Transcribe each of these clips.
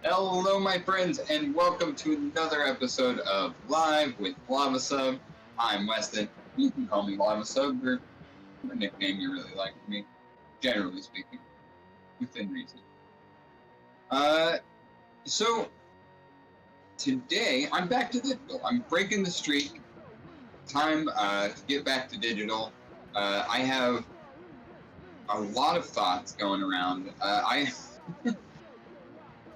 Hello, my friends, and welcome to another episode of Live with Lava Sub. I'm Weston. You can call me Lava Sub, or a nickname you really like for me, generally speaking, within reason. So today I'm back to digital. I'm breaking the streak. Time to get back to digital. I have a lot of thoughts going around.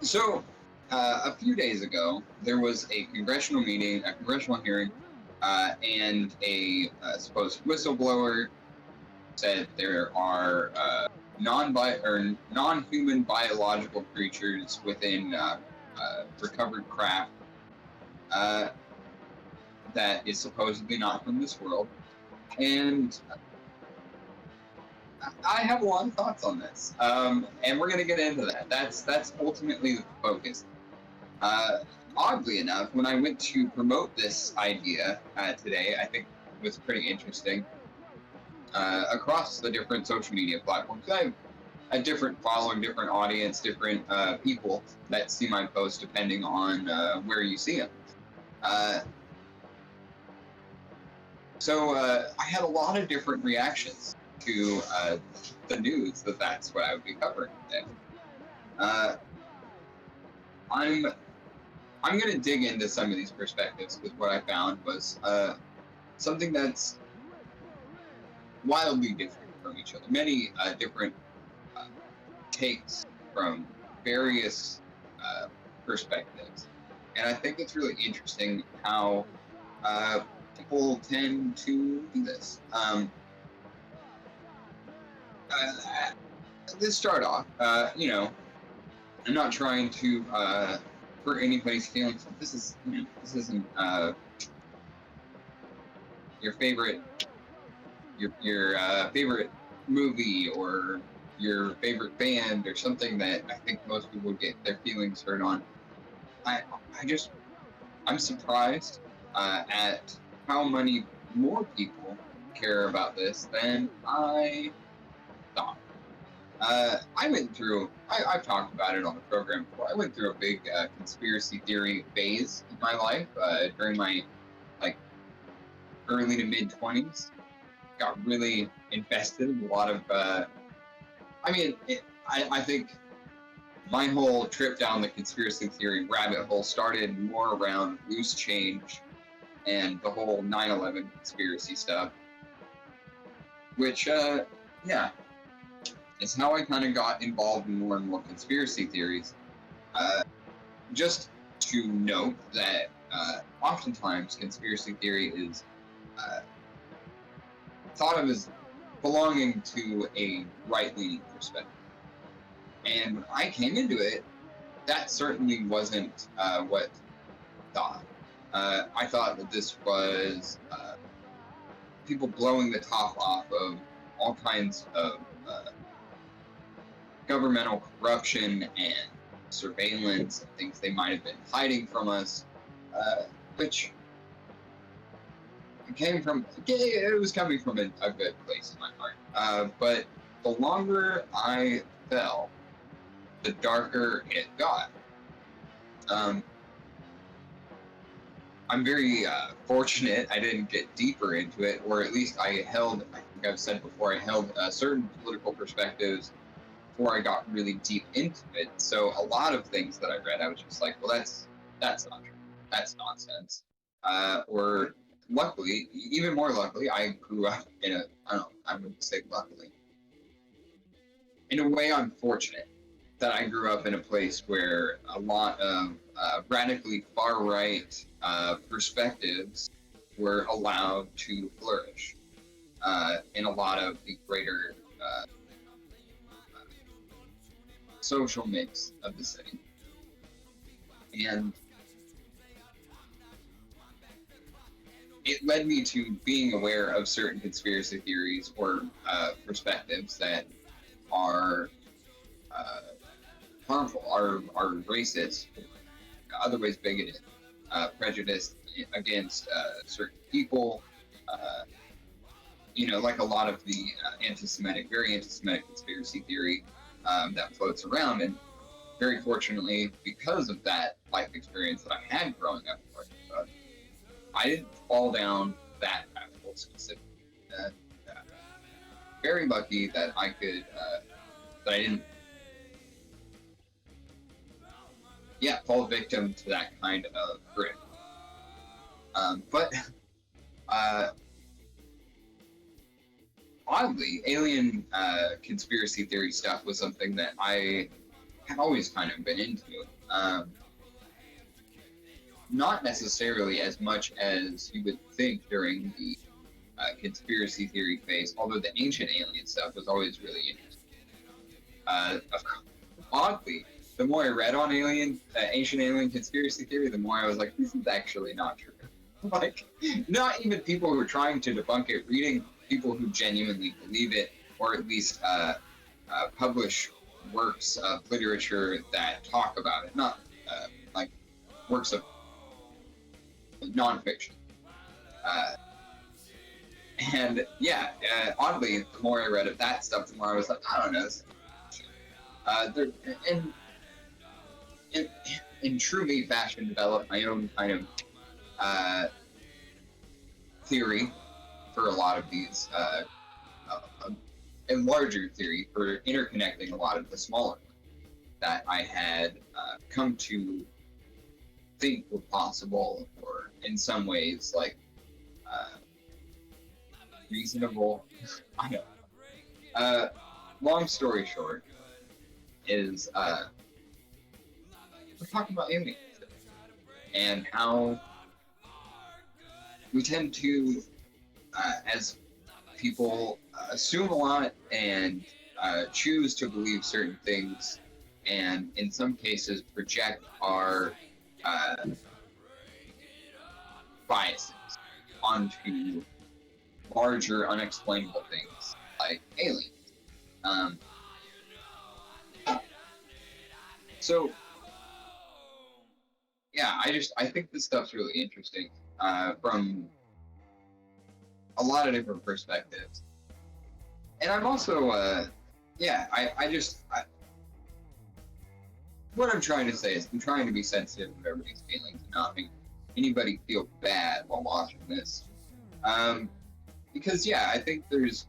So, a few days ago, there was a congressional meeting, a congressional hearing, and a supposed whistleblower said there are non-human biological creatures within recovered craft that is supposedly not from this world, and I have a lot of thoughts on this, and we're going to get into that. That's ultimately the focus. Oddly enough, when I went to promote this idea today, I think it was pretty interesting. Across the different social media platforms, I have a different following, different audience, different people that see my posts depending on where you see them. So I had a lot of different reactions to the news that's what I would be covering today. I'm going to dig into some of these perspectives because what I found was something that's wildly different from each other. Many different takes from various perspectives. And I think it's really interesting how people tend to do this. Let's start off, I'm not trying to hurt anybody's feelings. This isn't your favorite favorite movie or your favorite band or something that I think most people would get their feelings hurt on. I'm surprised at how many more people care about this than I thought. I've talked about it on the program before. I went through a big conspiracy theory phase in my life during my early to mid 20s. Got really invested in a lot of. I think my whole trip down the conspiracy theory rabbit hole started more around loose change and the whole 9/11 conspiracy stuff, which is how I kind of got involved in more and more conspiracy theories. Just to note that oftentimes conspiracy theory is thought of as belonging to a right-leaning perspective. And when I came into it, that certainly wasn't what I thought. I thought that this was people blowing the top off of all kinds of governmental corruption and surveillance and things they might have been hiding from us, which it was coming from a good place in my heart. But the longer I fell, the darker it got. I'm very fortunate I didn't get deeper into it, or at least I think I've said before, I held certain political perspectives before I got really deep into it. So a lot of things that I read, I was just like, well, that's not true. That's nonsense. Or luckily, even more luckily, I grew up in I wouldn't say luckily. In a way, I'm fortunate that I grew up in a place where a lot of radically far-right perspectives were allowed to flourish in a lot of the greater social mix of the city. And it led me to being aware of certain conspiracy theories or perspectives that are harmful, are racist, otherwise bigoted, prejudiced against certain people, like a lot of the very anti-Semitic conspiracy theory that floats around. And very fortunately, because of that life experience that I had growing up, I didn't fall down that rabbit hole specifically. Uh, Very lucky that I could, that I didn't, fall victim to that kind of grit. But oddly, alien conspiracy theory stuff was something that I have always kind of been into. Not necessarily as much as you would think during the conspiracy theory phase, although the ancient alien stuff was always really interesting. Oddly, the more I read on ancient alien conspiracy theory, the more I was like, this is actually not true. Like, not even people who are trying to debunk it, reading people who genuinely believe it, or at least publish works of literature that talk about it, not like works of nonfiction. And oddly, the more I read of that stuff, the more I was like, I don't know. In true me fashion, developed my own kind of theory for a lot of these, a larger theory for interconnecting a lot of the smaller ones that I had come to think were possible, or in some ways, like, reasonable. I don't know. Long story short is we're talking about aliens and how we tend to, as people, assume a lot and choose to believe certain things, and in some cases project our biases onto larger unexplainable things like aliens. So yeah, I think this stuff's really interesting from a lot of different perspectives. And I'm also what I'm trying to say is I'm trying to be sensitive of everybody's feelings and not make anybody feel bad while watching this. Because I think there's,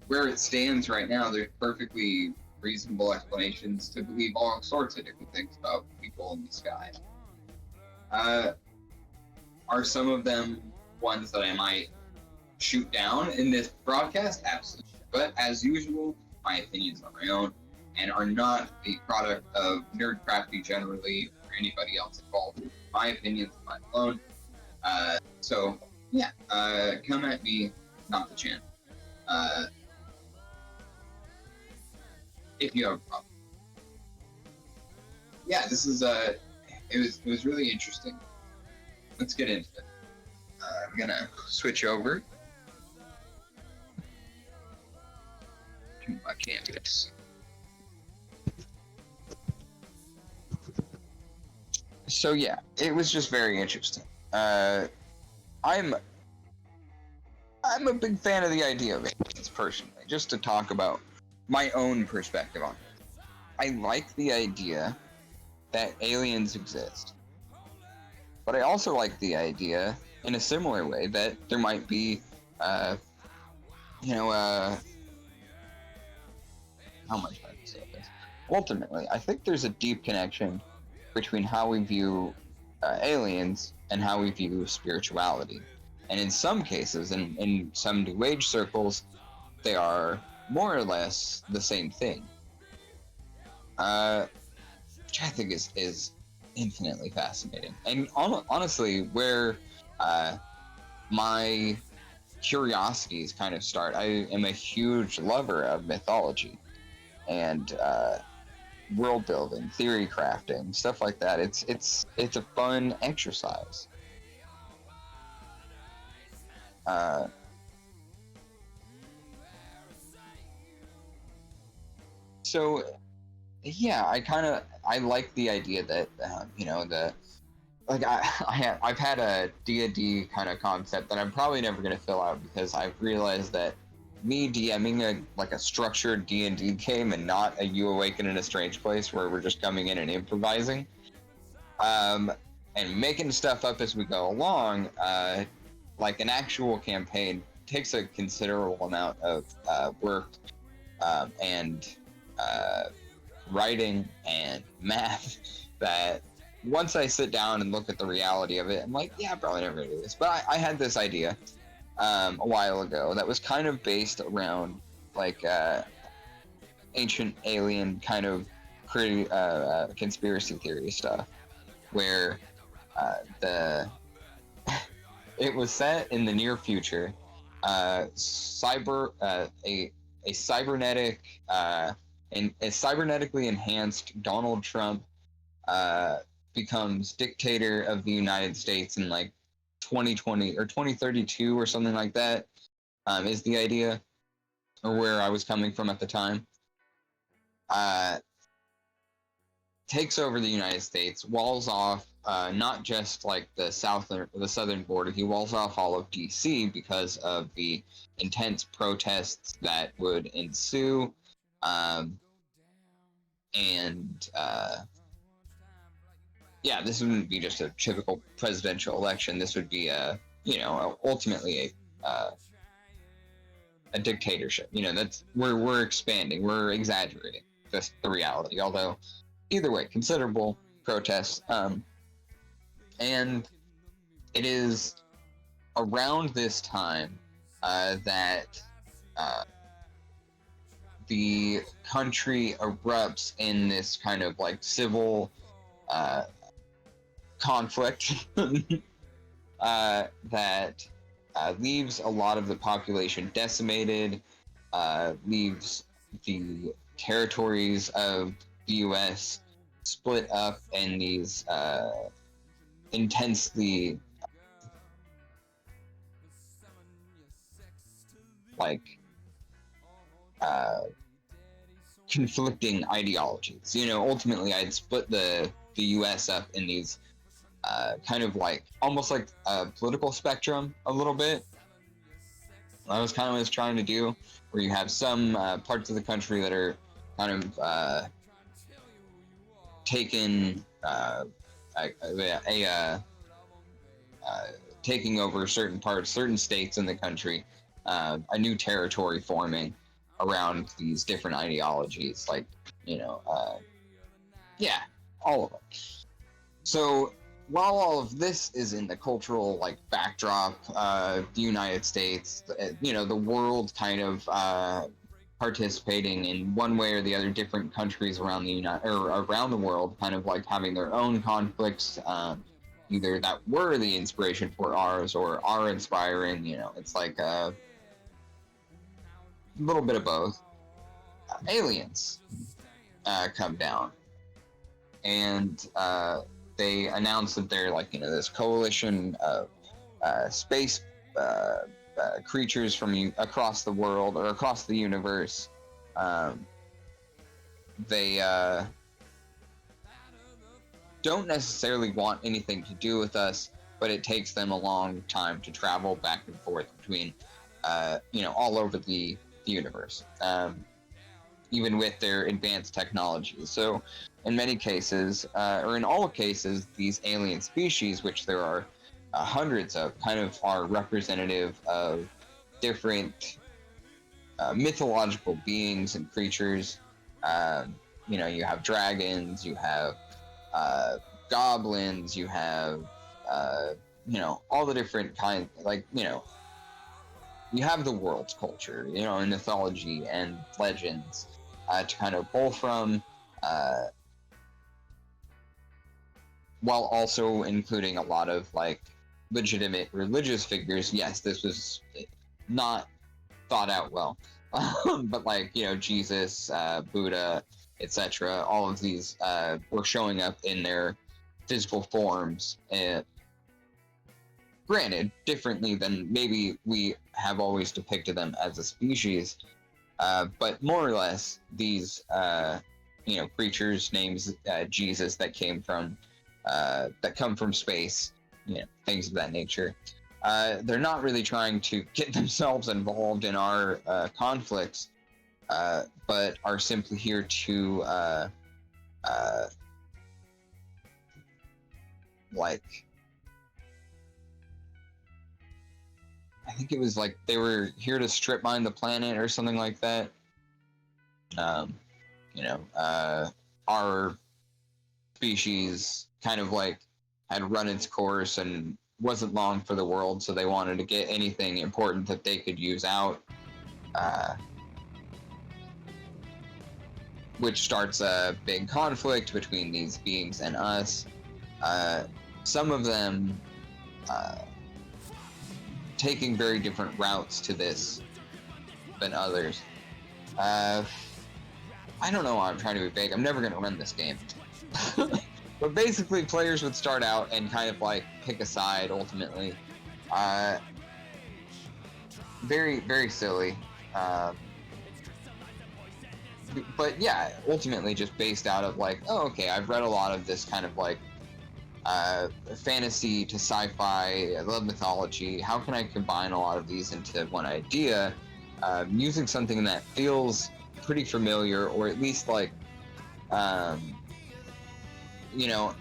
where it stands right now, there's perfectly reasonable explanations to believe all sorts of different things about people in the sky. Are some of them ones that I might shoot down in this broadcast? Absolutely. But as usual, my opinions are my own and are not the product of Nerdcrafty generally or anybody else involved. My opinions are mine alone. Come at me, not the channel. If you have a problem. Yeah, this is it was really interesting. Let's get into it. I'm gonna switch over to my canvas. So yeah, it was just very interesting. I'm a big fan of the idea of aliens, personally, just to talk about my own perspective on it. I like the idea that aliens exist, but I also like the idea, in a similar way, that there might be, how much I can say this? Ultimately, I think there's a deep connection between how we view aliens and how we view spirituality. And in some cases, in some New Age circles, they are more or less the same thing. Which I think is infinitely fascinating. And honestly, where my curiosities kind of start, I am a huge lover of mythology and world building, theory crafting, stuff like that. It's a fun exercise. So yeah, I like the idea that I've had a D&D kind of concept that I'm probably never going to fill out, because I've realized that me DMing a structured D&D game and not a You Awaken in a Strange Place where we're just coming in and improvising, and making stuff up as we go along. Like an actual campaign takes a considerable amount of work and writing and math that once I sit down and look at the reality of it, I'm like, yeah, probably never gonna do this. But I had this idea a while ago that was kind of based around like ancient alien kind of conspiracy theory stuff, where the it was set in the near future. A cybernetic and a cybernetically enhanced Donald Trump becomes dictator of the United States in like 2020 or 2032 or something like that, is the idea, or where I was coming from at the time. Takes over the United States, walls off not just like the southern border. He walls off all of DC because of the intense protests that would ensue, and yeah, this wouldn't be just a typical presidential election. This would be ultimately a dictatorship. That's we're expanding, we're exaggerating. That's the reality. Although, either way, considerable protests. And it is around this time that the country erupts in this kind of like civil conflict that leaves a lot of the population decimated, leaves the territories of the U.S. split up in these intensely conflicting ideologies. Ultimately, I'd split the U.S. up in these kind of like almost like a political spectrum a little bit. That was kind of what I was trying to do, where you have some parts of the country that are kind of taking taking over certain parts, certain states in the country, a new territory forming around these different ideologies, like all of them. So while all of this is in the cultural backdrop, the United States, the world kind of participating in one way or the other, different countries around around the world kind of like having their own conflicts, either that were the inspiration for ours or are inspiring. It's like a little bit of both. Aliens come down, and they announce that they're this coalition of space creatures from across the world or across the universe. They don't necessarily want anything to do with us, but it takes them a long time to travel back and forth between all over the universe, even with their advanced technologies. So in many cases, or in all cases, these alien species, which there are hundreds of, kind of are representative of different mythological beings and creatures. You have dragons, you have goblins, you have all the different kinds, you have the world's culture, and mythology and legends to kind of pull from, while also including a lot of legitimate religious figures. Yes, this was not thought out well, but Jesus, Buddha, etc. All of these were showing up in their physical forms. Granted, differently than maybe we have always depicted them as a species, but more or less these creatures, names Jesus, that come from space, things of that nature, they're not really trying to get themselves involved in our conflicts, but are simply here to like, I think it was like they were here to strip mine the planet or something like that. You know, our species kind of like had run its course and wasn't long for the world, so they wanted to get anything important that they could use out, which starts a big conflict between these beings and us. Some of them taking very different routes to this than others. I don't know why I'm trying to be vague. I'm never going to run this game. But basically, players would start out and kind of like pick a side ultimately. Very, very silly. But yeah, ultimately just based out of like, oh, okay, I've read a lot of this kind of like fantasy to sci-fi. I love mythology. How can I combine a lot of these into one idea using something that feels pretty familiar, or at least like, you know,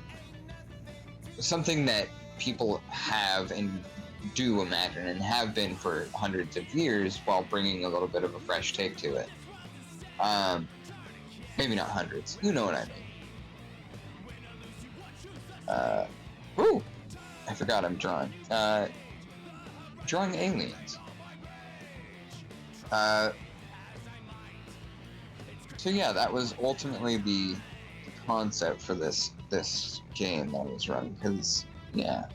something that people have and do imagine and have been for hundreds of years, while bringing a little bit of a fresh take to it. Maybe not hundreds, you know what I mean. Ooh, I forgot I'm drawing. Drawing aliens. So yeah, that was ultimately the concept for this game that I was running, because yeah,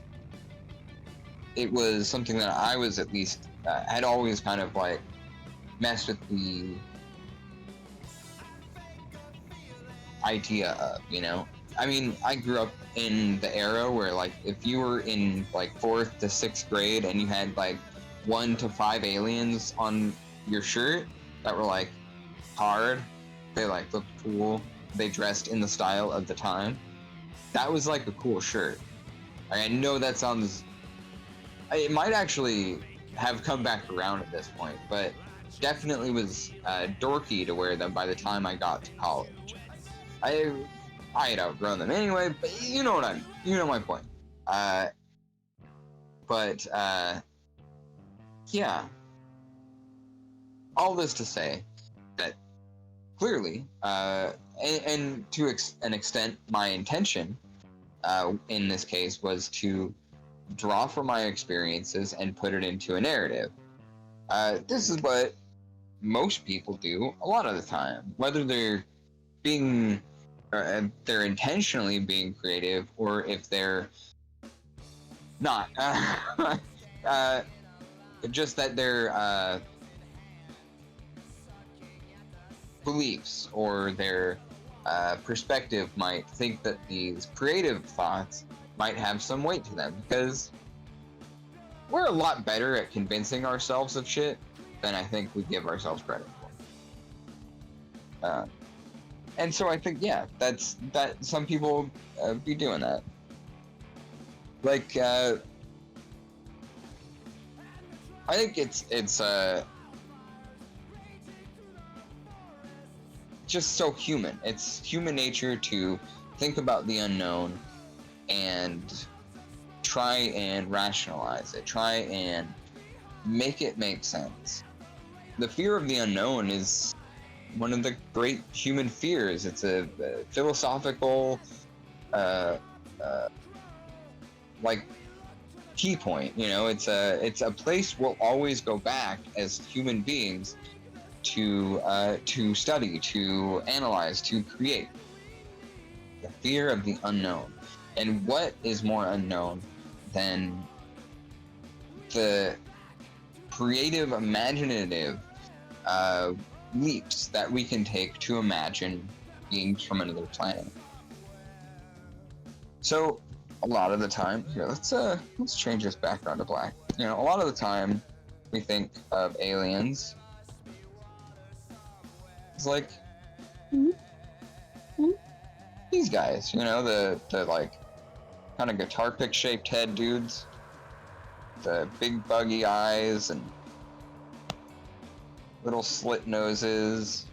it was something that I was at least had always kind of like messed with the idea of, you know. I mean, I grew up in the era where like if you were in like 4th to 6th grade and you had like 1 to 5 aliens on your shirt that were like hard, they like looked cool, they dressed in the style of the time, that was like a cool shirt. I know that sounds, it might actually have come back around at this point, but definitely was dorky to wear them by the time I got to college. I had outgrown them anyway, but you know my point. But yeah, all this to say that clearly, and to an extent, my intention in this case was to draw from my experiences and put it into a narrative. This is what most people do a lot of the time, whether they're being, they're intentionally being creative, or if they're not. Just that their beliefs or their perspective might think that these creative thoughts might have some weight to them, because we're a lot better at convincing ourselves of shit than I think we give ourselves credit for. And so I think, yeah, that some people be doing that. Like, I think it's just so human. It's human nature to think about the unknown and try and rationalize it, try and make it make sense. The fear of the unknown is one of the great human fears. It's a philosophical like key point, you know. It's a place we'll always go back as human beings to study, to analyze, to create. The fear of the unknown. And what is more unknown than the creative, imaginative leaps that we can take to imagine beings from another planet? So a lot of the time, here, let's change this background to black. You know, a lot of the time we think of aliens. It's like these guys, you know, the like kind of guitar pick shaped head dudes. the big buggy eyes and little slit noses.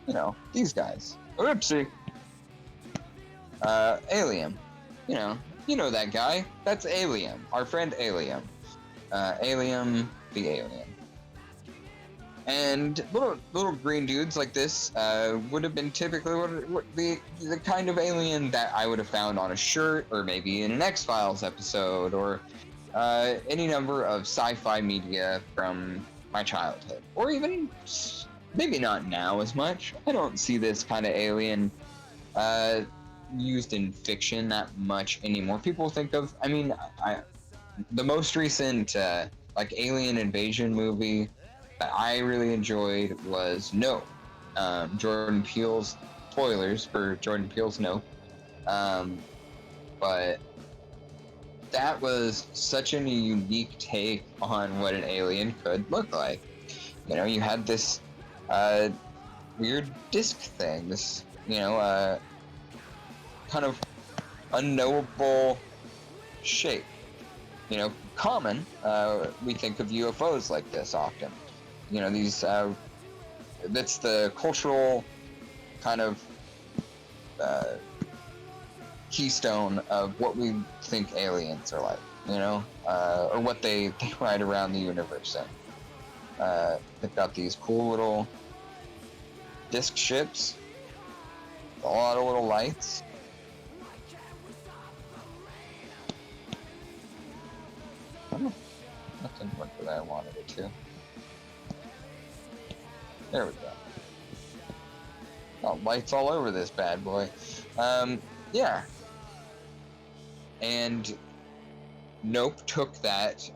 You know, these guys. Oopsie. Alien. You know that guy. That's Alien. Our friend Alien. Alien the Alien. And little green dudes like this would have been typically the kind of alien that I would have found on a shirt, or maybe in an X-Files episode, or any number of sci-fi media from my childhood. Or even, maybe not now as much. I don't see this kind of alien used in fiction that much anymore. People think of, the most recent like alien invasion movie that I really enjoyed was Nope. Jordan Peele's, spoilers for Jordan Peele's Nope. But that was such a unique take on what an alien could look like. You know, you had this weird disc thing, this, kind of unknowable shape. You know, common, we think of UFOs like this often. You know, these, that's the cultural kind of keystone of what we think aliens are like, or what they ride around the universe in. They've got these cool little disc ships, a lot of little lights. That didn't work the way I wanted it to. There we go. Oh, lights all over this bad boy. Yeah. And Nope took that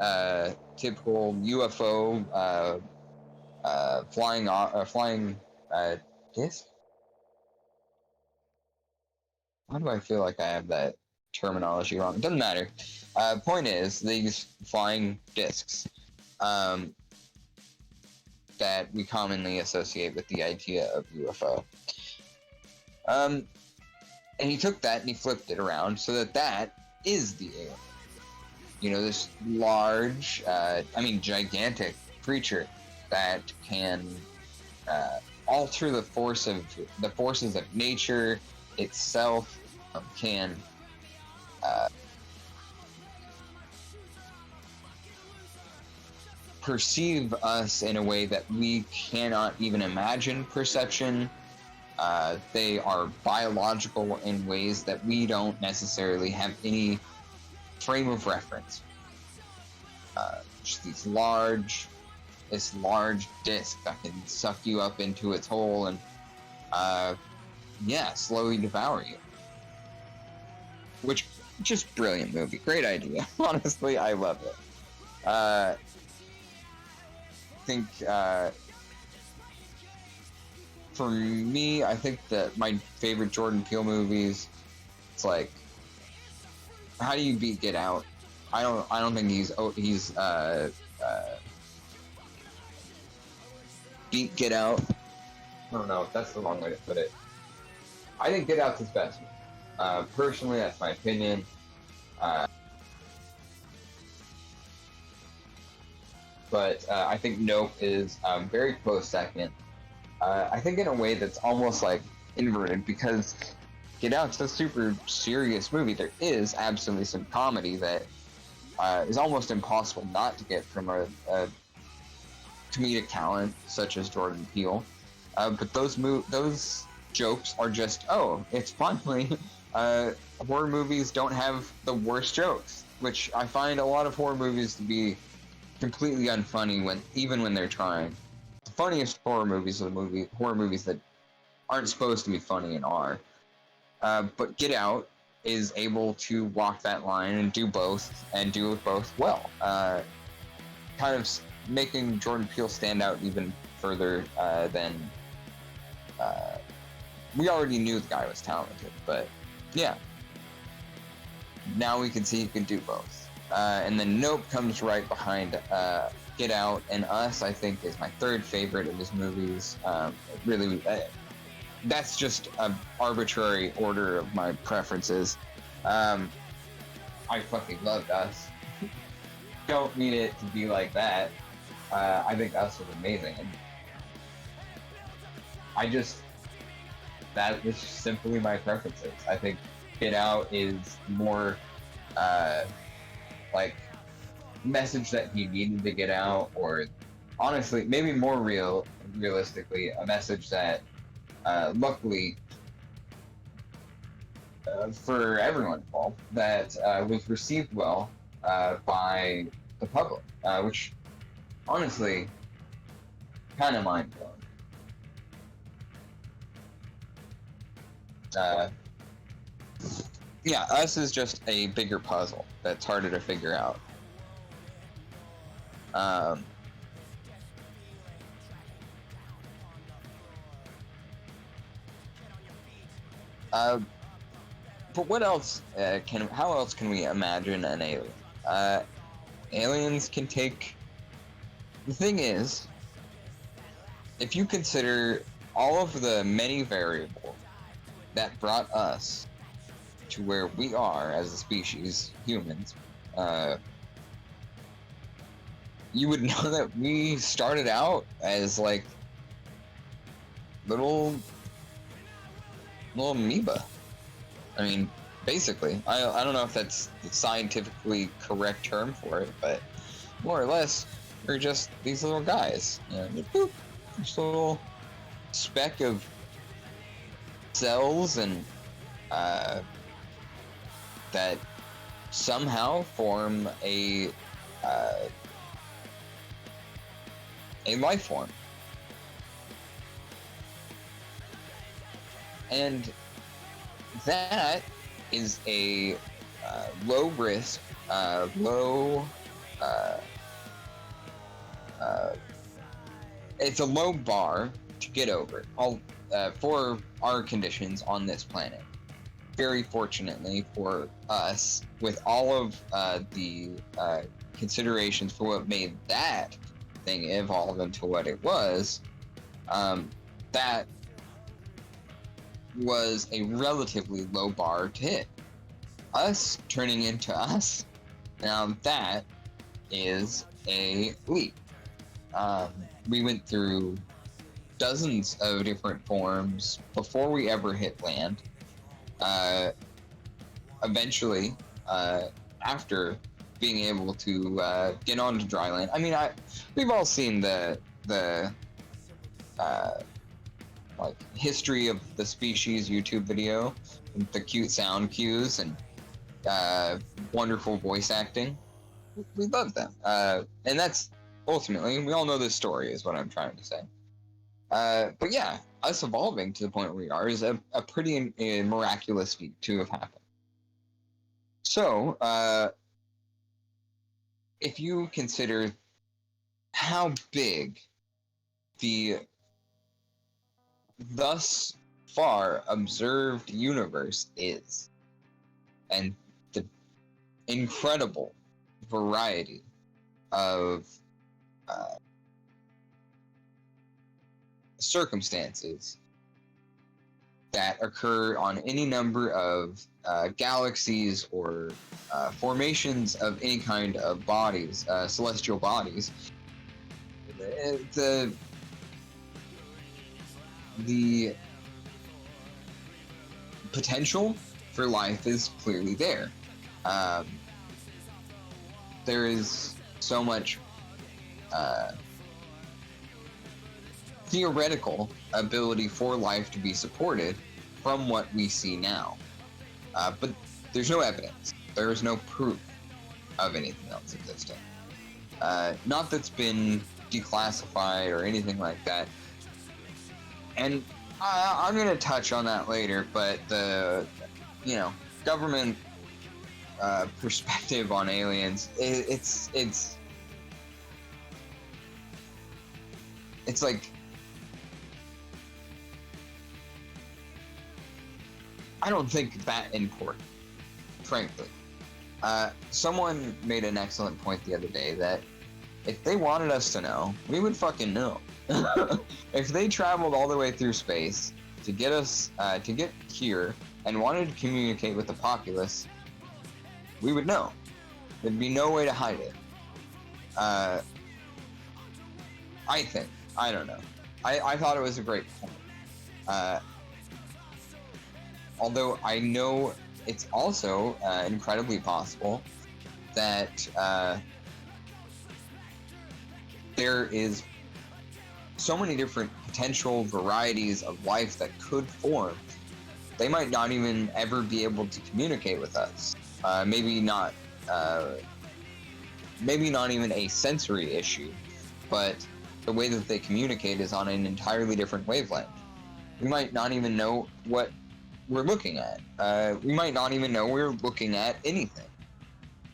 typical UFO flying disc? Why do I feel like I have that terminology wrong? It doesn't matter. Point is, these flying discs that we commonly associate with the idea of UFO. And he took that and he flipped it around so that is the alien. You know, this large, gigantic creature that can alter the forces of nature itself, can perceive us in a way that we cannot even imagine perception. They are biological in ways that we don't necessarily have any frame of reference. Just this large disc that can suck you up into its hole and slowly devour you. Which, just brilliant movie, great idea. Honestly, I love it. I think for me, I think that my favorite Jordan Peele movies, it's like, how do you beat Get Out? I don't think he's beat Get Out. I don't know if that's the wrong way to put it. I think Get Out's his best one. Personally, that's my opinion. But I think Nope is very close second. I think in a way that's almost like inverted, because Get Out's a super serious movie. There is absolutely some comedy that is almost impossible not to get from a comedic talent such as Jordan Peele. But those jokes are just, it's finally horror movies don't have the worst jokes, which I find a lot of horror movies to be completely unfunny even when they're trying. The funniest horror movies are horror movies that aren't supposed to be funny and are. But Get Out is able to walk that line and do both, and do it both well. Kind of making Jordan Peele stand out even further than... we already knew the guy was talented, but yeah. Now we can see he can do both. And then Nope comes right behind Get Out, and Us, I think, is my third favorite of his movies. Really that's just an arbitrary order of my preferences. I fucking loved Us. Don't need it to be like that. I think Us was amazing. And that is just simply my preferences. I think Get Out is more, like, message that he needed to get out, or honestly, maybe more realistically, a message that, luckily, for everyone involved, that was received well by the public, which honestly kind of mind blowing. Yeah, Us is just a bigger puzzle that's harder to figure out. But what else how else can we imagine an alien? Aliens can take... The thing is, if you consider all of the many variables that brought us to where we are as a species, humans, you would know that we started out as like little amoeba. I mean, basically, I don't know if that's the scientifically correct term for it, but more or less, we're just these little guys. You know, boop, just a little speck of cells and that somehow form a life form. And that is a low risk, it's a low bar to get over for our conditions on this planet. Very fortunately for us, with all of the considerations for what made that thing evolve into what it was, that was a relatively low bar to hit. Us turning into us, now that is a leap. We went through dozens of different forms before we ever hit land. Eventually, after being able to get onto dry land. I mean, we've all seen the like history of the species YouTube video, the cute sound cues and wonderful voice acting. We love them, and that's ultimately, we all know this story is what I'm trying to say. But yeah, us evolving to the point where we are is a pretty miraculous feat to have happened. So, if you consider how big the thus far observed universe is, and the incredible variety of circumstances that occur on any number of galaxies or formations of any kind of bodies, celestial bodies, the potential for life is clearly there. There is so much theoretical ability for life to be supported from what we see now. But there's no evidence. There is no proof of anything else existing. Not that's been declassified or anything like that. And I'm going to touch on that later, but the, government perspective on aliens, it's like, I don't think that important, frankly. Someone made an excellent point the other day that if they wanted us to know, we would fucking know. If they traveled all the way through space to get us to get here and wanted to communicate with the populace, we would know. There'd be no way to hide it. I think. I don't know. I thought it was a great point. Although I know it's also incredibly possible that there is so many different potential varieties of life that could form. They might not even ever be able to communicate with us. Maybe not even a sensory issue, but the way that they communicate is on an entirely different wavelength. We might not even know what we're looking at. We might not even know we're looking at anything.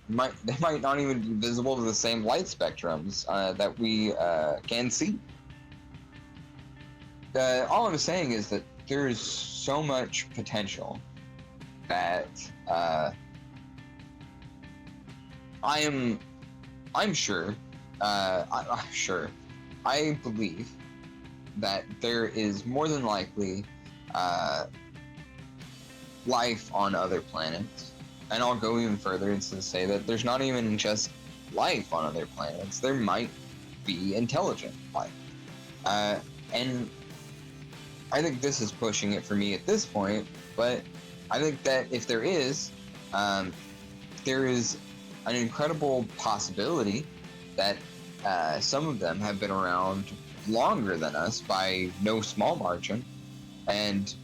They might not even be visible to the same light spectrums that we can see. All I'm saying is that there is so much potential that I'm sure, I believe that there is more than likely life on other planets. And I'll go even further to say that there's not even just life on other planets. There might be intelligent life. And I think this is pushing it for me at this point, but I think that if there is an incredible possibility that some of them have been around longer than us by no small margin, and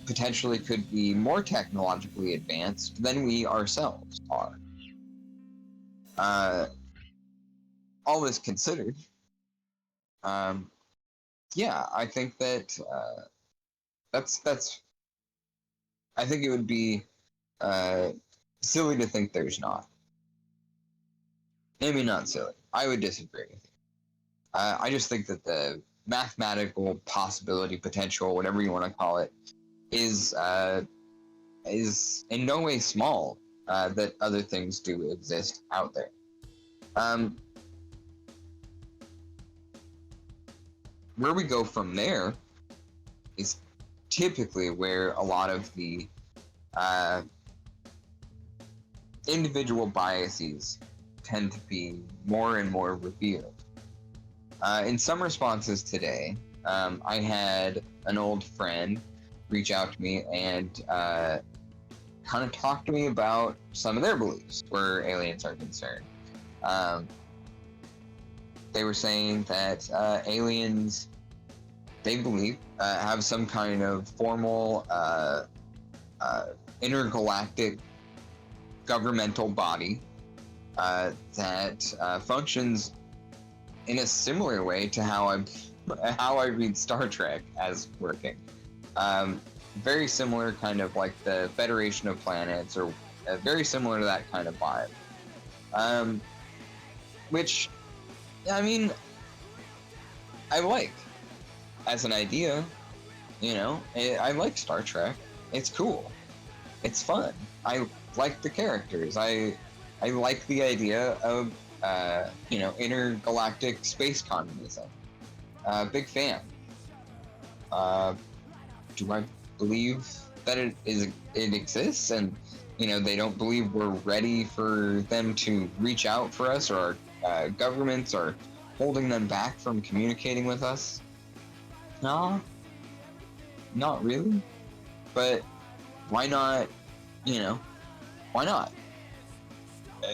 potentially could be more technologically advanced than we ourselves are. All this considered, yeah, I think that that's. I think it would be silly to think there's not. Maybe not silly. I would disagree with you. I just think that the mathematical possibility, potential, whatever you want to call it, is in no way small that other things do exist out there. Where we go from there is typically where a lot of the individual biases tend to be more and more revealed. In some responses today, I had an old friend reach out to me and kind of talk to me about some of their beliefs where aliens are concerned. They were saying that aliens, they believe, have some kind of formal intergalactic governmental body that functions in a similar way to how I read Star Trek as working. Very similar, kind of like the Federation of Planets, or very similar to that kind of vibe. Which, I mean, I like as an idea. You know, I like Star Trek. It's cool. It's fun. I like the characters. I like the idea of intergalactic space communism. Big fan. Do I believe that it exists, and they don't believe we're ready for them to reach out for us, or our governments are holding them back from communicating with us? No, not really. But why not? Why not?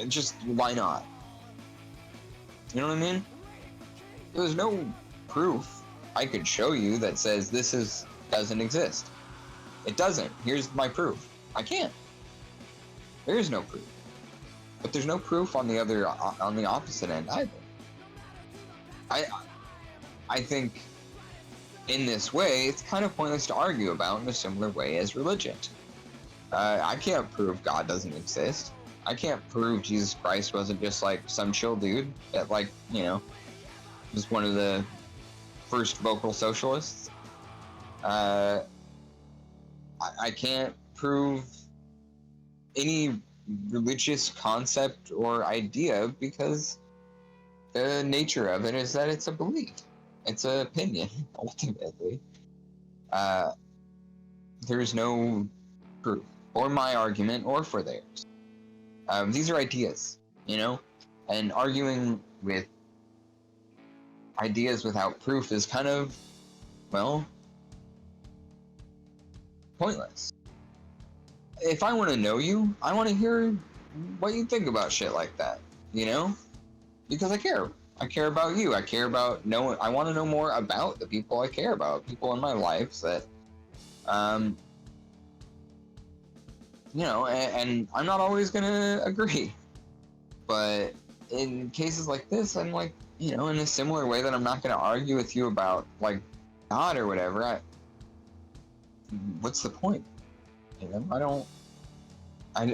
Just why not? You know what I mean? There's no proof I could show you that says this doesn't exist. It doesn't. Here's my proof. I can't. There is no proof. But there's no proof on the opposite end either. I think in this way it's kind of pointless to argue about in a similar way as religion. I can't prove God doesn't exist. I can't prove Jesus Christ wasn't just like some chill dude that was one of the first vocal socialists. I can't prove any religious concept or idea because the nature of it is that it's a belief. It's an opinion, ultimately. there's no proof for my argument or for theirs. These are ideas, you know, and arguing with ideas without proof is kind of, well, pointless. If I want to know you, I want to hear what you think about shit like that, you know? Because I care. I care about you. I care about I want to know more about the people I care about, people in my life that, you know, and I'm not always going to agree. But in cases like this, I'm like, you know, in a similar way that I'm not going to argue with you about, like, God or whatever, what's the point? You know, I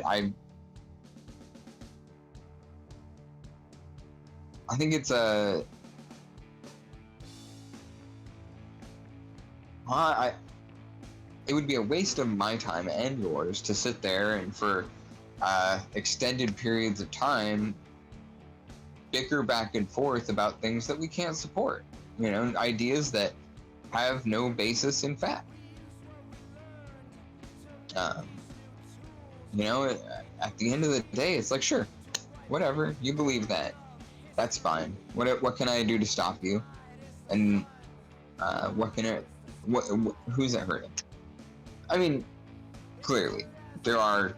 think it's it would be a waste of my time and yours to sit there and for extended periods of time bicker back and forth about things that we can't support. You know, ideas that have no basis in fact. You know, at the end of the day, it's like, sure, whatever, you believe that. That's fine. What can I do to stop you? And who's that hurting? I mean, clearly, there are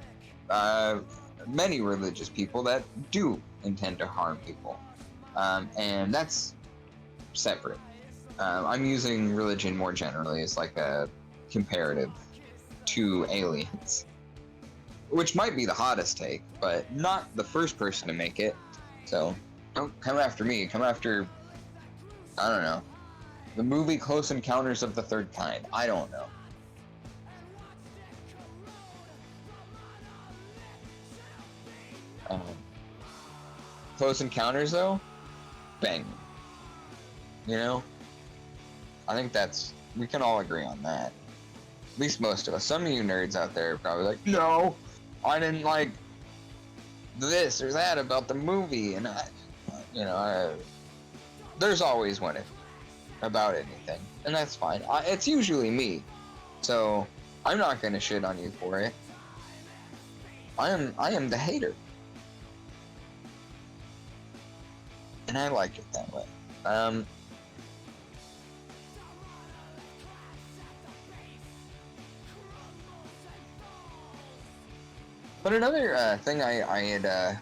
many religious people that do intend to harm people, and that's separate. I'm using religion more generally as like a comparative to aliens, which might be the hottest take, but not the first person to make it. So don't come after me. Come after, I don't know, the movie Close Encounters of the Third Kind. I don't know. Close Encounters, though, bang. You know? I think we can all agree on that. At least most of us. Some of you nerds out there are probably like, no, I didn't like this or that about the movie. And, there's always one about anything. And that's fine. It's usually me. So, I'm not going to shit on you for it. I am the hater. And I like it that way. But another thing I had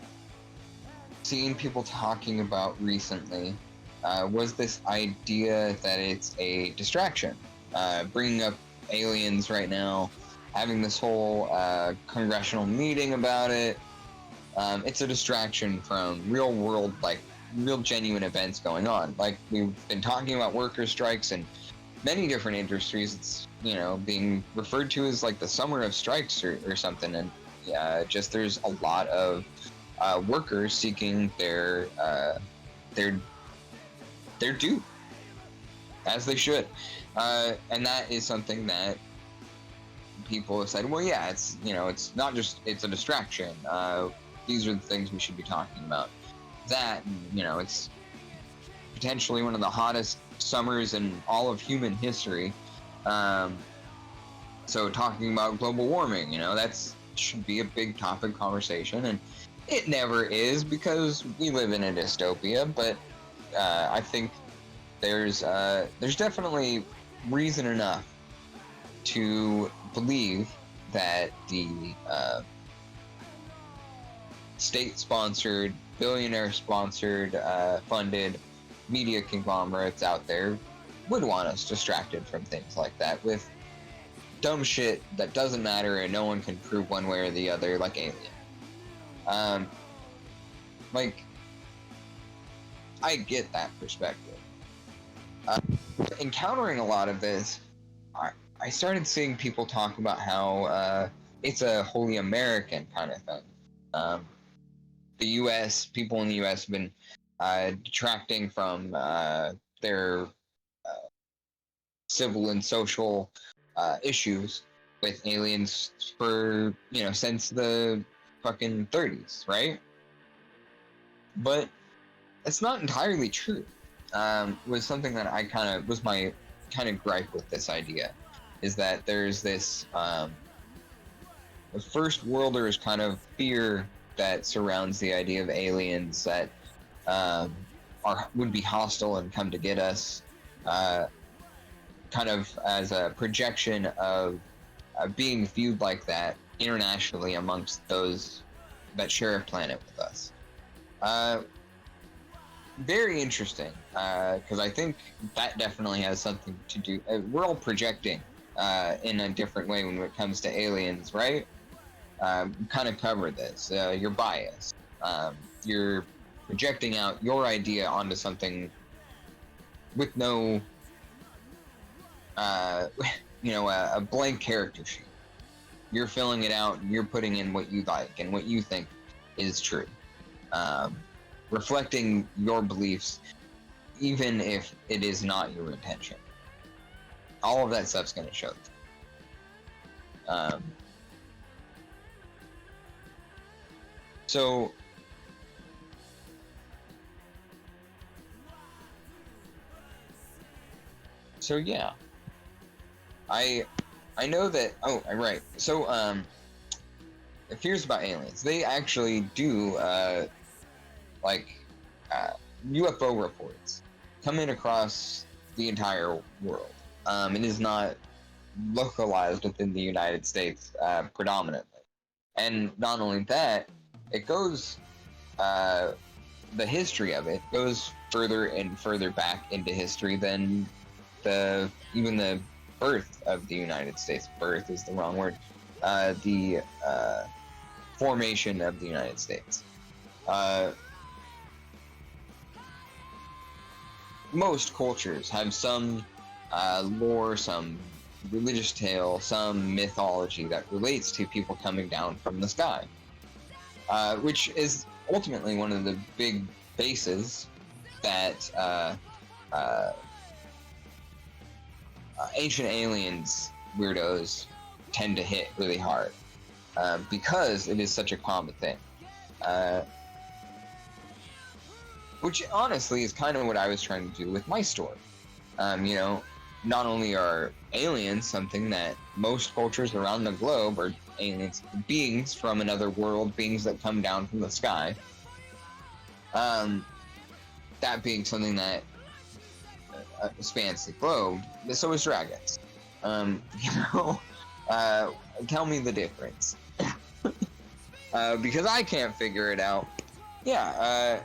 seen people talking about recently was this idea that it's a distraction. Bringing up aliens right now, having this whole congressional meeting about it. It's a distraction from real world, like, real genuine events going on. Like, we've been talking about worker strikes in many different industries. It's, you know, being referred to as like the summer of strikes or something. And just there's a lot of workers seeking their due, as they should. And that is something that people have said, well, yeah, it's, you know, it's not just, it's a distraction. These are the things we should be talking about. That, you know, it's potentially one of the hottest summers in all of human history. So talking about global warming, you know, should be a big topic conversation, and it never is because we live in a dystopia. But I think there's definitely reason enough to believe that the state-sponsored, billionaire-sponsored, funded media conglomerates out there would want us distracted from things like that with dumb shit that doesn't matter and no one can prove one way or the other, like Alien. Like, I get that perspective. Encountering a lot of this, I started seeing people talk about how it's a wholly American kind of thing. The U.S., people in the U.S. have been detracting from their civil and social issues with aliens for, you know, since the fucking 30s, right? But it's not entirely true. Was something that was my kind of gripe with this idea. is that there's this the first worlders kind of fear that surrounds the idea of aliens that would be hostile and come to get us, kind of as a projection of being viewed like that internationally amongst those that share a planet with us. Very interesting, because I think that definitely has something to do. We're all projecting in a different way when it comes to aliens, right? Kind of covered this. You're biased. You're projecting out your idea onto something with no, a blank character sheet. You're filling it out, and you're putting in what you like and what you think is true. Reflecting your beliefs, even if it is not your intention. All of that stuff's going to show. So yeah, I know that. Oh, right. So fears about aliens. They actually do UFO reports coming across the entire world. It is not localized within the United States predominantly, and not only that, it goes. The history of it goes further and further back into history than even the birth of the United States. Birth is the wrong word. The formation of the United States. Most cultures have some lore, some religious tale, some mythology that relates to people coming down from the sky, which is ultimately one of the big bases that ancient aliens weirdos tend to hit really hard, because it is such a common thing. Which honestly is kind of what I was trying to do with my story. Not only are aliens something that most cultures around the globe are aliens, beings from another world, beings that come down from the sky. That being something that spans the globe, so is dragons. Tell me the difference. Because I can't figure it out. Yeah,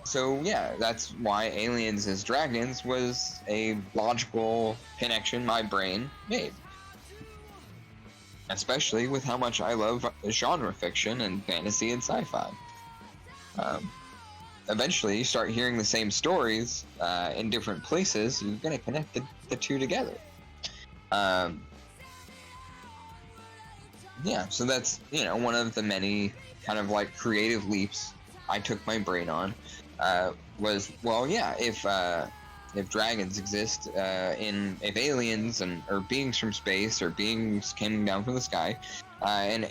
so yeah, that's why aliens as dragons was a logical connection my brain made. Especially with how much I love genre fiction and fantasy and sci-fi. Eventually, you start hearing the same stories in different places, you're going to connect the two together. Yeah, so that's, one of the many kind of like creative leaps I took my brain on. Was, well, yeah, if dragons exist, if aliens or beings from space or beings coming down from the sky, and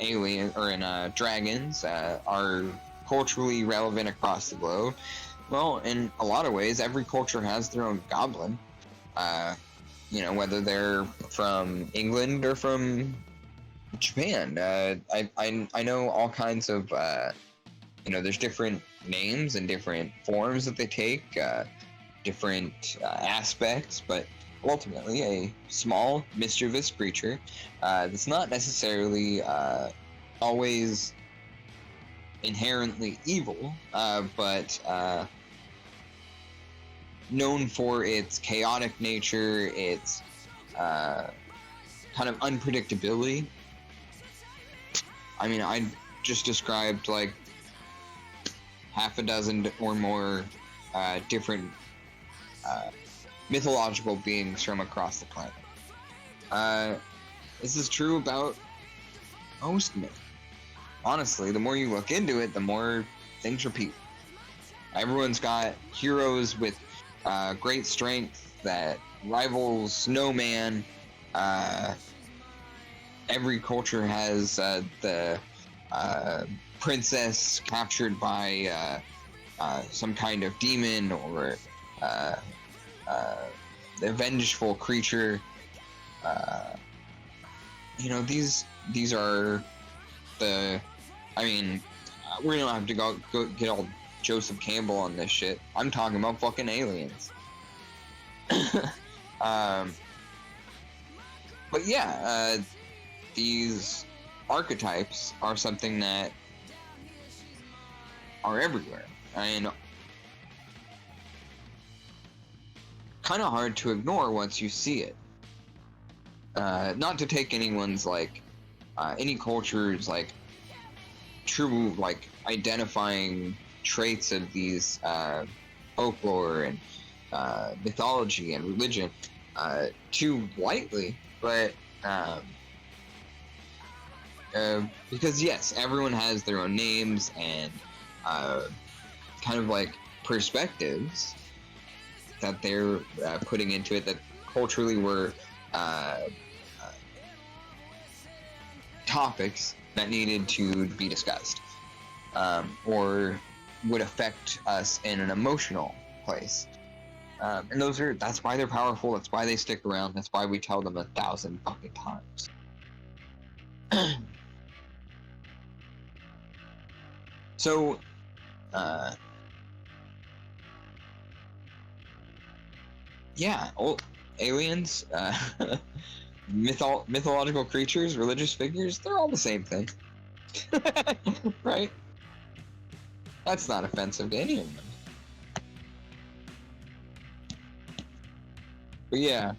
dragons are culturally relevant across the globe, well, in a lot of ways, every culture has their own goblin. Whether they're from England or from Japan. I know all kinds of, there's different names and different forms that they take, different aspects, but ultimately a small, mischievous creature that's not necessarily always inherently evil, but known for its chaotic nature, its kind of unpredictability. I mean, I just described like half a dozen or more different mythological beings from across the planet. This is true about most myth. Honestly, the more you look into it, the more things repeat. Everyone's got heroes with great strength that rivals no man. Every culture has the princess captured by some kind of demon or the vengeful creature. you know, these are the, I mean, we don't have to go get all Joseph Campbell on this shit. I'm talking about fucking aliens. But yeah, these archetypes are something that are everywhere. I mean, kind of hard to ignore once you see it. Not to take anyone's, like, any culture's, like, true, like, identifying traits of these folklore and mythology and religion too lightly, but because yes, everyone has their own names and kind of like perspectives that they're putting into it that culturally were topics that needed to be discussed, or would affect us in an emotional place. And that's why they're powerful, that's why they stick around, that's why we tell them 1,000 fucking times. So, yeah, aliens, mythological creatures, religious figures, they're all the same thing. Right? That's not offensive to any of them. But yeah,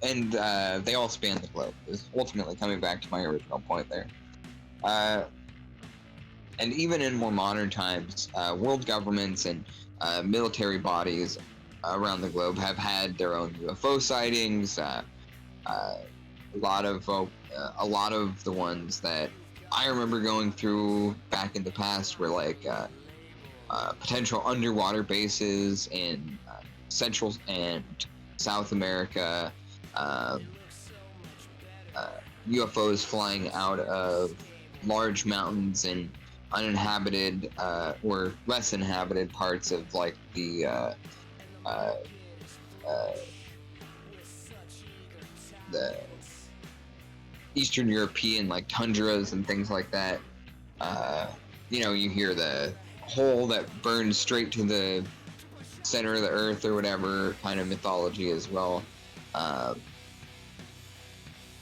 and they all span the globe. Is ultimately coming back to my original point there. And even in more modern times, world governments and military bodies around the globe have had their own UFO sightings. A lot of the ones that I remember going through back in the past were like potential underwater bases in Central and South America, UFOs flying out of large mountains and uninhabited or less inhabited parts of like the Eastern European like tundras and things like that. You know, you hear the hole that burns straight to the center of the earth or whatever kind of mythology as well.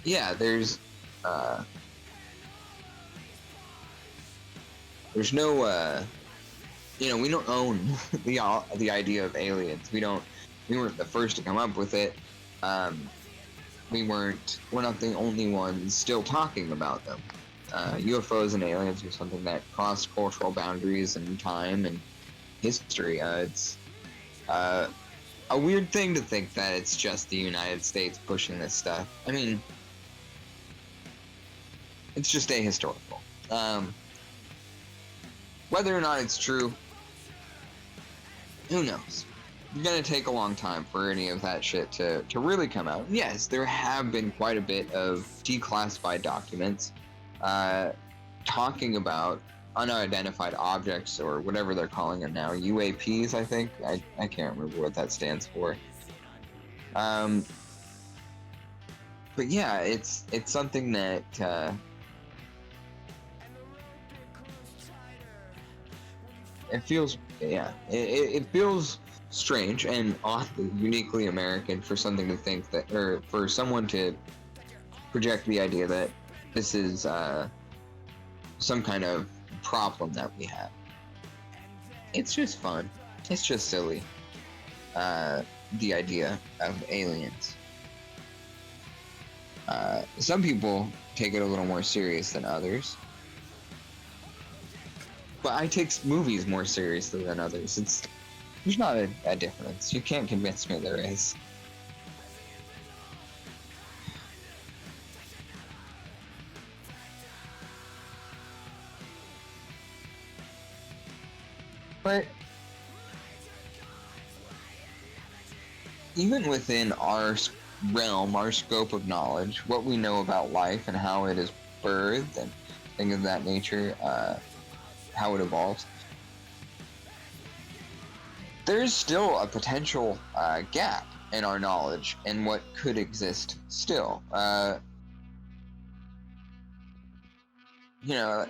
Yeah, there's no you know, we don't own the idea of aliens. We weren't the first to come up with it. We're not the only ones still talking about them. UFOs and aliens are something that cross cultural boundaries and time and history. It's a weird thing to think that it's just the United States pushing this stuff. I mean, it's just ahistorical. Whether or not it's true, who knows? It's gonna take a long time for any of that shit to really come out. Yes, there have been quite a bit of declassified documents talking about unidentified objects, or whatever they're calling it now, UAPs, I think. I can't remember what that stands for. But yeah, it's something that it feels, yeah, it feels strange and oddly uniquely American for something to think that, or for someone to project the idea that this is some kind of problem that we have. It's just fun. It's just silly. The idea of aliens. Some people take it a little more serious than others. But I take movies more seriously than others. There's not a difference. You can't convince me there is. But even within our realm, our scope of knowledge, what we know about life and how it is birthed and things of that nature, how it evolves, there's still a potential gap in our knowledge and what could exist still. You know,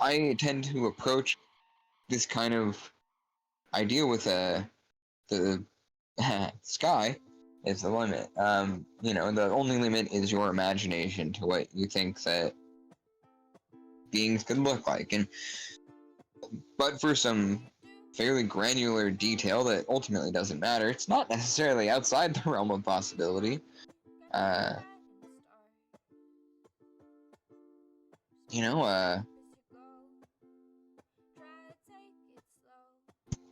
I tend to approach this kind of idea with the sky is the limit. You know, the only limit is your imagination to what you think that beings could look like. And but for some fairly granular detail that ultimately doesn't matter, it's not necessarily outside the realm of possibility. You know,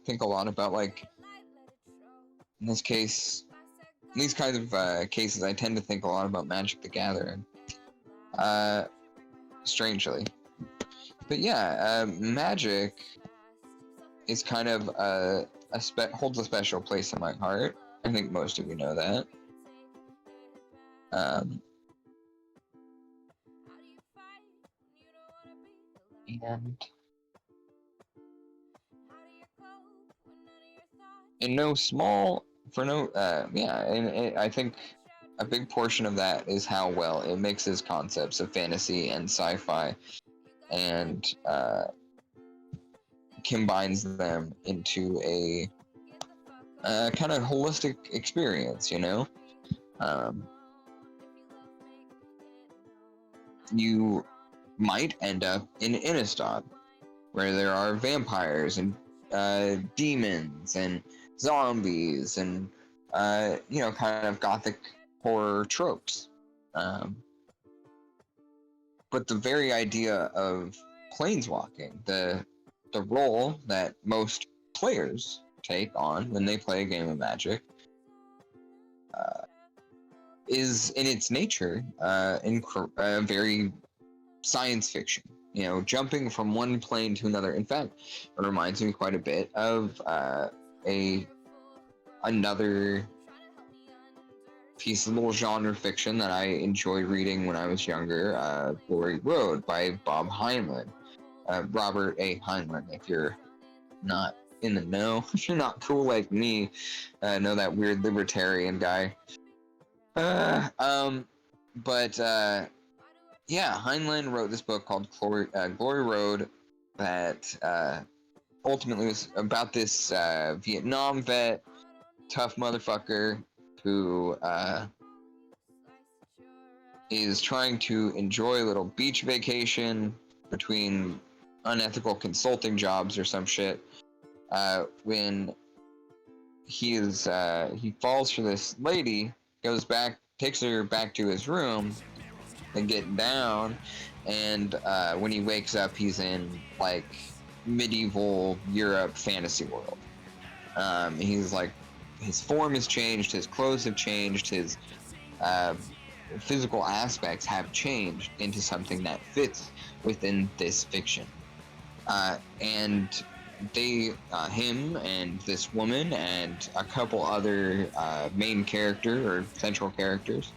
think a lot about, like, in this case, in these kinds of cases, I tend to think a lot about Magic the Gathering. Strangely. But yeah, Magic is kind of holds a special place in my heart. I think most of you know that. And in no small, for no, yeah, and I think a big portion of that is how well it mixes concepts of fantasy and sci-fi and combines them into a kind of holistic experience, you know? You might end up in Innistrad, where there are vampires and demons and zombies and you know, kind of gothic horror tropes. But the very idea of planeswalking, the role that most players take on when they play a game of Magic, is in its nature very science fiction. You know, jumping from one plane to another. In fact, it reminds me quite a bit of another piece of little genre fiction that I enjoyed reading when I was younger, Glory Road by Bob Heinlein. Robert A. Heinlein, if you're not in the know, if you're not cool like me, know that weird libertarian guy. Yeah, Heinlein wrote this book called Glory Road that ultimately was about this Vietnam vet, tough motherfucker who is trying to enjoy a little beach vacation between unethical consulting jobs or some shit, when he falls for this lady, goes back, takes her back to his room and get down, and when he wakes up, he's in, like, medieval Europe fantasy world. He's like, his form has changed, his clothes have changed, his physical aspects have changed into something that fits within this fiction. And they, him and this woman and a couple other main character or central characters,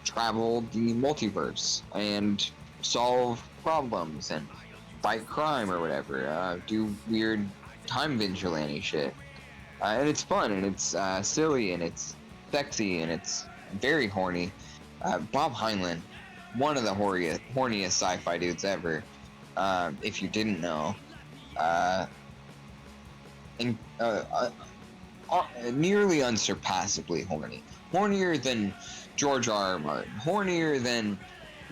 travel the multiverse and solve problems and fight crime or whatever, do weird time vigilante shit. And it's fun, and it's silly, and it's sexy, and it's very horny. Bob Heinlein, one of the horniest sci-fi dudes ever, if you didn't know. Nearly unsurpassably horny. Hornier than George R. R. Martin. Hornier than...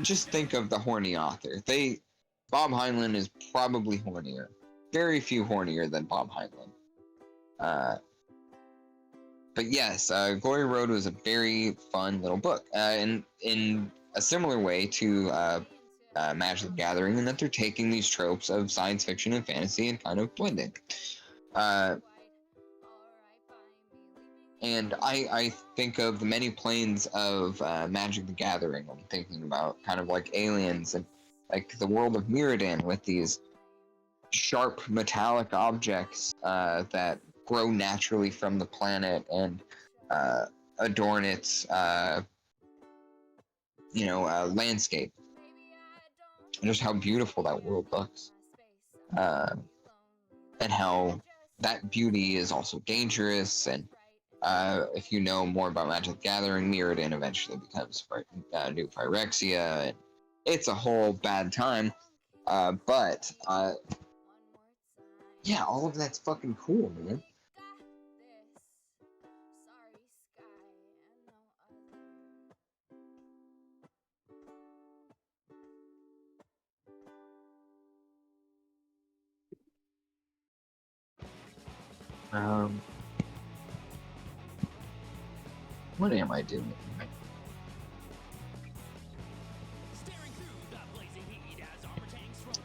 Just think of the horny author. Bob Heinlein is probably hornier. Very few hornier than Bob Heinlein. But yes, Glory Road was a very fun little book. And in a similar way to Magic the Gathering, in that they're taking these tropes of science fiction and fantasy and kind of blending. And I think of the many planes of Magic the Gathering. I'm thinking about kind of like aliens and like the world of Mirrodin with these sharp metallic objects that grow naturally from the planet and adorn its landscape, and just how beautiful that world looks, uh, and how that beauty is also dangerous. And if you know more about Magic the Gathering, Mirrodin eventually becomes new Phyrexia, and it's a whole bad time. But yeah, all of that's fucking cool, man. What am I doing?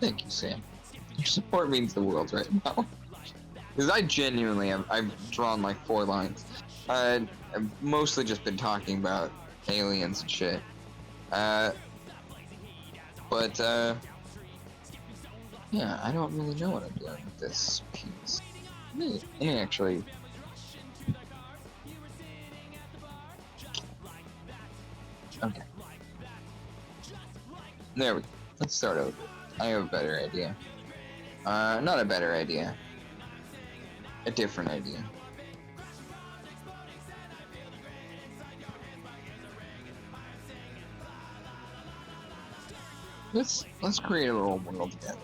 Thank you, Sam. Your support means the world right now. Because I genuinely I've drawn like 4 lines. I've mostly just been talking about aliens and shit. But yeah, I don't really know what I'm doing with this piece. Let me actually. Okay. There we go. Let's start over. I have a better idea. Not a better idea. A different idea. Let's create a little world together.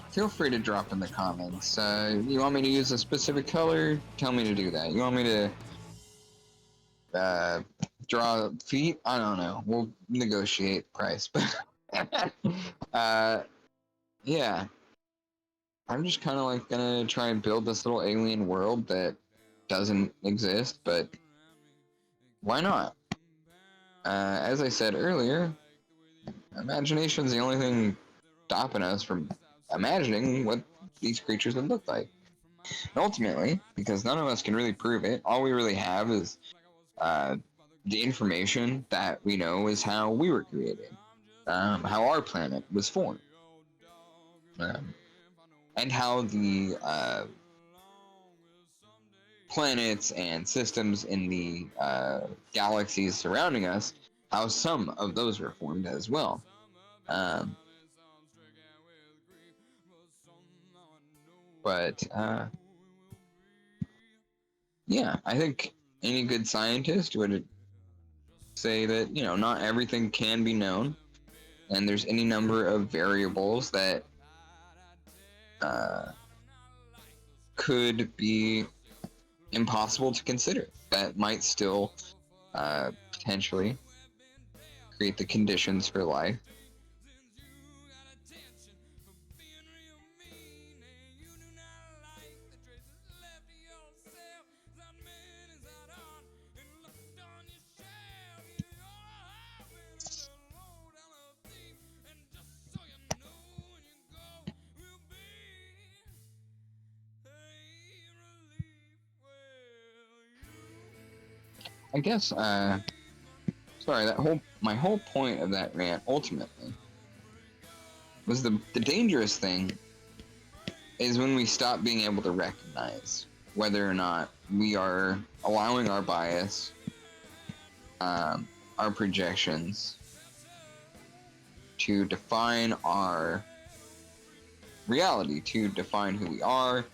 Feel free to drop in the comments. You want me to use a specific color? Tell me to do that. You want me to draw feet? I don't know. We'll negotiate price. Yeah. I'm just kind of like gonna try and build this little alien world that doesn't exist, but why not? As I said earlier, imagination's the only thing stopping us from imagining what these creatures would look like. And ultimately, because none of us can really prove it, all we really have is the information that we know is how we were created, how our planet was formed, and how the planets and systems in the galaxies surrounding us, how some of those were formed as well. But yeah, I think any good scientist would say that, not everything can be known, and there's any number of variables that could be impossible to consider that might still potentially create the conditions for life. I guess, sorry, my whole point of that rant ultimately was the dangerous thing is when we stop being able to recognize whether or not we are allowing our bias, our projections to define our reality, to define who we are,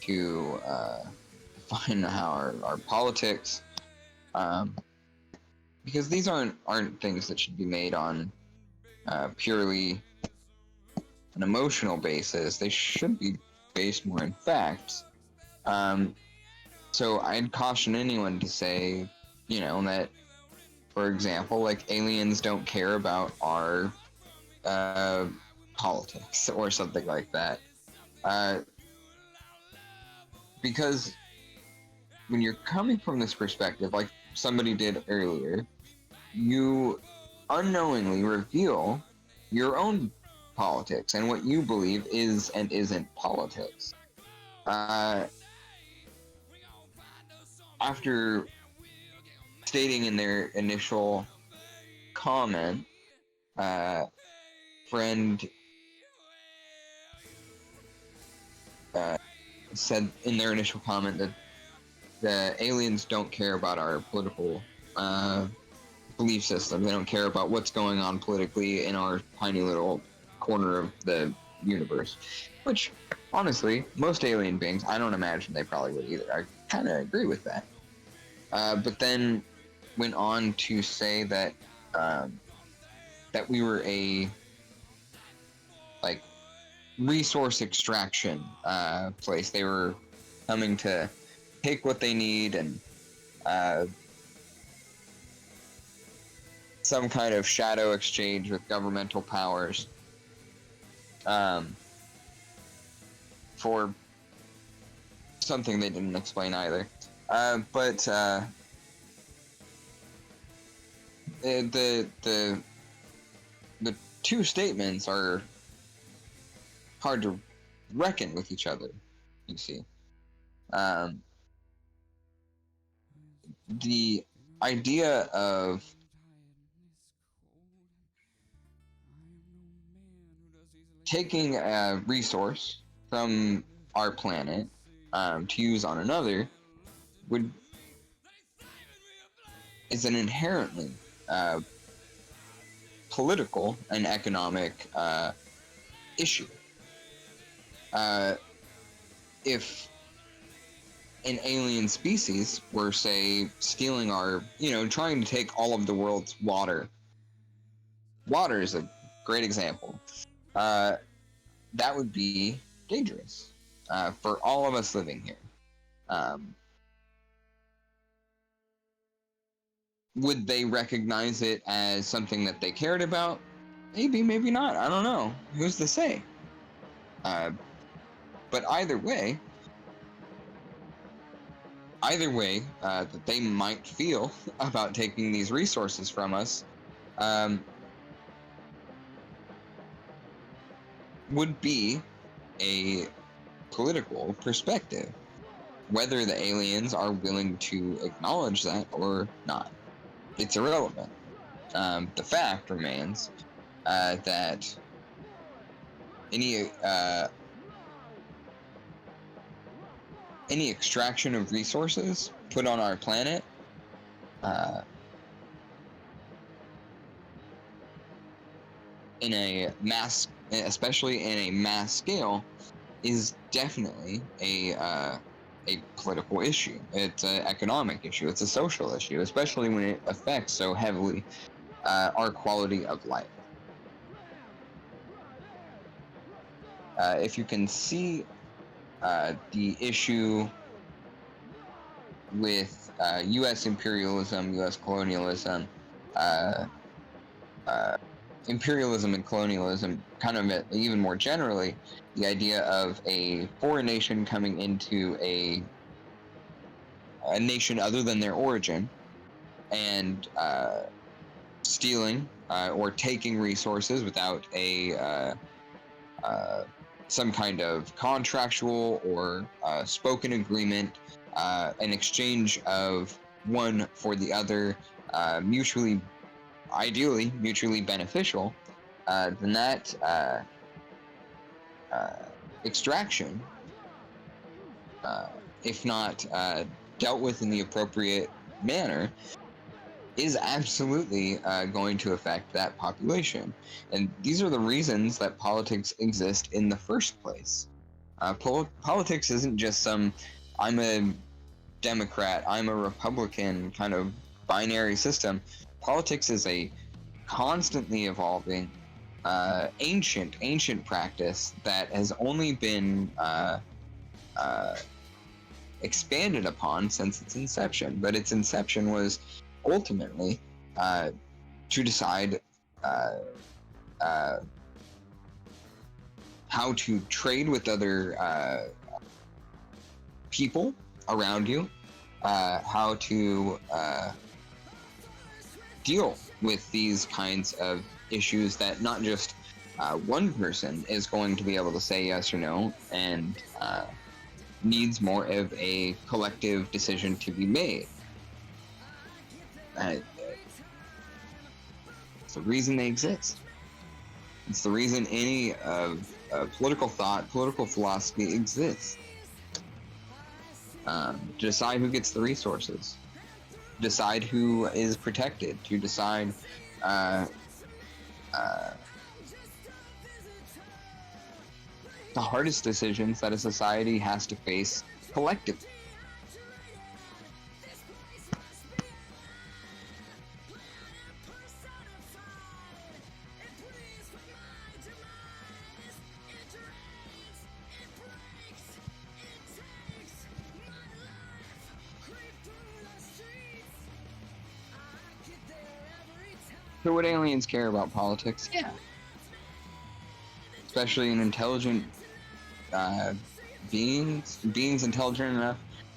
to define how our politics, because these aren't things that should be made on purely an emotional basis. They should be based more in facts. So I'd caution anyone to say, that, for example, like aliens don't care about our politics or something like that. Because when you're coming from this perspective, like somebody did earlier, you unknowingly reveal your own politics and what you believe is and isn't politics. After stating in their initial comment, friend said in their initial comment that the aliens don't care about our political belief system. They don't care about what's going on politically in our tiny little corner of the universe. Which, honestly, most alien beings, I don't imagine they probably would either. I kind of agree with that. But then went on to say that that we were a like resource extraction place. They were coming to take what they need and some kind of shadow exchange with governmental powers for something they didn't explain either. But the two statements are hard to reckon with each other, you see. The idea of taking a resource from our planet to use on another is an inherently political and economic issue. If an alien species were, say, stealing our, trying to take all of the world's water is a great example. That would be dangerous for all of us living here. Would they recognize it as something that they cared about? Maybe, maybe not. I don't know. Who's to say? But either way that they might feel about taking these resources from us would be a political perspective, whether the aliens are willing to acknowledge that or not. It's irrelevant. The fact remains that any extraction of resources put on our planet in a mass, especially in a mass scale, is definitely a political issue. It's an economic issue. It's a social issue, especially when it affects so heavily our quality of life. If you can see the issue with U.S. imperialism, U.S. colonialism, imperialism and colonialism, kind of even more generally, the idea of a foreign nation coming into a nation other than their origin and stealing or taking resources without a some kind of contractual or spoken agreement, an exchange of one for the other, ideally mutually beneficial, then that extraction, if not dealt with in the appropriate manner, is absolutely going to affect that population. And these are the reasons that politics exist in the first place. Politics isn't just some, I'm a Democrat, I'm a Republican kind of binary system. Politics is a constantly evolving, ancient practice that has only been expanded upon since its inception. But its inception was ultimately to decide how to trade with other people around you, how to deal with these kinds of issues that not just one person is going to be able to say yes or no, and needs more of a collective decision to be made. It's the reason they exist. It's the reason any political thought, political philosophy exists. To decide who gets the resources. decide who is protected, to decide the hardest decisions that a society has to face collectively. So would aliens care about politics? Yeah. Especially an intelligent beings intelligent enough,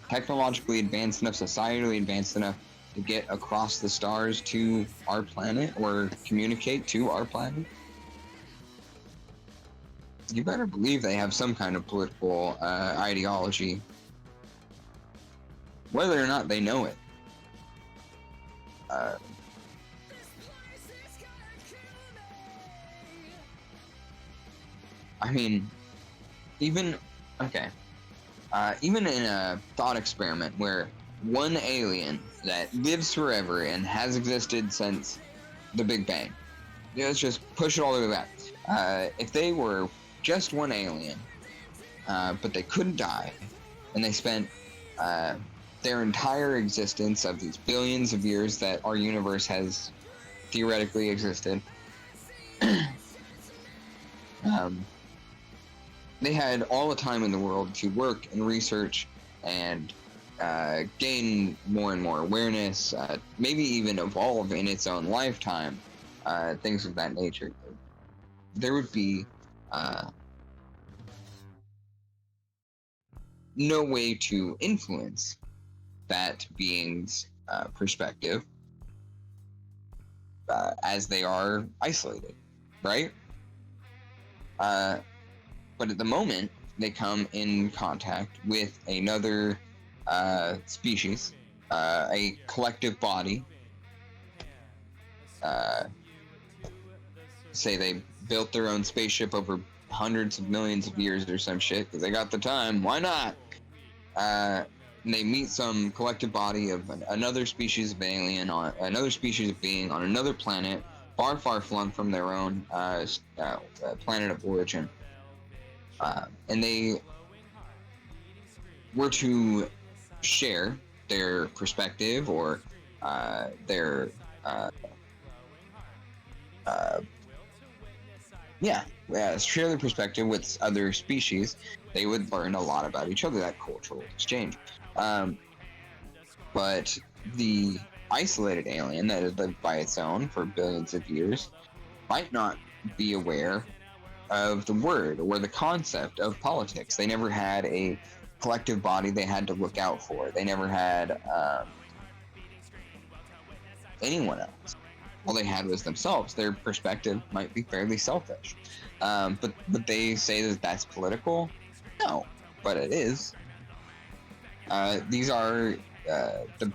technologically advanced enough, societally advanced enough to get across the stars to our planet or communicate to our planet. You better believe they have some kind of political ideology, whether or not they know it. I mean, even in a thought experiment where one alien that lives forever and has existed since the Big Bang, let's just push it all the way back. If they were just one alien, but they couldn't die, and they spent their entire existence of these billions of years that our universe has theoretically existed, they had all the time in the world to work and research and gain more and more awareness, maybe even evolve in its own lifetime, things of that nature. There would be no way to influence that being's perspective as they are isolated, right? But at the moment, they come in contact with another species, a collective body. Say they built their own spaceship over hundreds of millions of years or some shit, because they got the time. Why not? They meet some collective body of another species of alien, on another species of being on another planet, far, far flung from their own planet of origin. And they were to share their perspective or share their perspective with other species, they would learn a lot about each other, that cultural exchange. But the isolated alien that had lived by its own for billions of years might not be aware of the word or the concept of politics. They never had a collective body they had to look out for. They never had anyone else. All they had was themselves. Their perspective might be fairly selfish. But they say that that's political? No, but it is. These are the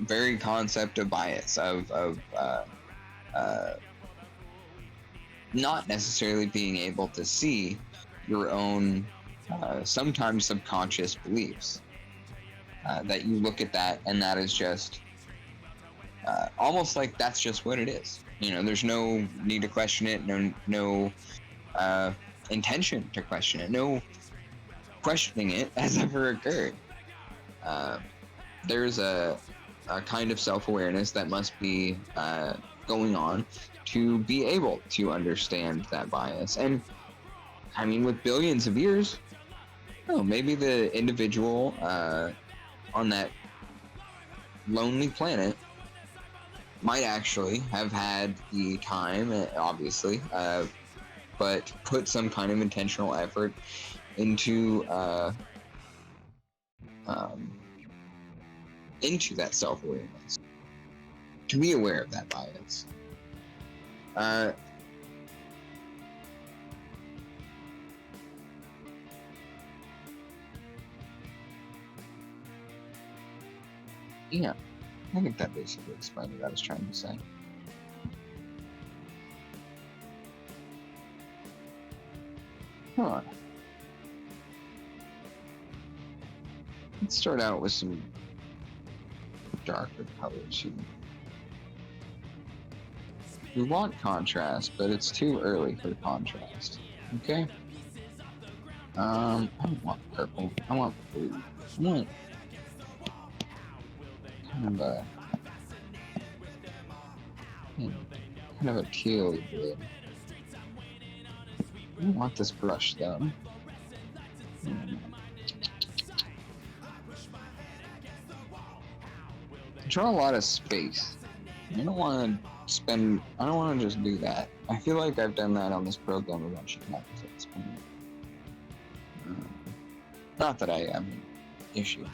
very concept of bias, of not necessarily being able to see your own sometimes subconscious beliefs. That you look at that and that is just almost like that's just what it is. You know, there's no need to question it, no intention to question it, no questioning it has ever occurred. There's a kind of self-awareness that must be going on to be able to understand that bias. And I mean, with billions of years, maybe the individual on that lonely planet might actually have had the time, obviously, but put some kind of intentional effort into that self-awareness, to be aware of that bias. Yeah, I think that basically explained what I was trying to say. Huh. Let's start out with some darker colors here. We want contrast, but it's too early for contrast. Okay. I don't want purple. I want blue. I want kind of a teal blue. I don't want this brush though. Draw a lot of space. I don't want to just do that. I feel like I've done that on this program a bunch of times at this point. Not that I am an issue.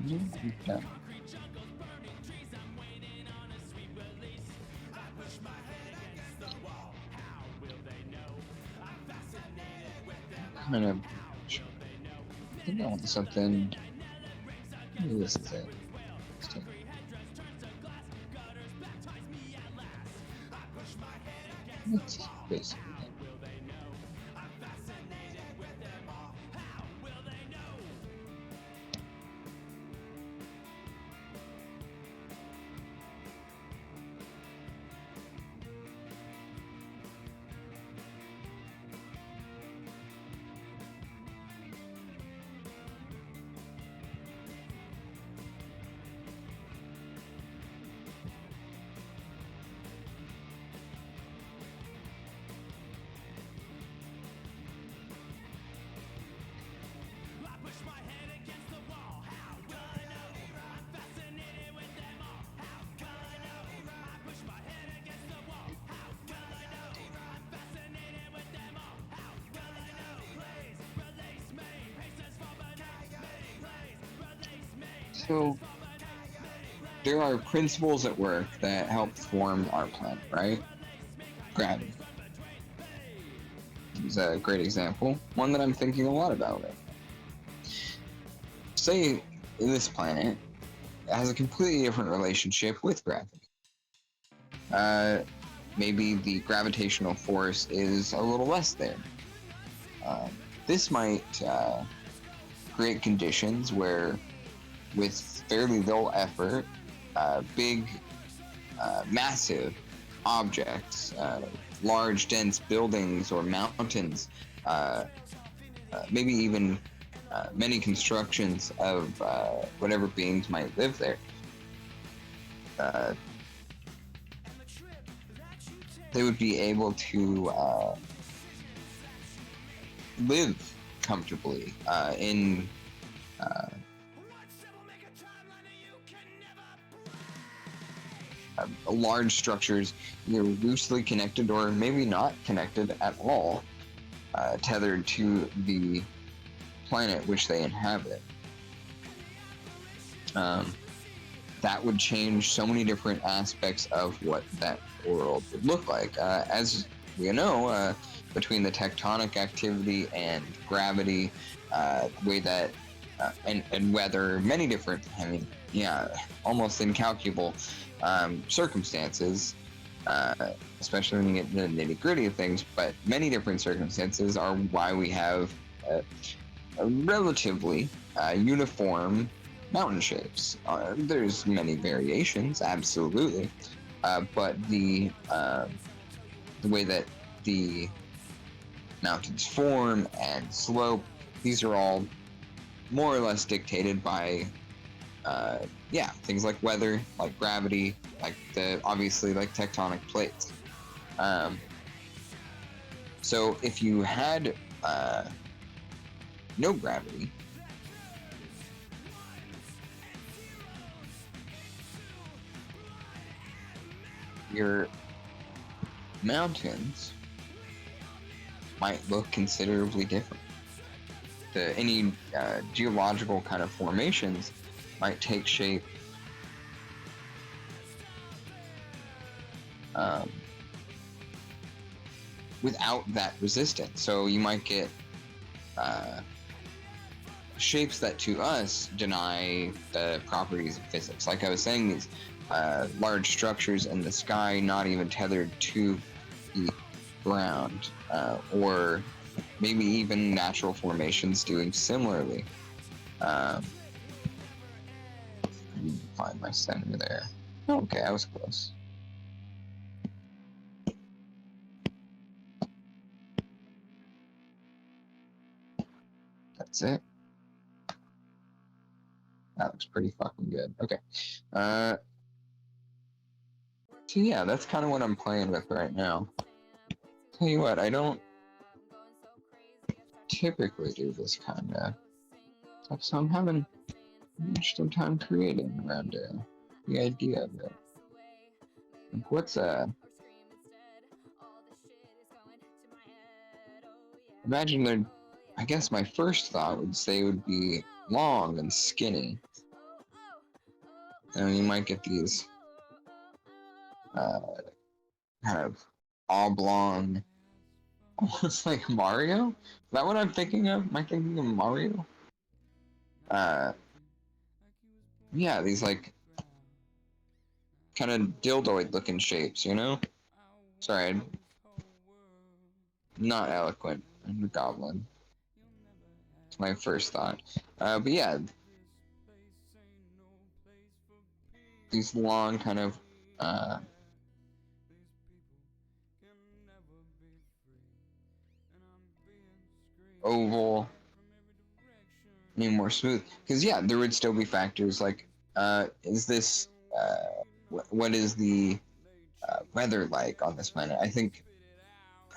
Yeah. Kind of. I think I want something. Maybe this is it. It's basically it. So there are principles at work that help form our planet, right? Gravity is a great example, one that I'm thinking a lot about right now. Say this planet has a completely different relationship with gravity. Maybe the gravitational force is a little less there. This might create conditions where, with fairly little effort, big, massive objects, large, dense buildings or mountains, maybe even many constructions of whatever beings might live there. They would be able to live comfortably in large structures, either loosely connected or maybe not connected at all, tethered to the planet which they inhabit. That would change so many different aspects of what that world would look like. As we know, between the tectonic activity and gravity, the way that and weather, many different, almost incalculable circumstances, especially when you get into the nitty-gritty of things, but many different circumstances are why we have a relatively uniform mountain shapes. There's many variations, absolutely, but the way that the mountains form and slope, these are all more or less dictated by things like weather, like gravity, like like tectonic plates. So if you had no gravity, your mountains might look considerably different. Any geological kind of formations might take shape without that resistance. So you might get shapes that to us deny the properties of physics. Like I was saying, these large structures in the sky not even tethered to the ground, or maybe even natural formations doing similarly. need to find my center there. Okay, I was close. That's it. That looks pretty fucking good. Okay. So yeah, that's kind of what I'm playing with right now. Tell you what, I don't typically do this kind of stuff, so I'm having an interesting time creating around the idea of it. Like, what's imagine there. I guess my first thought would say it would be long and skinny. And you might get these kind of oblong, almost like Mario. Is that what I'm thinking of? Am I thinking of Mario? Yeah, these like kind of dildoid looking shapes, you know? Sorry, I'm not eloquent. I'm a goblin. It's my first thought. But yeah, these long kind of oval, more smooth. Because yeah, there would still be factors like, is this what is the weather like on this planet? I think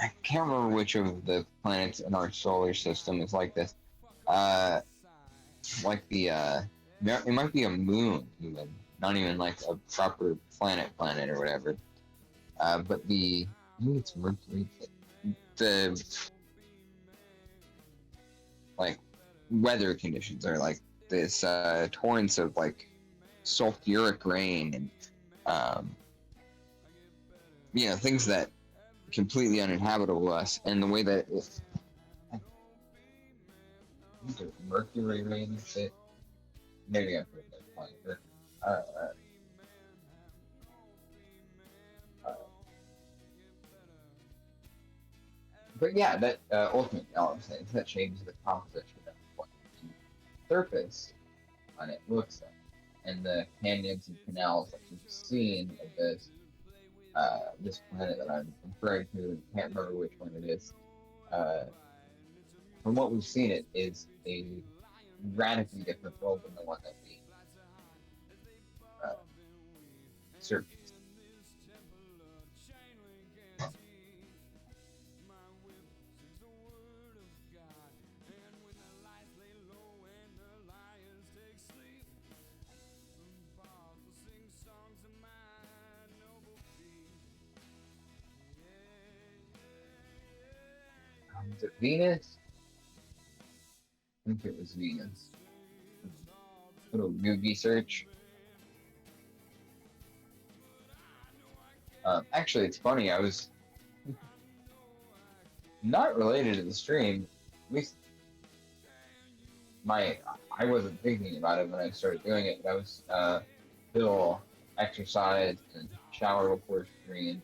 I can't remember which of the planets in our solar system is like this. Like the it might be a moon even, not even like a proper planet or whatever. But maybe it's Mercury. The like weather conditions are like this torrents of like sulfuric rain and things that completely uninhabitable to us, and the way that Mercury rain shit. Maybe I put that point. But yeah, that ultimately all I'm saying is that changes the composition of what the surface on it looks like, and the canyons and canals that you've seen of this planet that I'm referring to. Can't remember which one it is. From what we've seen, it is a radically different world than the one that we surfaced. Was it Venus? I think it was Venus. Little Googie search. Actually, it's funny. I was not related to the stream. At least I wasn't thinking about it when I started doing it. But I was still exercised and shower before stream.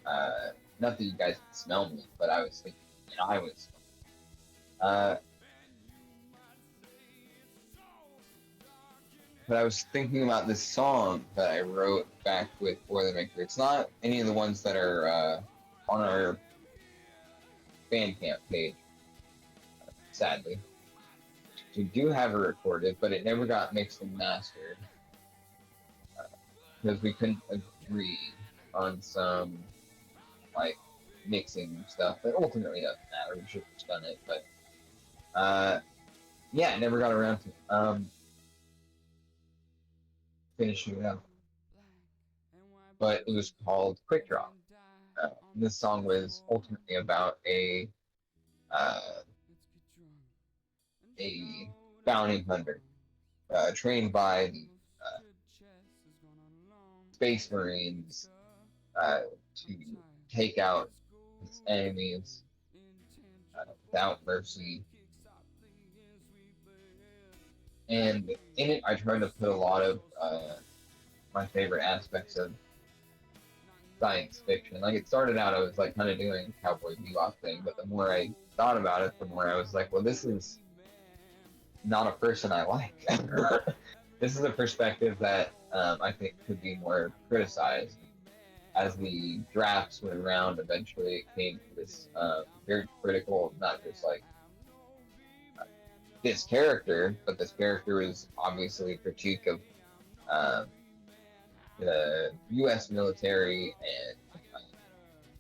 Not that you guys can smell me, but I was thinking. I was. But I was thinking about this song that I wrote back with Boilermaker. It's not any of the ones that are on our Bandcamp page, sadly. We do have it recorded, but it never got mixed and mastered because we couldn't agree on some like mixing stuff that ultimately doesn't matter. We should have just done it, but yeah, it never got around to finishing it up. But it was called Quick Draw. This song was ultimately about a bounty hunter trained by the Space Marines to take out his enemies without mercy. And in it, I tried to put a lot of my favorite aspects of science fiction. Like, it started out, I was like kind of doing a Cowboy Bebop thing, but the more I thought about it, the more I was like, well, this is not a person I like. this is a perspective that I think could be more criticized. As the drafts went around, eventually it came to this very critical, not just like this character, but this character was obviously a critique of the U.S. military and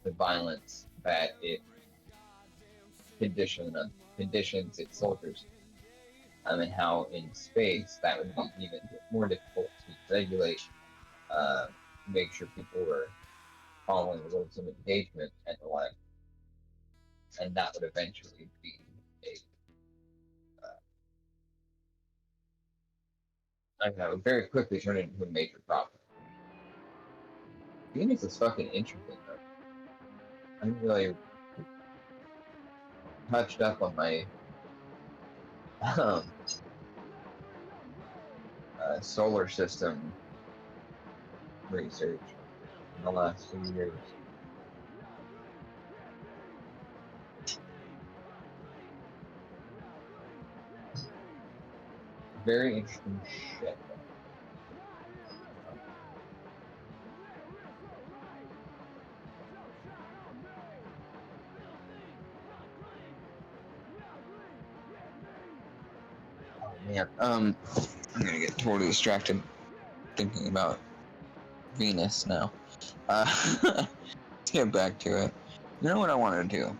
the violence that it conditions its soldiers, and how in space that would be even more difficult to regulate, make sure people were following the rules of engagement and the like, and that would eventually be a I don't know, very quickly turn it into a major problem. Phoenix is fucking interesting though. I haven't really touched up on my solar system research in the last few years. Very interesting shit. Man, I'm gonna get totally distracted thinking about Venus now. Let's get back to it. You know what I want to do?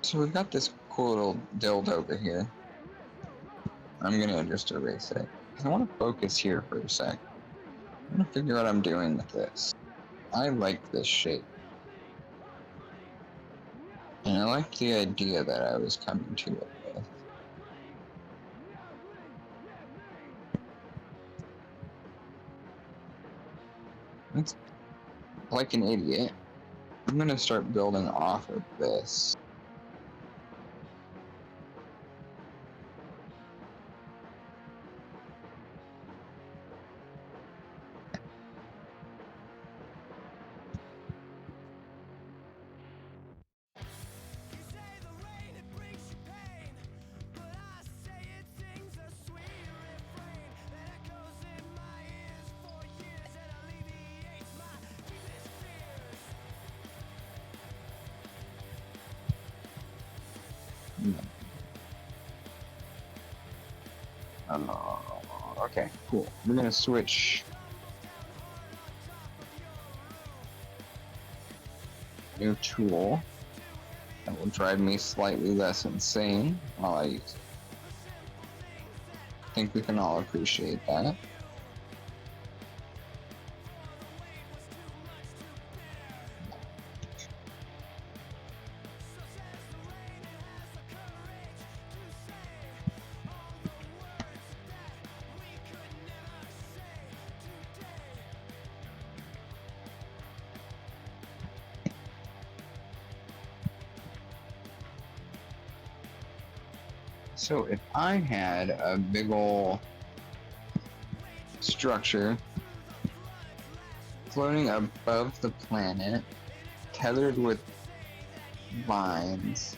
So we've got this cool little dildo over here. I'm gonna just erase it. I want to focus here for a sec. I want to figure out what I'm doing with this. I like this shape. And I like the idea that I was coming to it with. It's like an idiot. I'm gonna start building off of this. Okay, cool. We're gonna switch. New tool that will drive me slightly less insane while I use it. I think we can all appreciate that. So if I had a big ol' structure floating above the planet, tethered with vines,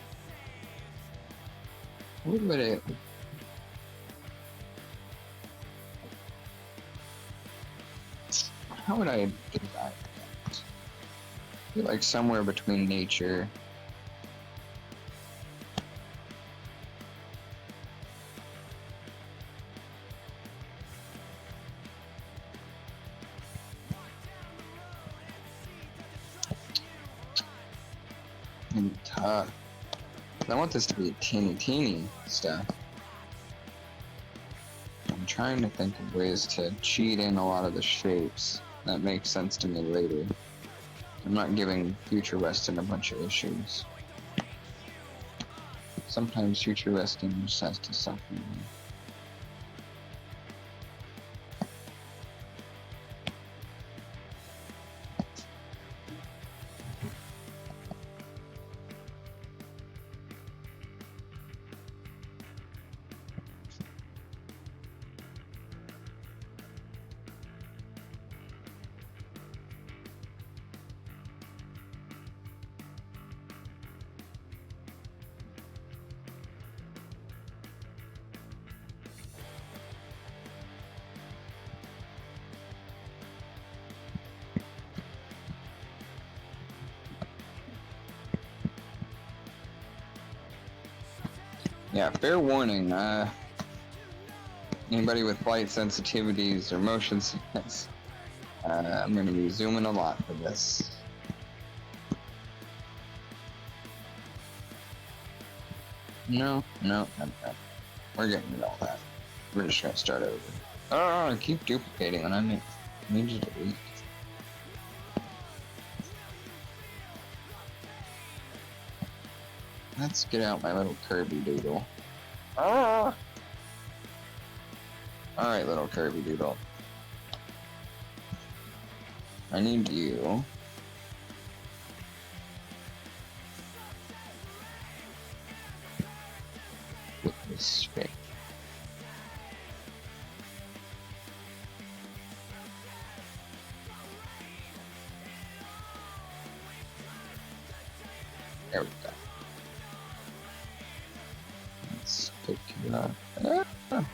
what would it... How would I design that? I feel like somewhere between nature and tough. I want this to be teeny stuff. I'm trying to think of ways to cheat in a lot of the shapes that make sense to me later. I'm not giving future Weston a bunch of issues. Sometimes future Weston just has to suffer. Yeah, fair warning. Anybody with light sensitivities or motion sickness, I'm going to be zooming a lot for this. No. We're getting rid of all that. We're just going to start over. Oh, I keep duplicating when I need you to delete. Let's get out my little Kirby doodle. Ah! Alright, little Kirby doodle. I need you. With this straight. There we go. Let's pick you up. Ah.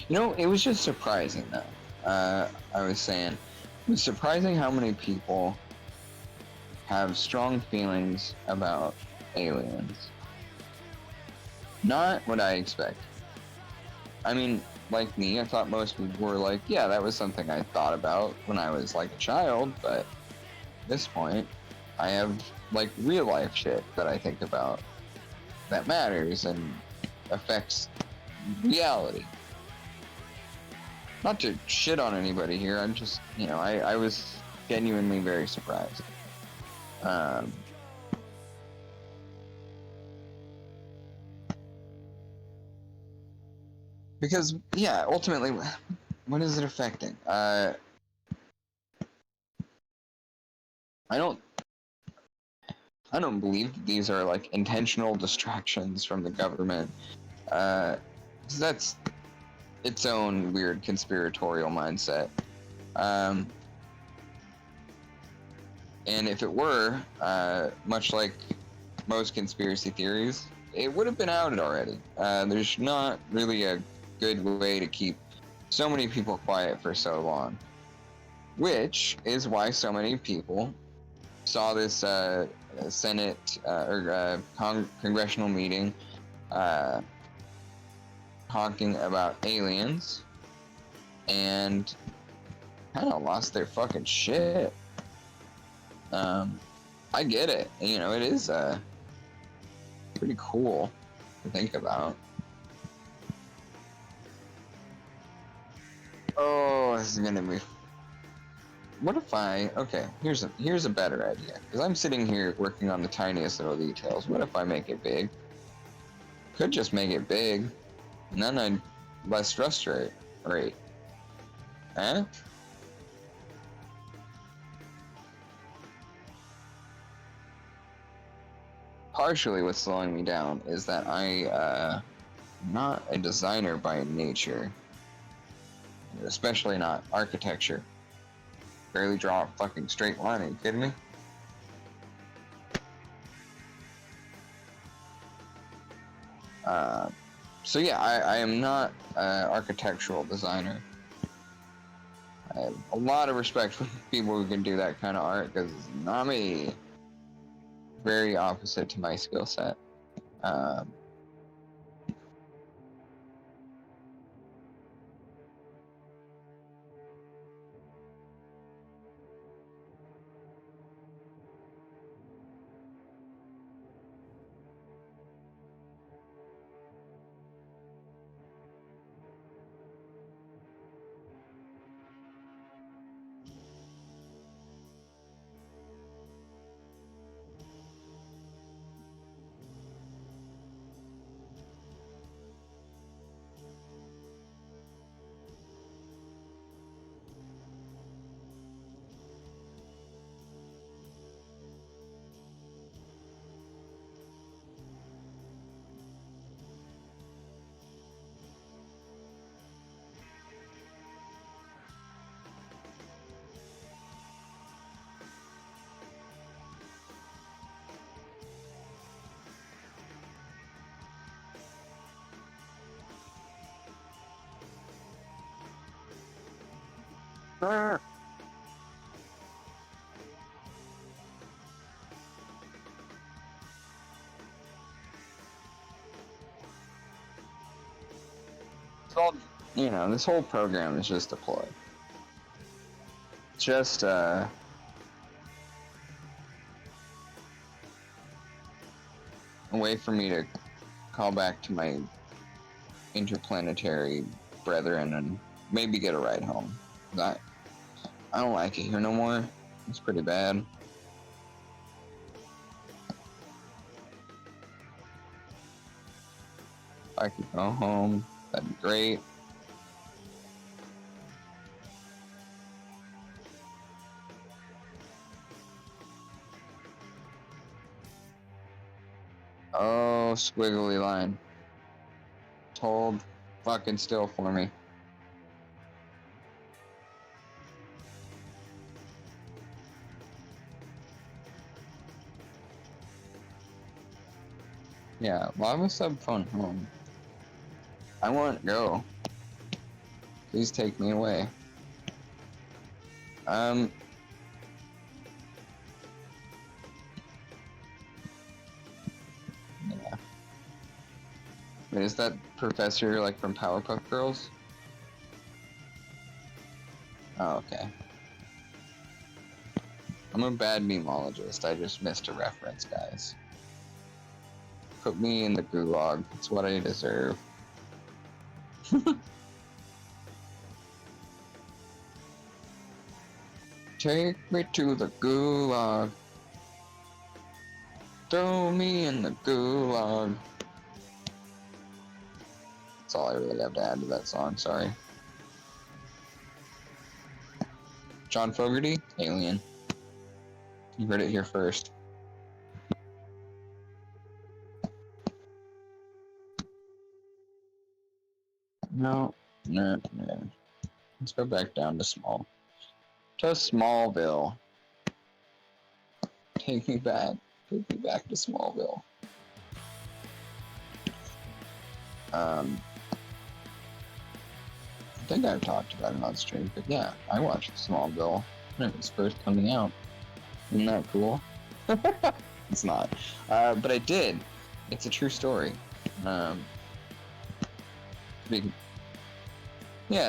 You know, it was just surprising though. I was saying, it was surprising how many people have strong feelings about aliens. Not what I expect. I mean, like me, I thought most people were like, yeah, that was something I thought about when I was like a child, but at this point, I have like real life shit that I think about that matters and affects reality. Not to shit on anybody here, I'm just, you know, I was genuinely very surprised. Because, yeah, ultimately, what is it affecting? I don't believe that these are like intentional distractions from the government. 'Cause that's its own weird conspiratorial mindset. And if it were, much like most conspiracy theories, it would have been outed already. There's not really a good way to keep so many people quiet for so long, which is why so many people saw this Senate or congressional meeting talking about aliens and kind of lost their fucking shit. I get it. You know, it is pretty cool to think about. Oh, this is gonna be. What if okay, here's a better idea. Because I'm sitting here working on the tiniest little details. What if I make it big? Could just make it big, and then I'd less stress rate. Huh? Partially what's slowing me down is that I'm not a designer by nature. Especially not architecture. Barely draw a fucking straight line, are you kidding me? So yeah, I am not an architectural designer. I have a lot of respect for people who can do that kind of art, because it's not me. Very opposite to my skill set. It's all, this whole program is just a ploy. Just, a way for me to call back to my interplanetary brethren and maybe get a ride home. I don't like it here no more. It's pretty bad. If I could go home, that'd be great. Oh, squiggly line. Hold fucking still for me. Yeah, lava sub phone home. I want go. Please take me away. Yeah. Wait, is that professor like from Powerpuff Girls? Oh, okay. I'm a bad memeologist. I just missed a reference, guys. Put me in the gulag. It's what I deserve. Take me to the gulag. Throw me in the gulag. That's all I really have to add to that song, sorry. John Fogerty, Alien. You heard it here first. No. Let's go back down to Smallville. Take me back to Smallville. I think I've talked about it on stream, but yeah, I watched Smallville when it was first coming out. Isn't that cool? It's not. But I did. It's a true story.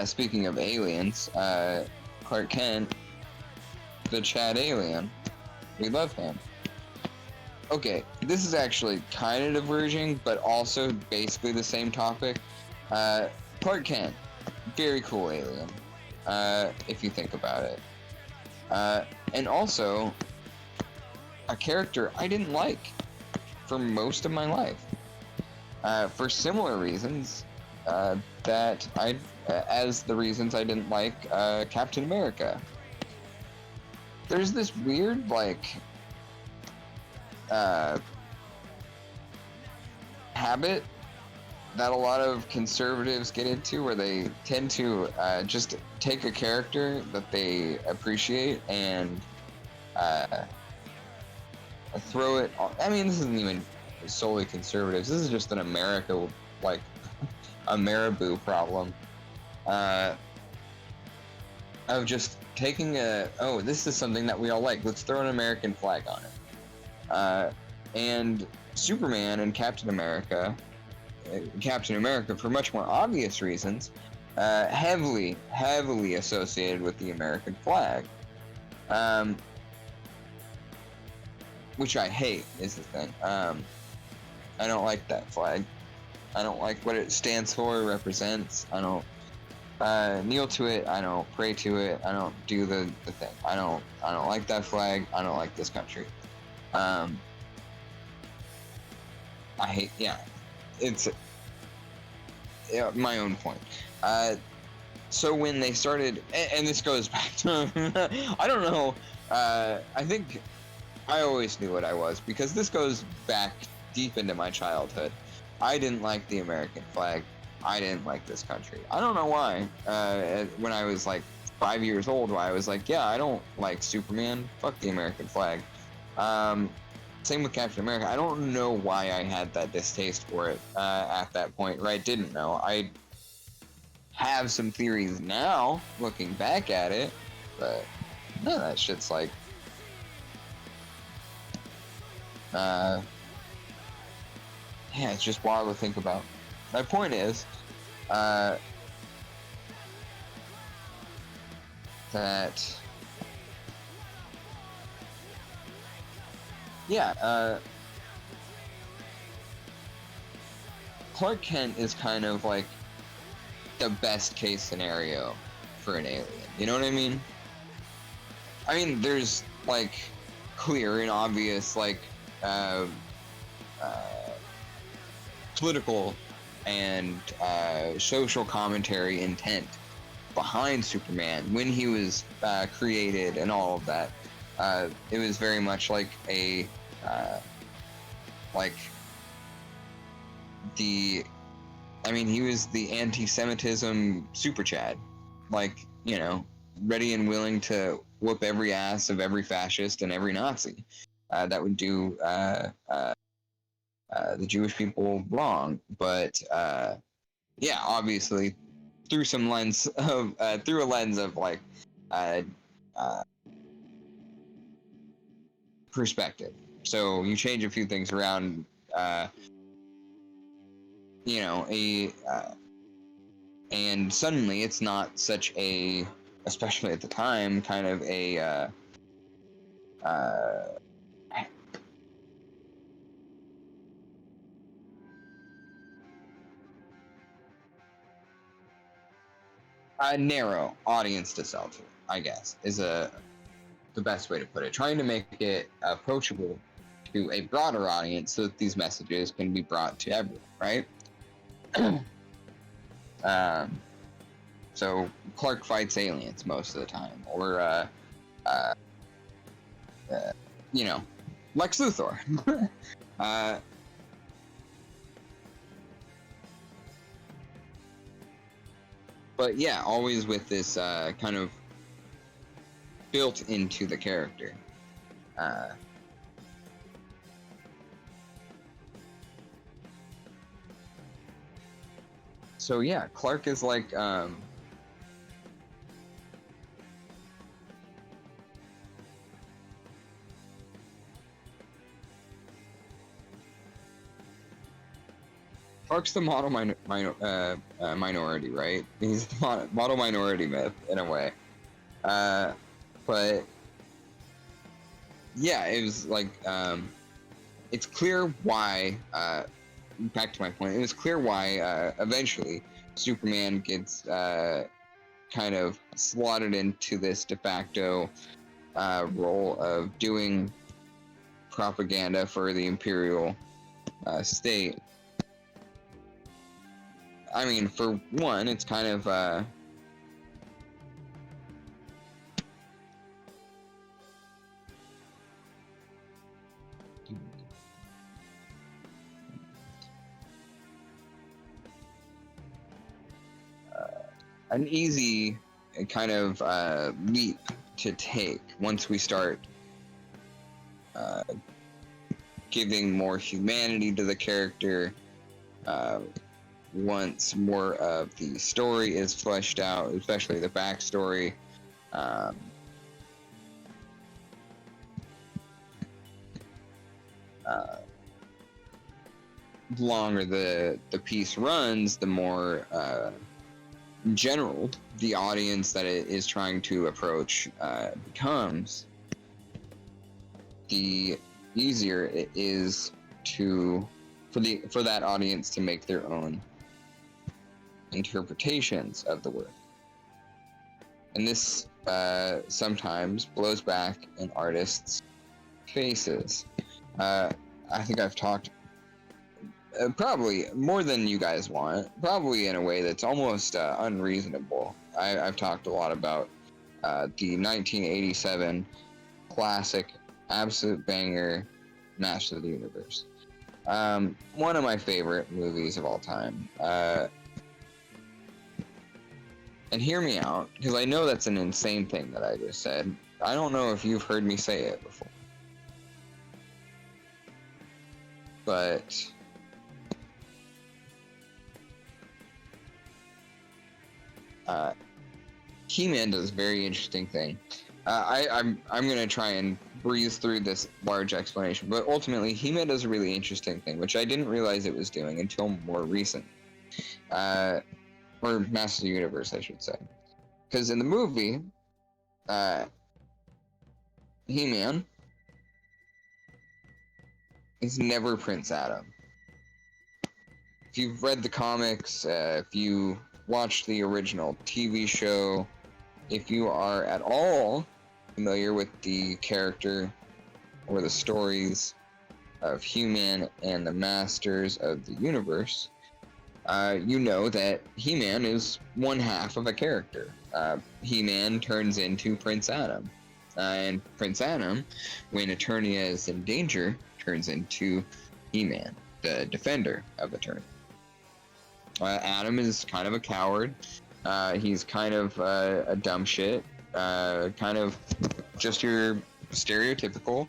Speaking of aliens, Clark Kent, the Chad alien, we love him. Okay, this is actually kind of diverging, but also basically the same topic. Clark Kent, very cool alien, if you think about it. And also, a character I didn't like for most of my life. For similar reasons that as the reasons I didn't like Captain America. There's this weird, habit that a lot of conservatives get into where they tend to just take a character that they appreciate and throw it on. I mean, this isn't even solely conservatives. This is just an America, a Marabou problem. Of just taking this is something that we all like. Let's throw an American flag on it. And Superman and Captain America, for much more obvious reasons, heavily associated with the American flag. Which I hate, is the thing. I don't like that flag. I don't like what it stands for, represents. I don't kneel to it. I don't pray to it. I don't do the thing. I don't like that flag. I don't like this country. I hate. Yeah, it's my own point. So when they started, and this goes back to, I don't know. I think I always knew what I was because this goes back deep into my childhood. I didn't like the American flag. I didn't like this country. I don't know why. When I was 5 years old, I was like, yeah, I don't like Superman. Fuck the American flag. Same with Captain America. I don't know why I had that distaste for it at that point, or I didn't know. I have some theories now, looking back at it, But no, that shit's like, yeah, it's just wild to think about. My point is, that, yeah, Clark Kent is kind of like the best case scenario for an alien. You know what I mean? I mean, there's like clear and obvious like political and social commentary intent behind Superman when he was created and all of that. It was very much like a like the, I mean, he was the anti-Semitism super Chad, like, you know, ready and willing to whoop every ass of every fascist and every Nazi that would do the Jewish people wrong. But yeah, obviously through some lens of through a lens of like perspective. So you change a few things around, you know, and suddenly it's not such a, especially at the time, kind of a a narrow audience to sell to, I guess, is the best way to put it. Trying to make it approachable to a broader audience so that these messages can be brought to everyone, right? So Clark fights aliens most of the time, or you know, Lex Luthor. But yeah, always with this kind of built into the character. So yeah, Clark is like Clark's the model minority, right? He's the model minority myth in a way. But yeah, it was like it's clear why. Back to my point, it was clear why eventually Superman gets kind of slotted into this de facto role of doing propaganda for the Imperial state. I mean, for one, it's kind of an easy kind of leap to take once we start giving more humanity to the character. Once more of the story is fleshed out, especially the backstory. Longer the piece runs, the more general the audience that it is trying to approach becomes, the easier it is for that audience to make their own interpretations of the work. And this sometimes blows back in artists' faces. I think I've talked probably more than you guys want, probably in a way that's almost unreasonable. I've talked a lot about the 1987 classic, absolute banger, Master of the Universe. One of my favorite movies of all time. And hear me out, because I know that's an insane thing that I just said. I don't know if you've heard me say it before. But He-Man does a very interesting thing. I'm gonna try and breeze through this large explanation, but ultimately He-Man does a really interesting thing, which I didn't realize it was doing until more recent, or Masters of the Universe, I should say, because in the movie, He-Man is never Prince Adam. If you've read the comics, if you watched the original TV show, if you are at all familiar with the character or the stories of He-Man and the Masters of the Universe, you know that He-Man is one half of a character. He-Man turns into Prince Adam. And Prince Adam, when Eternia is in danger, turns into He-Man, the defender of Eternia. Adam is kind of a coward. He's kind of a dumb shit. Kind of just your stereotypical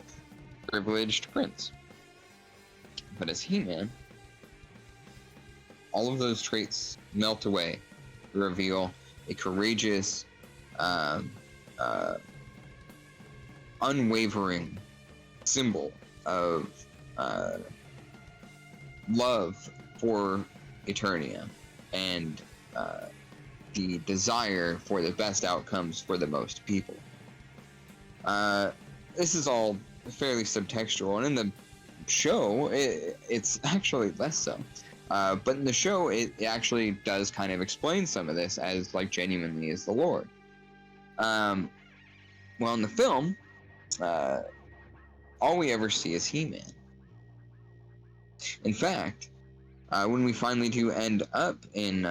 privileged prince. But as He-Man, all of those traits melt away to reveal a courageous, unwavering symbol of love for Eternia and the desire for the best outcomes for the most people. This is all fairly subtextual, and in the show, it's actually less so. But in the show, it actually does kind of explain some of this as, like, genuinely is the Lord. Well, in the film, all we ever see is He-Man. In fact, when we finally do end up in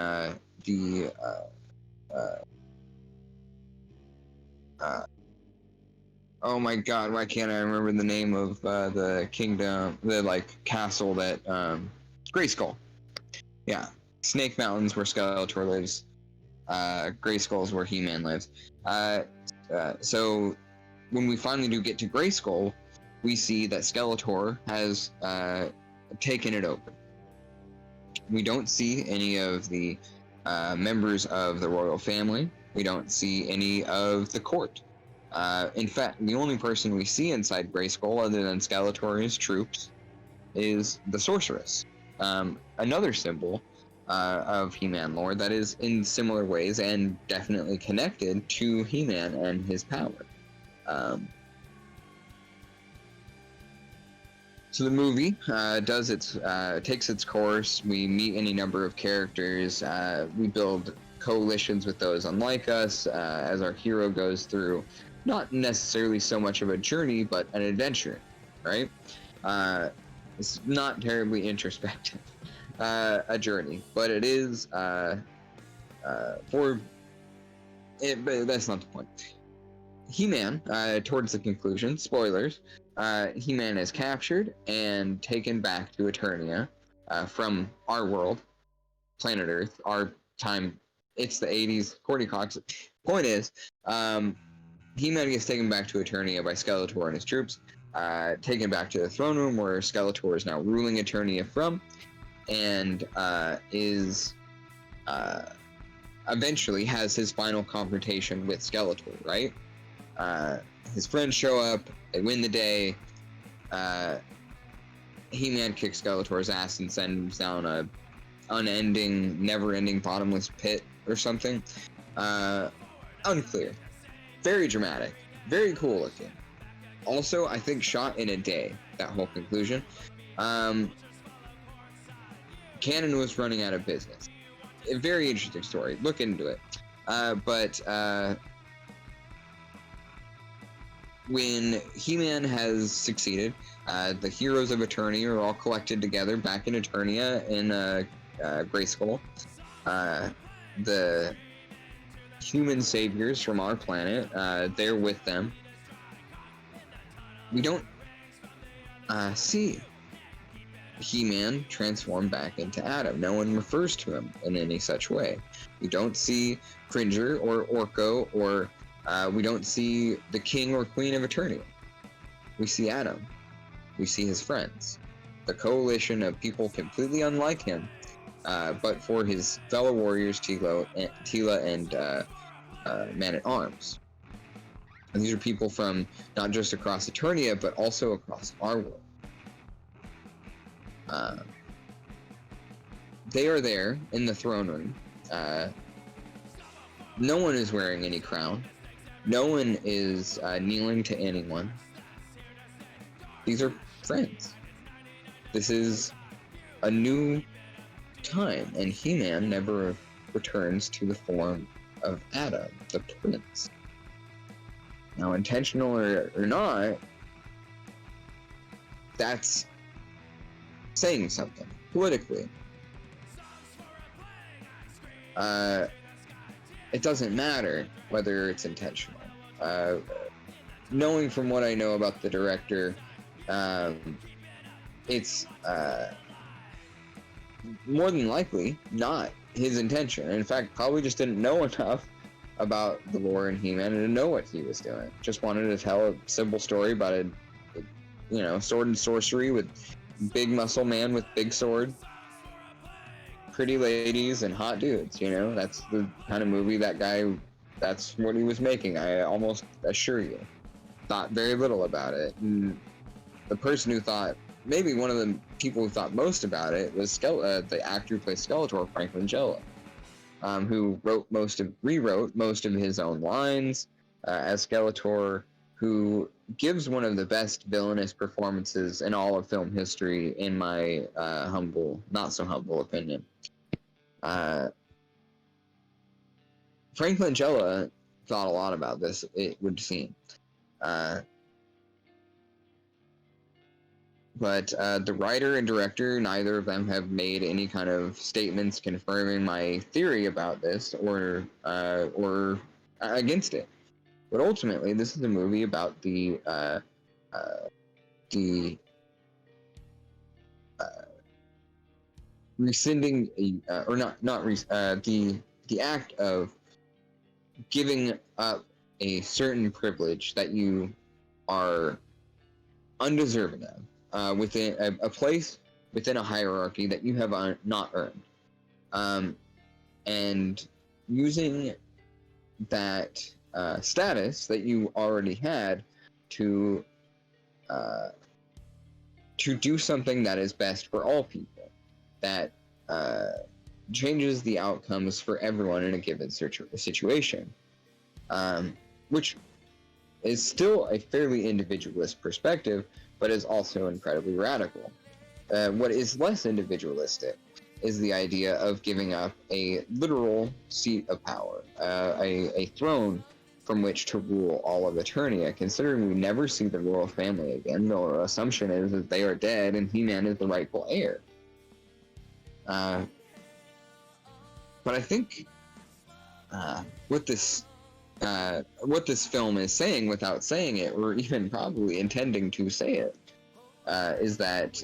oh my god, why can't I remember the name of the kingdom, the, like, castle that, Grayskull. Yeah, Snake Mountain's where Skeletor lives. Grayskull's where He-Man lives. So when we finally do get to Grayskull, we see that Skeletor has taken it over. We don't see any of the members of the royal family. We don't see any of the court. In fact, the only person we see inside Grayskull, other than Skeletor and his troops, is the sorceress. Another symbol of He-Man lore that is in similar ways and definitely connected to He-Man and his power. So the movie takes its course. We meet any number of characters. We build coalitions with those unlike us as our hero goes through not necessarily so much of a journey, but an adventure, right? It's not terribly introspective, a journey, but it is but that's not the point. He-Man, towards the conclusion, spoilers, He-Man is captured and taken back to Eternia from our world, planet Earth, our time. It's the 80s. Courtney Cox. Point is, He-Man gets taken back to Eternia by Skeletor and his troops, taken back to the throne room where Skeletor is now ruling Eternia from, and is eventually has his final confrontation with Skeletor, right? His friends show up, they win the day. He-Man kicks Skeletor's ass and sends him down a unending, never-ending bottomless pit or something. Unclear. Very dramatic. Very cool looking. Also, I think shot in a day, that whole conclusion. Canon was running out of business. A very interesting story. Look into it. But when He-Man has succeeded, the heroes of Eternia are all collected together back in Eternia in Grayskull. The human saviors from our planet, they're with them. We don't see He-Man transform back into Adam. No one refers to him in any such way. We don't see Cringer or Orko, or we don't see the king or queen of Eternia. We see Adam. We see his friends. The coalition of people completely unlike him, but for his fellow warriors, Teela and man-at-arms. And these are people from not just across Eternia, but also across our world. They are there in the throne room. No one is wearing any crown. No one is kneeling to anyone. These are friends. This is a new time, and He-Man never returns to the form of Adam, the prince. Now, intentional or not, that's saying something politically. It doesn't matter whether it's intentional. Knowing from what I know about the director, it's more than likely not his intention. In fact, probably just didn't know enough about the lore in He-Man and to know what he was doing. Just wanted to tell a simple story about a sword and sorcery with big muscle man with big sword, pretty ladies and hot dudes. That's the kind of movie that's what he was making. I almost assure you. Thought very little about it. And the person who thought, maybe one of the people who thought most about it was the actor who plays Skeletor, Frank Langella, who rewrote most of his own lines as Skeletor, who gives one of the best villainous performances in all of film history, in my not so humble opinion. Frank Langella thought a lot about this, it would seem. But the writer and director, neither of them have made any kind of statements confirming my theory about this or against it. But ultimately, this is a movie about the rescinding the act of giving up a certain privilege that you are undeserving of within a place within a hierarchy that you have not earned, and using that status that you already had to do something that is best for all people, that changes the outcomes for everyone in a given situation, which is still a fairly individualist perspective, but is also incredibly radical. What is less individualistic is the idea of giving up a literal seat of power, a throne from which to rule all of Eternia, considering we never see the royal family again. The assumption is that they are dead and He-Man is the rightful heir. But I think what this film is saying without saying it, or even probably intending to say it, is that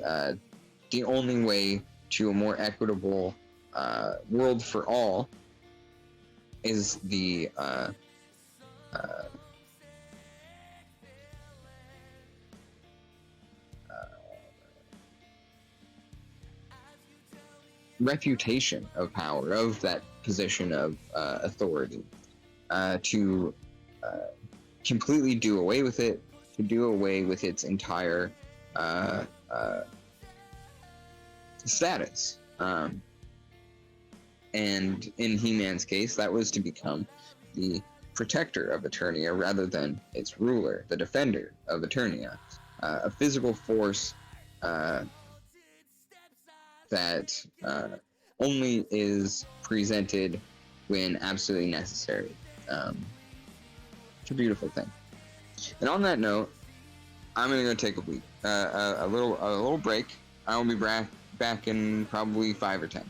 the only way to a more equitable world for all is the refutation of power, of that position of authority, to completely do away with it, to do away with its entire status. And in He-Man's case, that was to become the protector of Eternia rather than its ruler, the defender of Eternia, a physical force that only is presented when absolutely necessary. It's a beautiful thing. And on that note, I'm gonna go take a little break. I will be back in probably 5 or 10.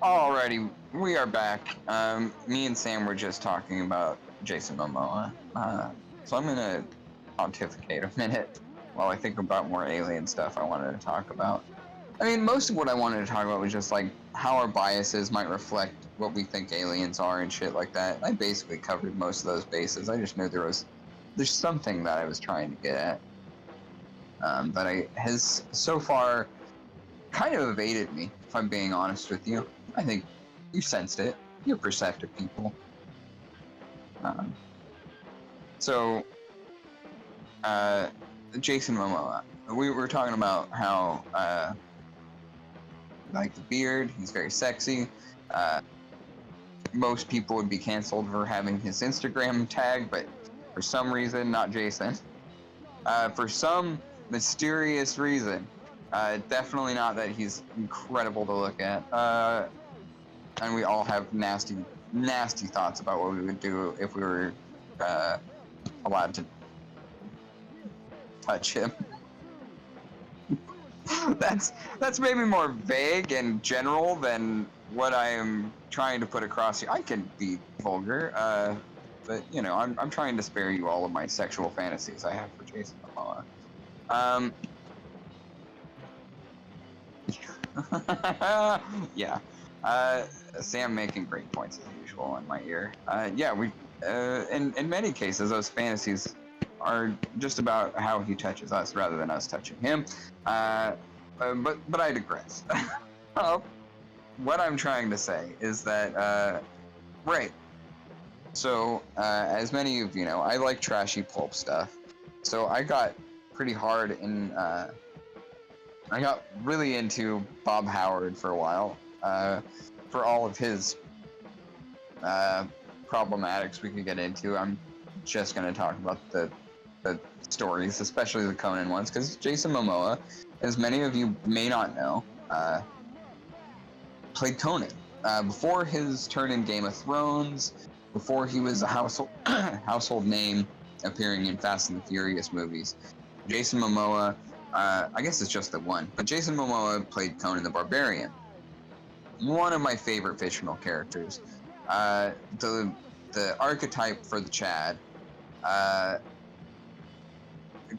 Alrighty, we are back. Me and Sam were just talking about Jason Momoa. So I'm gonna pontificate a minute while I think about more alien stuff I wanted to talk about. I mean, most of what I wanted to talk about was just like how our biases might reflect what we think aliens are and shit like that. I basically covered most of those bases. I just knew there's something that I was trying to get at, that has so far kind of evaded me, if I'm being honest with you. I think you sensed it. You're perceptive people. Um, so, Jason Momoa. We were talking about how, like the beard, he's very sexy. Most people would be canceled for having his Instagram tag, but for some reason, not Jason. For some mysterious reason, definitely not that he's incredible to look at. And we all have nasty thoughts about what we would do if we were allowed to touch him. that's maybe more vague and general than what I am trying to put across here. I can be vulgar, but you know, I'm trying to spare you all of my sexual fantasies I have for Jason Momoa. Yeah. Sam making great points as usual in my ear. Yeah, we in many cases those fantasies are just about how he touches us rather than us touching him. But I digress. What I'm trying to say is that right. So as many of you know, I like trashy pulp stuff. So I got pretty hard in. I got really into Bob Howard for a while. For all of his problematics we could get into, I'm just going to talk about the stories, especially the Conan ones, because Jason Momoa, as many of you may not know, played Conan. Before his turn in Game of Thrones, before he was a household name appearing in Fast and the Furious movies, Jason Momoa, I guess it's just the one, but Jason Momoa played Conan the Barbarian. One of my favorite fictional characters. The archetype for the Chad.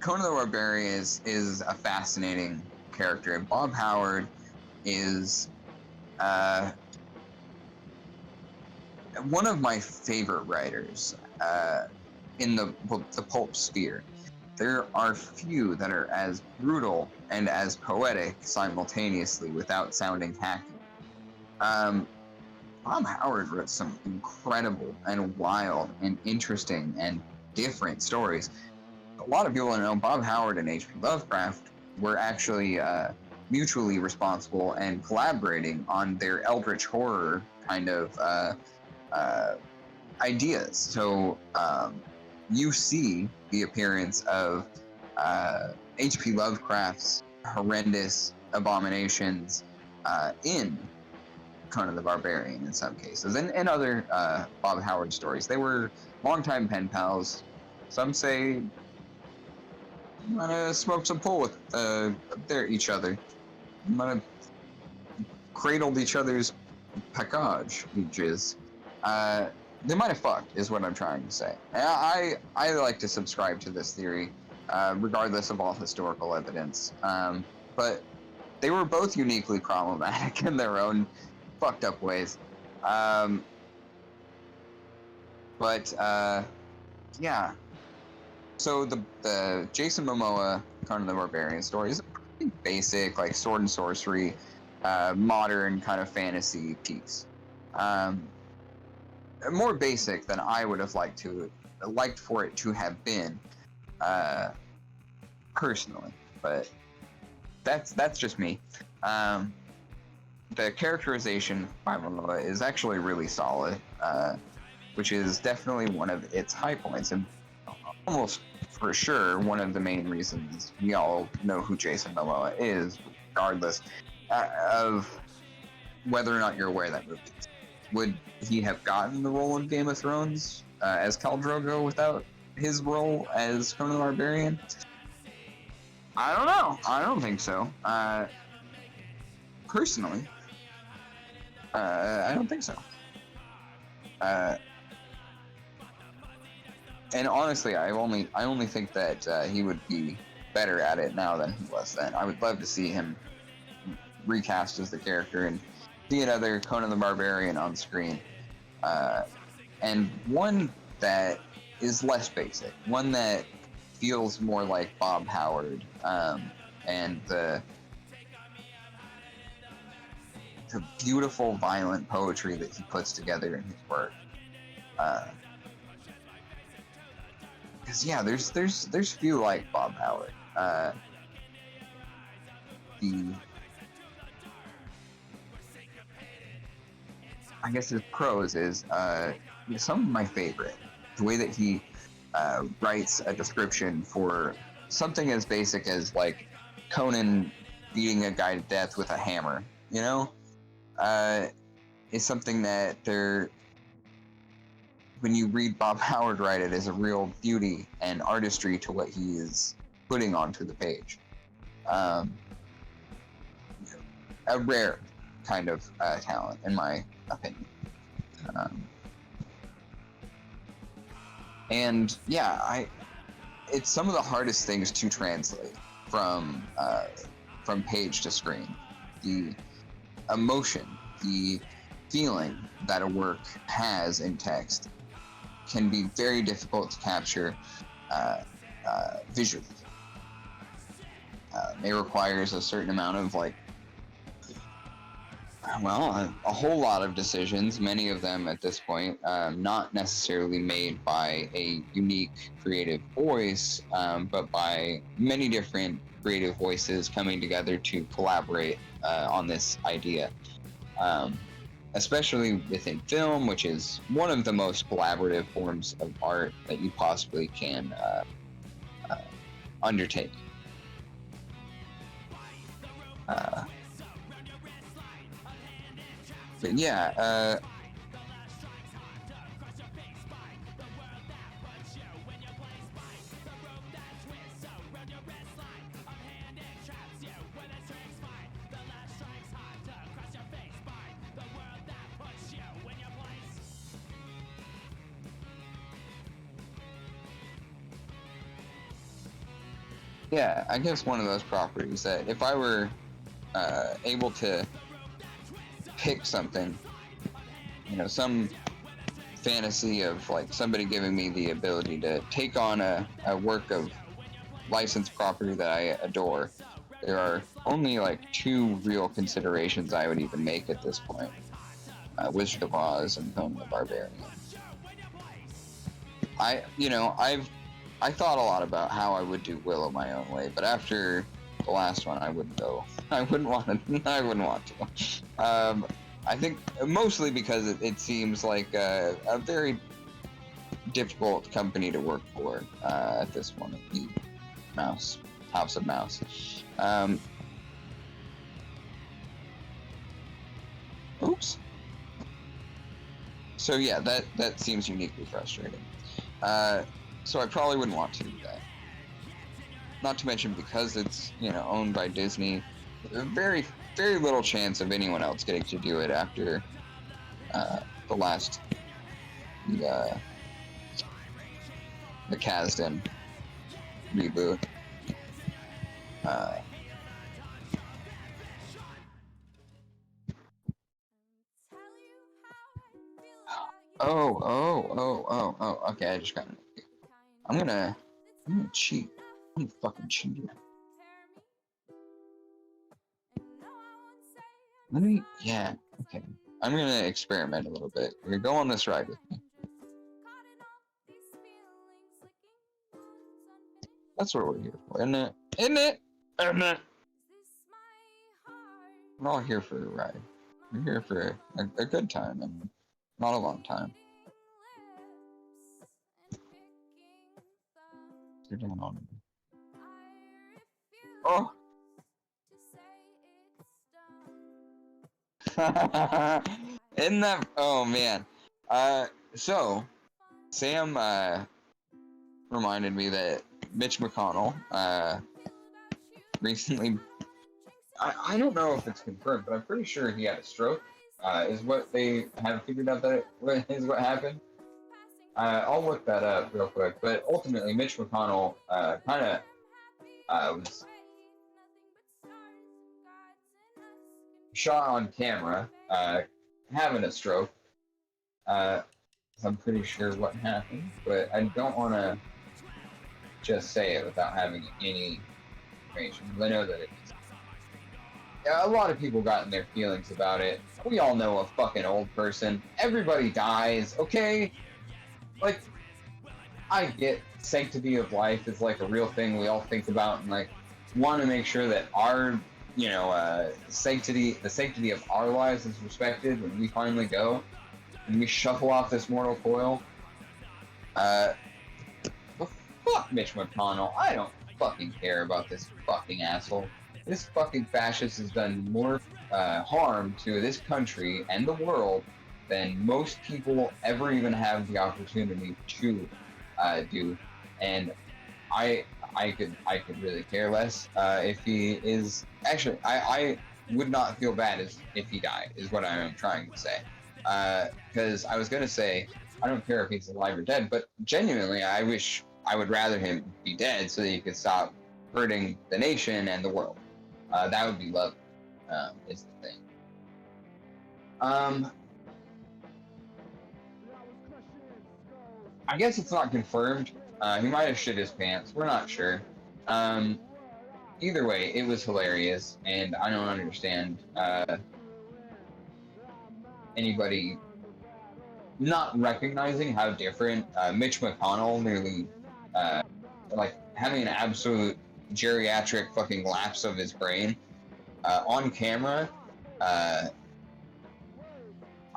Conan the Barbarian is a fascinating character, and Bob Howard is one of my favorite writers in the pulp sphere. There are few that are as brutal and as poetic simultaneously without sounding hacky. Bob Howard wrote some incredible and wild and interesting and different stories. A lot of people don't know Bob Howard and H.P. Lovecraft were actually mutually responsible and collaborating on their eldritch horror kind of ideas. So you see the appearance of H.P. Lovecraft's horrendous abominations in Conan the Barbarian in some cases, and other Bob Howard stories. They were longtime pen pals. Some say might have smoked some pool with each other. Might have cradled each other's packages. They might have fucked, is what I'm trying to say. I like to subscribe to this theory, regardless of all historical evidence. But they were both uniquely problematic in their own fucked up ways. Yeah. So the Jason Momoa Conan the Barbarian story is a pretty basic, like sword and sorcery, modern kind of fantasy piece. More basic than I would have liked for it to have been, personally. But that's just me. The characterization by Momoa is actually really solid, which is definitely one of its high points, and almost for sure one of the main reasons we all know who Jason Momoa is, regardless of whether or not you're aware of that movie. Would he have gotten the role in Game of Thrones as Khal Drogo without his role as Conan the Barbarian? I don't know. I don't think so. Personally, I don't think so. And honestly, I only think that he would be better at it now than he was then. I would love to see him recast as the character and see another Conan the Barbarian on screen. And one that is less basic, one that feels more like Bob Howard, and the beautiful, violent poetry that he puts together in his work. Because yeah, there's few like Bob Howard. I guess his prose is some of my favorite. The way that he writes a description for something as basic as like Conan beating a guy to death with a hammer, you know, is something that when you read Bob Howard write it, is a real beauty and artistry to what he is putting onto the page. A rare kind of talent, in my opinion. And yeah, it's some of the hardest things to translate from page to screen. The emotion, the feeling that a work has in text can be very difficult to capture visually. It requires a certain amount of a whole lot of decisions, many of them at this point not necessarily made by a unique creative voice, but by many different creative voices coming together to collaborate on this idea. Especially within film, which is one of the most collaborative forms of art that you possibly can undertake. But yeah, yeah, I guess one of those properties that if I were able to pick something, some fantasy of like somebody giving me the ability to take on a work of licensed property that I adore, there are only like two real considerations I would even make at this point. Wizard of Oz and Conan the Barbarian. I thought a lot about how I would do Willow my own way, but after the last one, I wouldn't go. I wouldn't want to. I think mostly because it seems like a very difficult company to work for at this moment. The House of Mouse. Oops. So yeah, that seems uniquely frustrating. So I probably wouldn't want to do that. Not to mention because it's owned by Disney, very very little chance of anyone else getting to do it after the last the Kasdan reboot. Oh. Okay, I just got it. I'm gonna cheat. I'm a fucking cheater. Yeah, okay. I'm gonna experiment a little bit. You're going on this ride with me. That's what we're here for, isn't it? Isn't it? Isn't it? We're all here for a ride. We're here for a good time and not a long time. You're down on me. Oh! Isn't that? Oh man. So Sam reminded me that Mitch McConnell recently. I don't know if it's confirmed, but I'm pretty sure he had a stroke. is what they have figured out that is what happened. I'll look that up real quick. But ultimately, Mitch McConnell kind of was shot on camera having a stroke. I'm pretty sure what happened, but I don't want to just say it without having any information. I know that it's a lot of people got in their feelings about it. We all know a fucking old person. Everybody dies, okay? Like, I get sanctity of life is like a real thing we all think about and like want to make sure that our, the sanctity of our lives is respected when we finally go and we shuffle off this mortal coil. Well, fuck Mitch McConnell. I don't fucking care about this fucking asshole. This fucking fascist has done more harm to this country and the world than most people ever even have the opportunity to do. And I could really care less if he is. Actually, I would not feel bad if he died, is what I am trying to say. Because I was gonna say I don't care if he's alive or dead, but genuinely I would rather him be dead so that he could stop hurting the nation and the world. That would be lovely, is the thing. I guess it's not confirmed. He might have shit his pants. We're not sure. Either way, it was hilarious, and I don't understand anybody not recognizing how different Mitch McConnell nearly, like, having an absolute geriatric fucking lapse of his brain on camera. I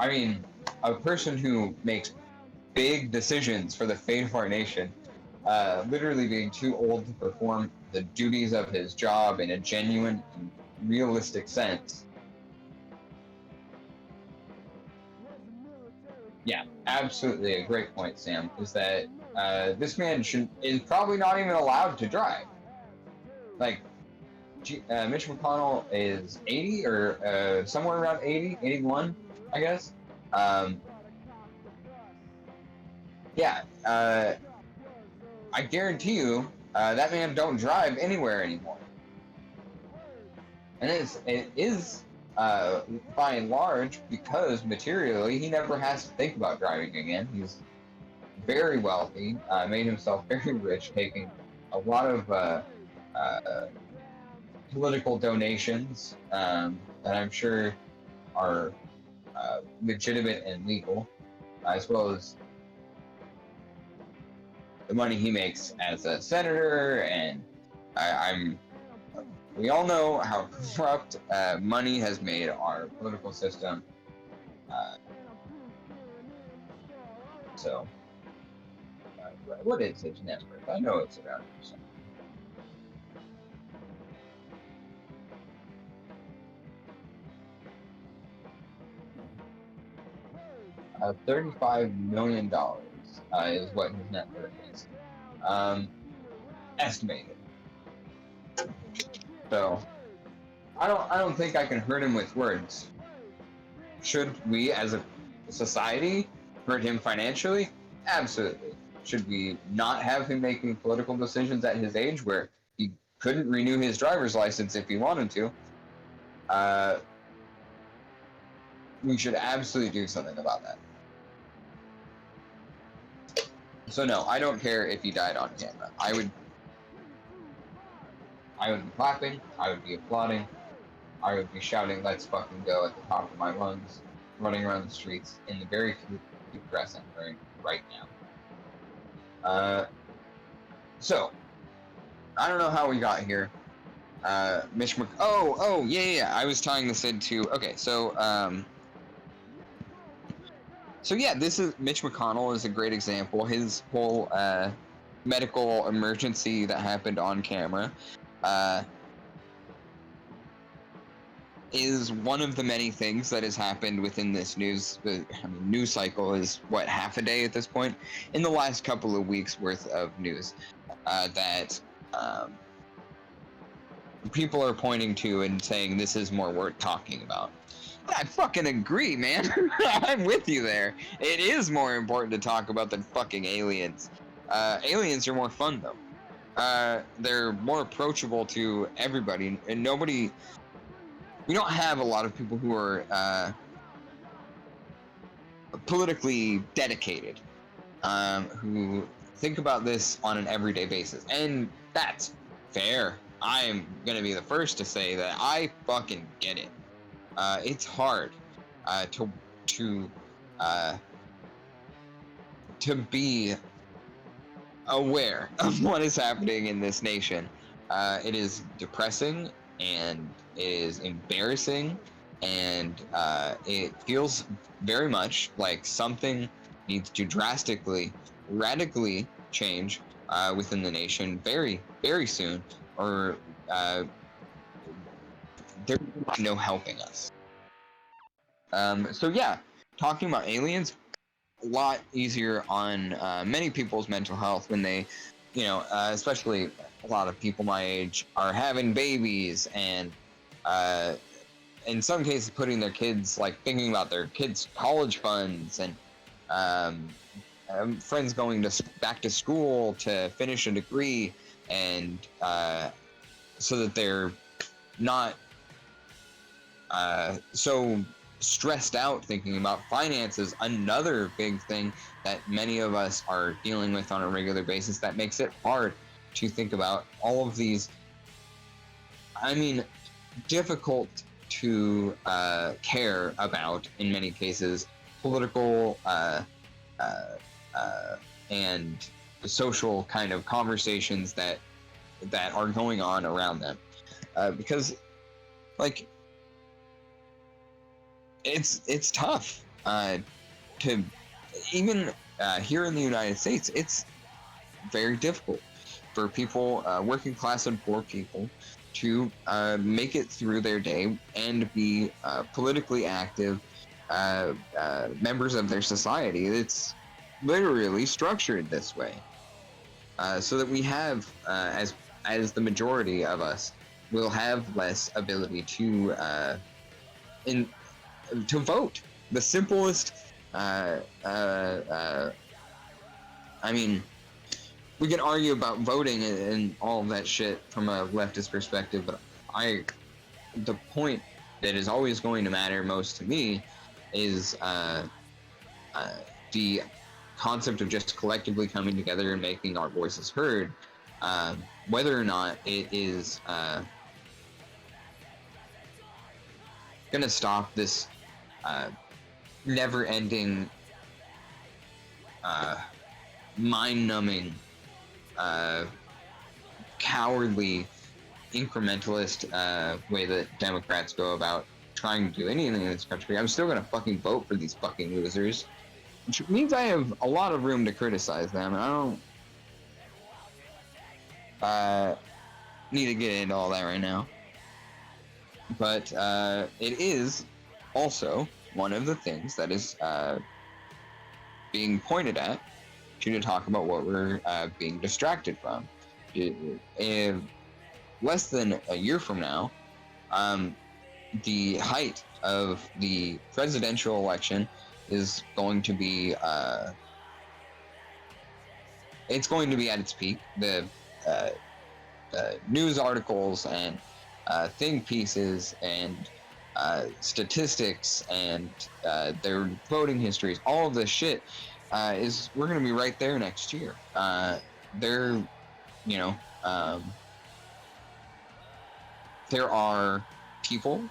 mean, a person who makes big decisions for the fate of our nation, literally being too old to perform the duties of his job in a genuine and realistic sense. Yeah, absolutely a great point, Sam, is that this man is probably not even allowed to drive. Like, Mitch McConnell is 80 or somewhere around 80, 81, I guess. Yeah, I guarantee you that man don't drive anywhere anymore. And it is by and large because materially he never has to think about driving again. He's very wealthy, made himself very rich, taking a lot of political donations that I'm sure are legitimate and legal, as well as the money he makes as a senator. And we all know how corrupt money has made our political system. So, what is his net worth? I know it's around something. $35 million is what his net worth is. Estimated. So, I don't think I can hurt him with words. Should we, as a society, hurt him financially? Absolutely. Should we not have him making political decisions at his age where he couldn't renew his driver's license if he wanted to? We should absolutely do something about that. So no, I don't care if he died on camera. I would be clapping, I would be applauding, I would be shouting, "Let's fucking go" at the top of my lungs, running around the streets in the very cute dress I'm wearing right now. So, I don't know how we got here. Yeah, I was tying this into, okay, so yeah, this is, Mitch McConnell is a great example. His whole, medical emergency that happened on camera, is one of the many things that has happened within this news cycle is, what, half a day at this point? In the last couple of weeks worth of news, that, people are pointing to and saying this is more worth talking about. I fucking agree, man. I'm with you there. It is more important to talk about than fucking aliens. Aliens are more fun though. They're more approachable to everybody, and nobody. We don't have a lot of people who are politically dedicated, who think about this on an everyday basis, and that's fair. I'm gonna be the first to say that I fucking get it. It's hard to uh, to be aware of what is happening in this nation. It is depressing and it is embarrassing, and it feels very much like something needs to drastically, radically change within the nation very, very soon, or there's no helping us. So yeah, talking about aliens, a lot easier on many people's mental health when they, especially a lot of people my age are having babies, and in some cases putting their kids, like thinking about their kids' college funds, and friends going back to school to finish a degree, and so that they're not so stressed out thinking about finances. Another big thing that many of us are dealing with on a regular basis that makes it hard to think about all of these, difficult to care about, in many cases, political and social kind of conversations that are going on around them, because like it's tough to even here in the United States. It's very difficult for people, working class and poor people, to make it through their day and be politically active members of their society. It's literally structured this way, so that we have, as the majority of us, will have less ability to vote. The simplest, we can argue about voting and all of that shit from a leftist perspective, but the point that is always going to matter most to me is the concept of just collectively coming together and making our voices heard, whether or not it is gonna stop this never-ending, mind-numbing, cowardly, incrementalist way that Democrats go about trying to do anything in this country. I'm still gonna fucking vote for these fucking losers, which means I have a lot of room to criticize them, and I don't need to get into all that right now. But it is also one of the things that is being pointed at to talk about what we're being distracted from. Less than a year from now, the height of the presidential election is going to be it's going to be at its peak. The news articles and think pieces and statistics and their voting histories, all of this shit, we're going to be right there next year. There are people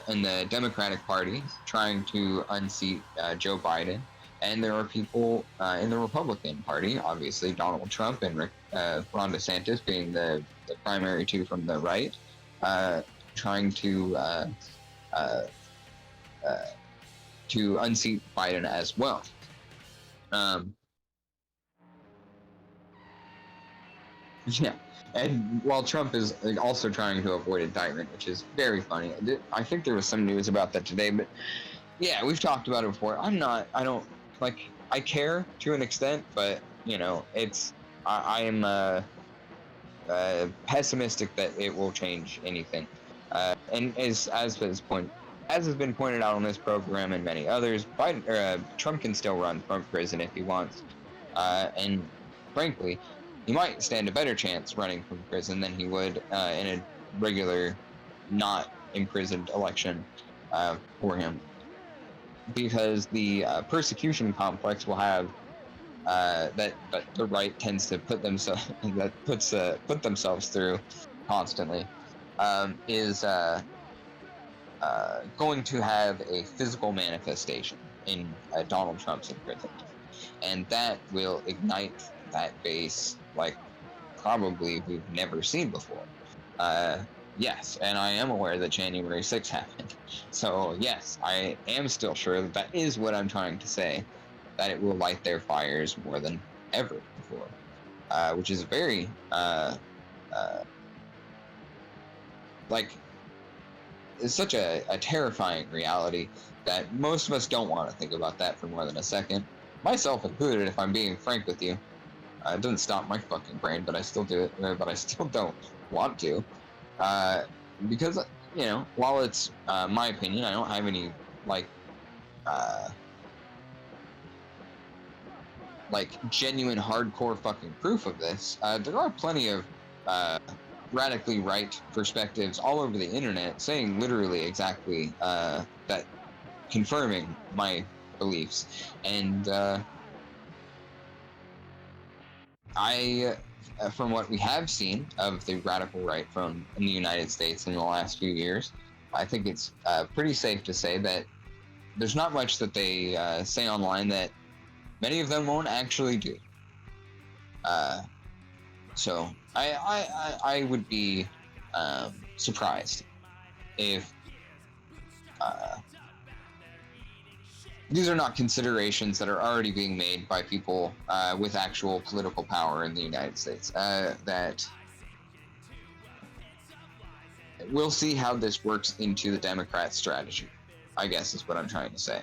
in the Democratic Party trying to unseat Joe Biden, and there are people in the Republican Party, obviously Donald Trump and Ron DeSantis being the primary two from the right, trying to unseat Biden as well. Yeah, and while Trump is also trying to avoid indictment, which is very funny. I think there was some news about that today, but yeah, we've talked about it before. I care to an extent, but I am pessimistic that it will change anything. And as his point, as has been pointed out on this program and many others, Trump can still run from prison if he wants. And frankly, he might stand a better chance running from prison than he would in a regular, not imprisoned election for him. Because the persecution complex will have that the right tends to put themselves put themselves through constantly is going to have a physical manifestation in Donald Trump's imprisonment, and that will ignite that base like probably we've never seen before. Yes, and I am aware that January 6th happened. So yes, I am still sure that that is what I'm trying to say, that it will light their fires more than ever before, which is very, like, it's such a terrifying reality that most of us don't want to think about that for more than a second. Myself included, if I'm being frank with you. It doesn't stop my fucking brain, but I still do it, but I still don't want to. Because, you know, while it's my opinion, I don't have any, like genuine hardcore fucking proof of this. There are plenty of radically right perspectives all over the internet saying literally exactly that, confirming my beliefs. And from what we have seen of the radical right in the United States in the last few years, I think it's pretty safe to say that there's not much that they say online that many of them won't actually do. So I would be surprised if these are not considerations that are already being made by people with actual political power in the United States. That we'll see how this works into the Democrat strategy, I guess is what I'm trying to say.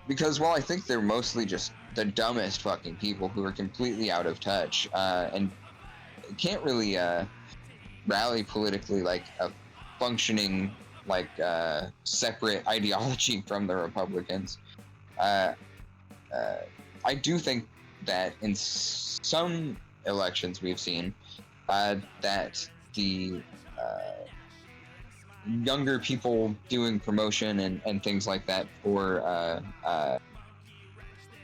Because while I think they're mostly just the dumbest fucking people who are completely out of touch and can't really rally politically like a functioning separate ideology from the Republicans, I do think that in some elections we've seen that the younger people doing promotion and things like that for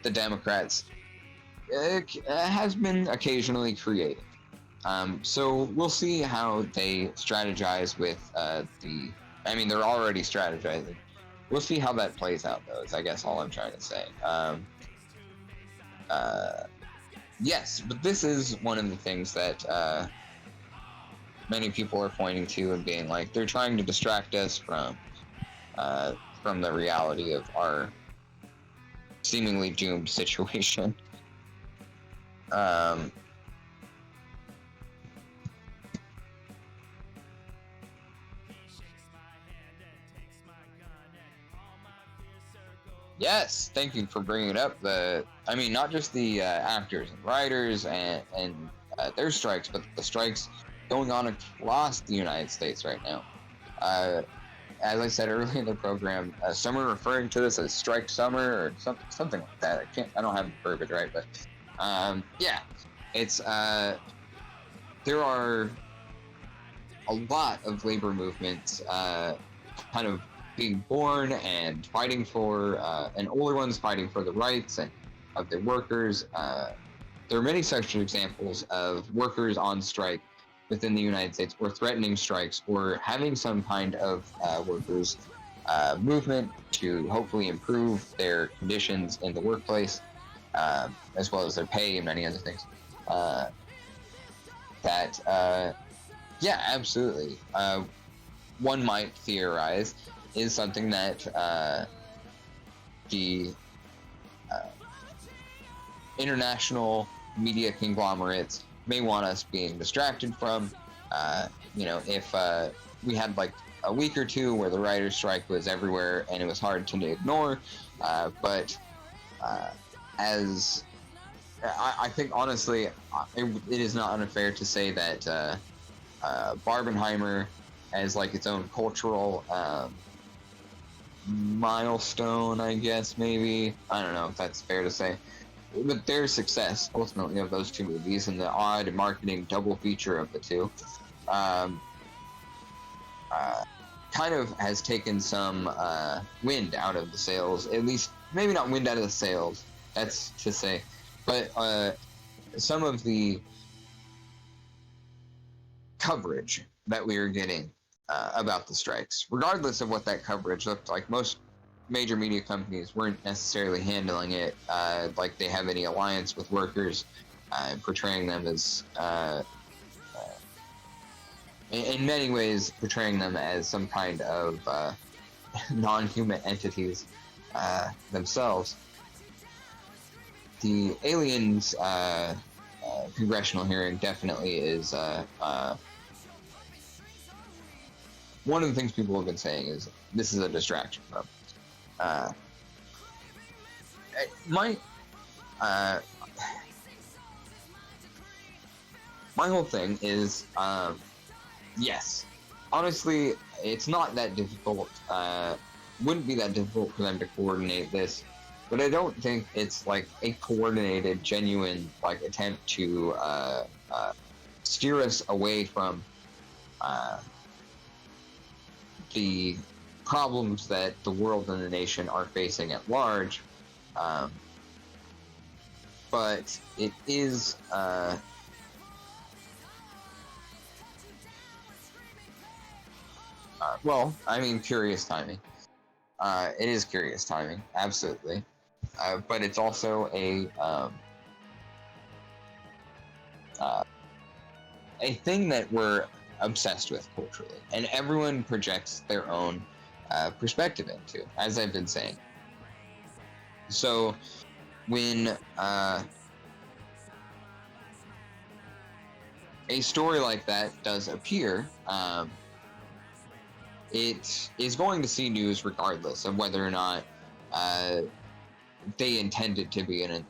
the Democrats has been occasionally creative. So we'll see how they strategize with they're already strategizing. We'll see how that plays out, though, is I guess all I'm trying to say. Yes, but this is one of the things that many people are pointing to and being like, they're trying to distract us from the reality of our seemingly doomed situation. Yes, thank you for bringing it up. Not just the actors and writers and their strikes, but the strikes going on across the United States right now. As I said earlier in the program, some are referring to this as strike summer or something like that. I don't have the verbiage right, but yeah, it's there are a lot of labor movements kind of being born and fighting for, and older ones fighting for the rights of their workers. There are many such examples of workers on strike within the United States, or threatening strikes, or having some kind of workers movement to hopefully improve their conditions in the workplace, as well as their pay and many other things. Yeah, absolutely. One might theorize is something that the international media conglomerates may want us being distracted from. If we had like a week or two where the writer's strike was everywhere and it was hard to ignore, but as I think honestly, it is not unfair to say that Barbenheimer as like its own cultural milestone, I guess, maybe. I don't know if that's fair to say. But their success, ultimately, of those two movies and the odd marketing double feature of the two, kind of has taken some wind out of the sails, at least, maybe not wind out of the sails, that's to say, but some of the coverage that we are getting about the strikes, regardless of what that coverage looked like. Most major media companies weren't necessarily handling it like they have any alliance with workers, portraying them as in many ways portraying them as some kind of non-human entities themselves. The aliens congressional hearing definitely is one of the things people have been saying is this is a distraction from. My whole thing is, yes, honestly, it's not that difficult. Wouldn't be that difficult for them to coordinate this, but I don't think it's like a coordinated, genuine like attempt to steer us away from the problems that the world and the nation are facing at large. But it is well, I mean, curious timing. It is curious timing, absolutely. But it's also a thing that we're obsessed with culturally, and everyone projects their own perspective into, as I've been saying. So when a story like that does appear, it is going to see news regardless of whether or not they intended to be a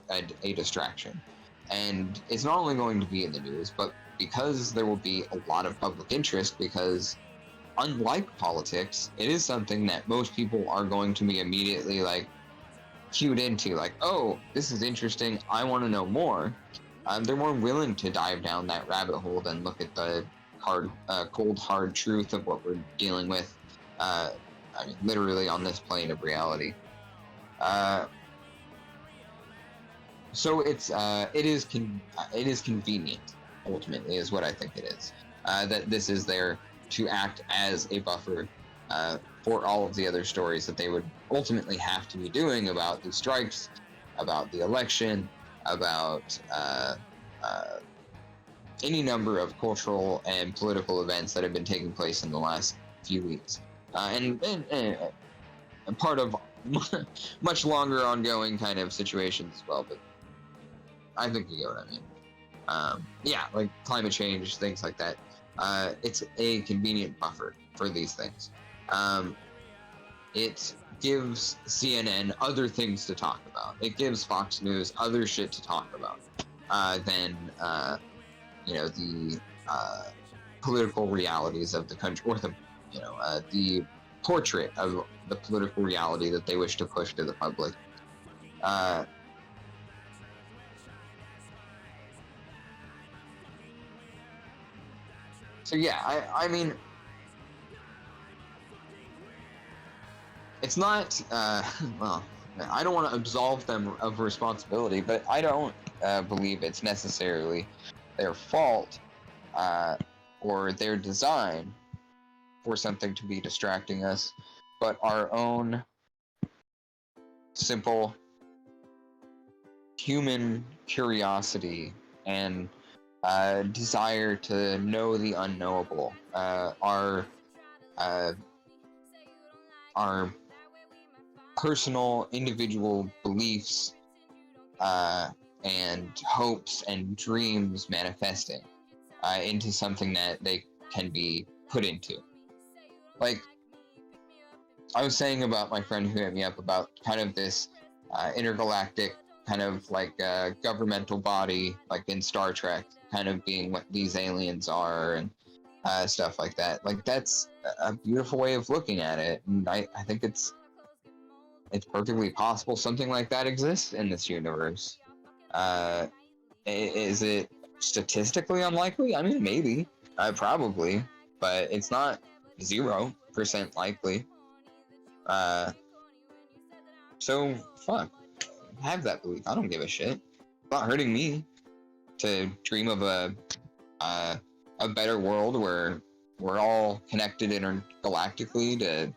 distraction. And it's not only going to be in the news, but because there will be a lot of public interest, because unlike politics, it is something that most people are going to be immediately like cued into, like, oh, this is interesting, I want to know more. They're more willing to dive down that rabbit hole than look at the cold, hard truth of what we're dealing with. I mean, literally on this plane of reality. So it is convenient, ultimately, is what I think it is. That this is there to act as a buffer for all of the other stories that they would ultimately have to be doing about the strikes, about the election, about any number of cultural and political events that have been taking place in the last few weeks. And part of much longer ongoing kind of situations as well, but I think you get what I mean. Yeah, like climate change, things like that. It's a convenient buffer for these things. It gives CNN other things to talk about. It gives Fox News other shit to talk about than the political realities of the country, or the portrait of the political reality that they wish to push to the public. So yeah, I mean, it's not, well, I don't want to absolve them of responsibility, but I don't believe it's necessarily their fault or their design for something to be distracting us, but our own simple human curiosity and desire to know the unknowable, our personal individual beliefs and hopes and dreams manifesting into something that they can be put into. Like I was saying about my friend who hit me up about kind of this intergalactic kind of like governmental body, like in Star Trek, kind of being what these aliens are, and stuff like that. Like that's a beautiful way of looking at it, and I think it's perfectly possible something like that exists in this universe. Is it statistically unlikely? I mean, maybe, probably, but it's not 0% likely. So fuck, have that belief. I don't give a shit. It's not hurting me to dream of a better world where we're all connected intergalactically to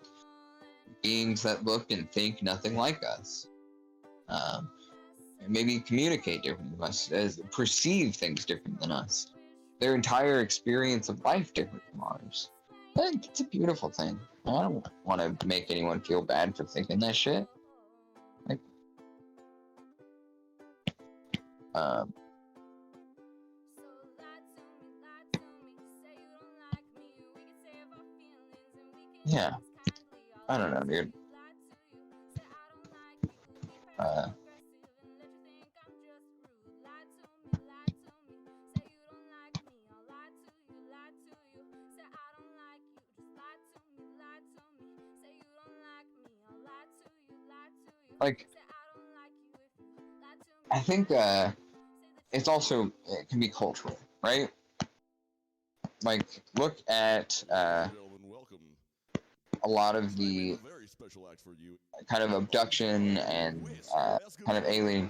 beings that look and think nothing like us. Maybe communicate different than us, perceive things different than us. Their entire experience of life different from ours. I think it's a beautiful thing. I don't want to make anyone feel bad for thinking that shit. Like, yeah. I don't know, dude. Like, I think it's also, it can be cultural, right? Like, look at a lot of the kind of abduction and kind of alien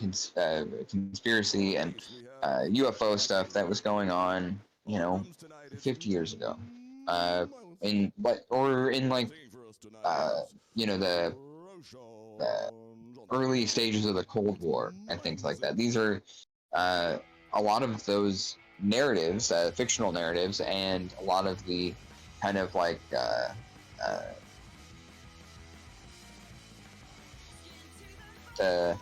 conspiracy and UFO stuff that was going on, 50 years ago. In like the early stages of the Cold War and things like that. These are a lot of those narratives, fictional narratives, and a lot of the kind of like the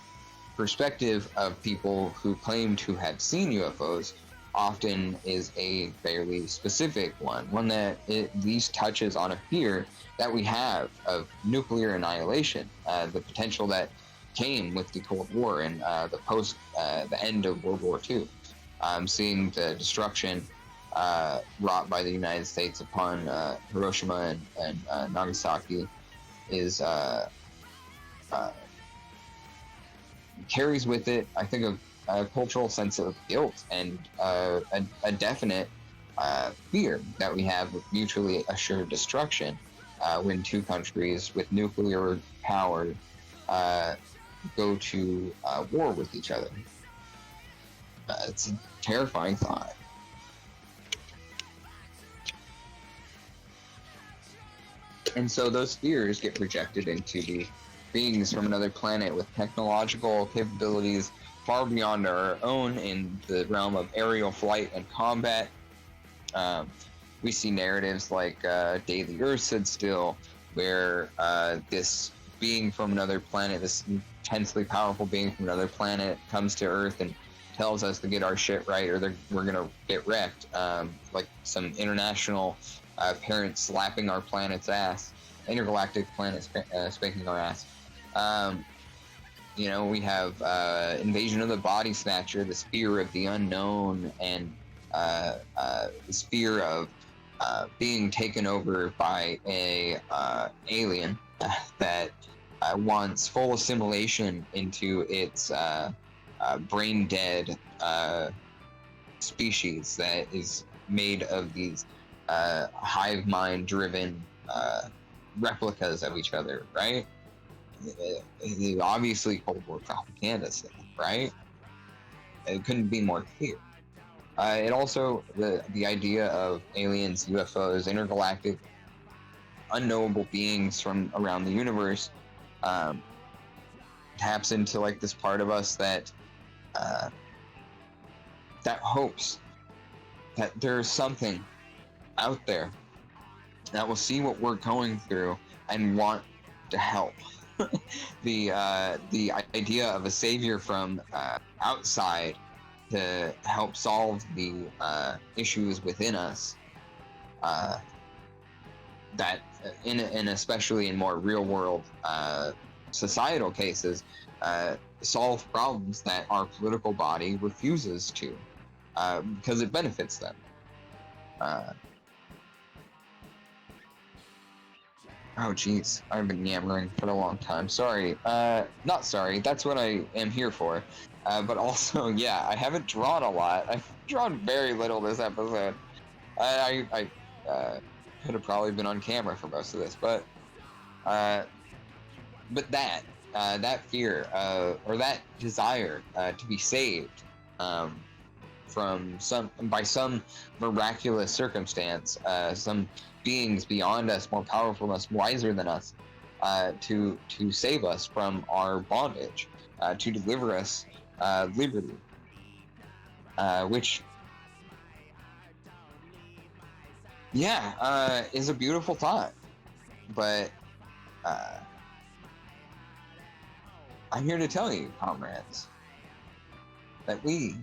perspective of people who claim to have seen UFOs often is a fairly specific one that at least touches on a fear that we have of nuclear annihilation, the potential that came with the Cold War and the end of World War II. Seeing the destruction wrought by the United States upon Hiroshima and Nagasaki is carries with it, I think, a cultural sense of guilt and a definite fear that we have of mutually assured destruction when two countries with nuclear power go to war with each other. It's a terrifying thought. And so those fears get projected into the beings from another planet with technological capabilities far beyond our own in the realm of aerial flight and combat. We see narratives like Day the Earth Stood Still, where this being from another planet, this intensely powerful being from another planet, comes to Earth and tells us to get our shit right or we're going to get wrecked. Like some international parents slapping our planet's ass, intergalactic planet spanking our ass. We have Invasion of the Body Snatcher, the Spear of the Unknown, and the Spear of being taken over by a alien that wants full assimilation into its brain-dead species that is made of these hive mind-driven replicas of each other, right? Obviously Cold War propaganda stuff, right? It couldn't be more clear. It also, the idea of aliens, UFOs, intergalactic, unknowable beings from around the universe taps into like this part of us that hopes that there's something out there that will see what we're going through and want to help. The idea of a savior from outside to help solve the issues within us, that in especially in more real world societal cases, solve problems that our political body refuses to, because it benefits them. Oh, jeez. I've been yammering for a long time. Sorry. Not sorry. That's what I am here for. But also, yeah, I haven't drawn a lot. I've drawn very little this episode. I could have probably been on camera for most of this, uh, but that fear, or that desire, to be saved, from by some miraculous circumstance, some beings beyond us, more powerful than us, wiser than us, to save us from our bondage, to deliver us liberty, which, yeah, is a beautiful thought. But I'm here to tell you, comrades, that we,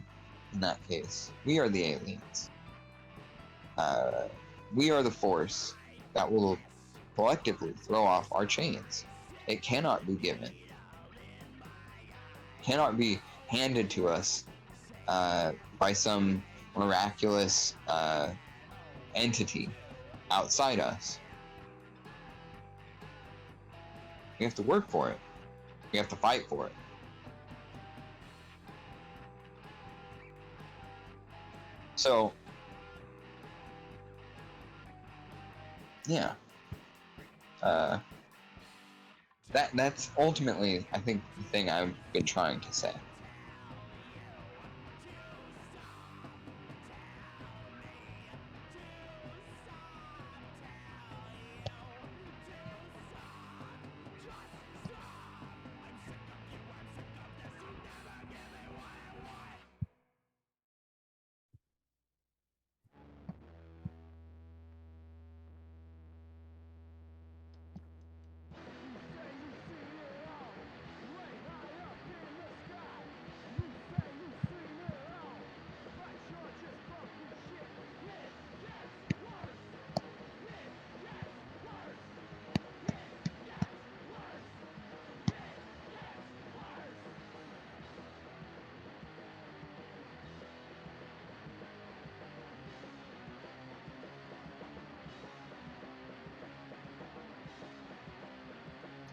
in that case, we are the aliens. We are the force that will collectively throw off our chains. It cannot be given, cannot be handed to us by some miraculous entity outside us. We have to work for it. We have to fight for it. So, yeah. That's ultimately, I think, the thing I've been trying to say.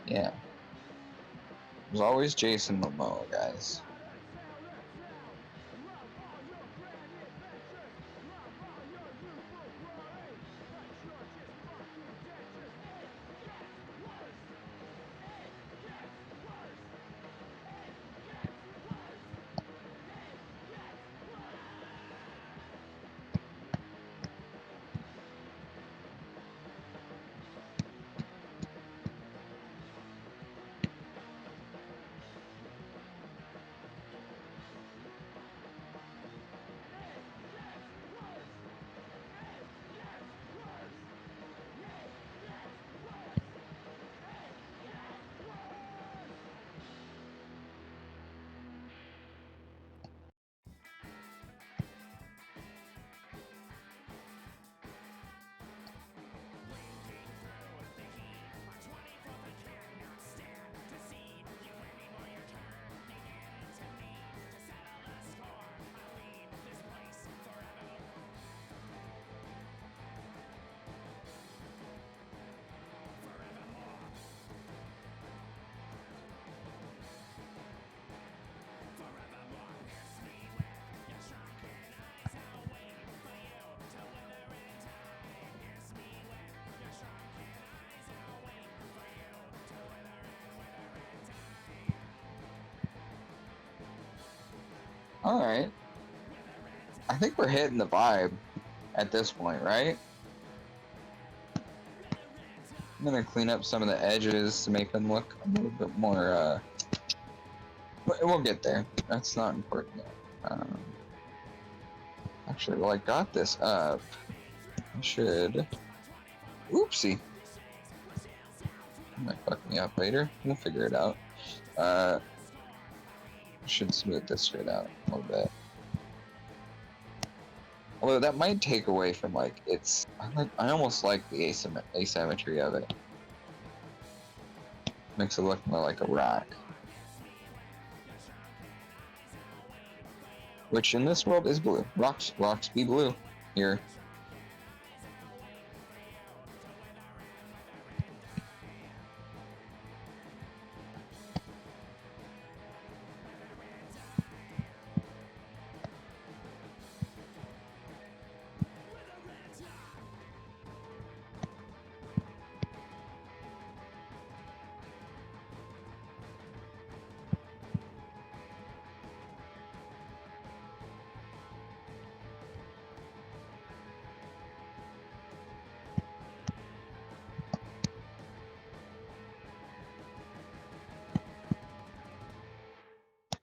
Yeah. There's always Jason Momoa, guys. All right. I think we're hitting the vibe at this point, right? I'm gonna clean up some of the edges to make them look a little bit more, we'll get there. That's not important yet. Actually, while I got this up, I should... Oopsie. That might fuck me up later. We'll figure it out. I should smooth this straight out a little bit. Although that might take away from, like, its... I almost like the asymmetry of it. Makes it look more like a rock. Which in this world is blue. Rocks be blue. Here.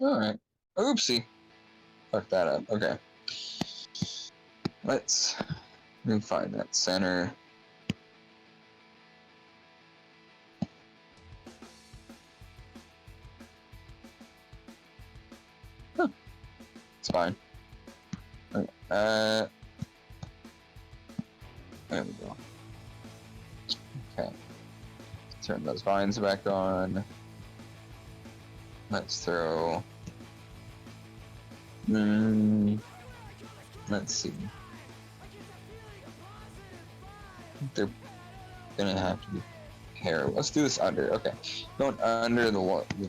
Alright. Oopsie. Fuck that up. Okay. Let me find that center. Huh. It's fine. Okay. There we go. Okay. Turn those vines back on. Let's throw... let's see. They're gonna have to be here. Let's do this under. Okay. Going under the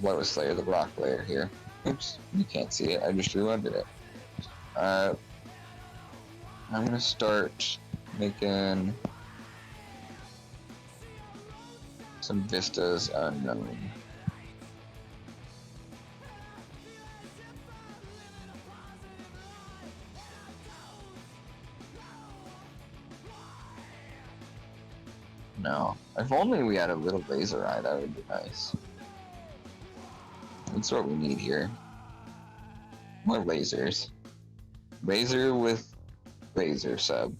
lowest layer, the rock layer here. Oops, you can't see it. I just drew under it. I'm gonna start making some vistas unknown. No. If only we had a little laser eye, that would be nice. That's what we need here. More lasers. Laser with laser sub.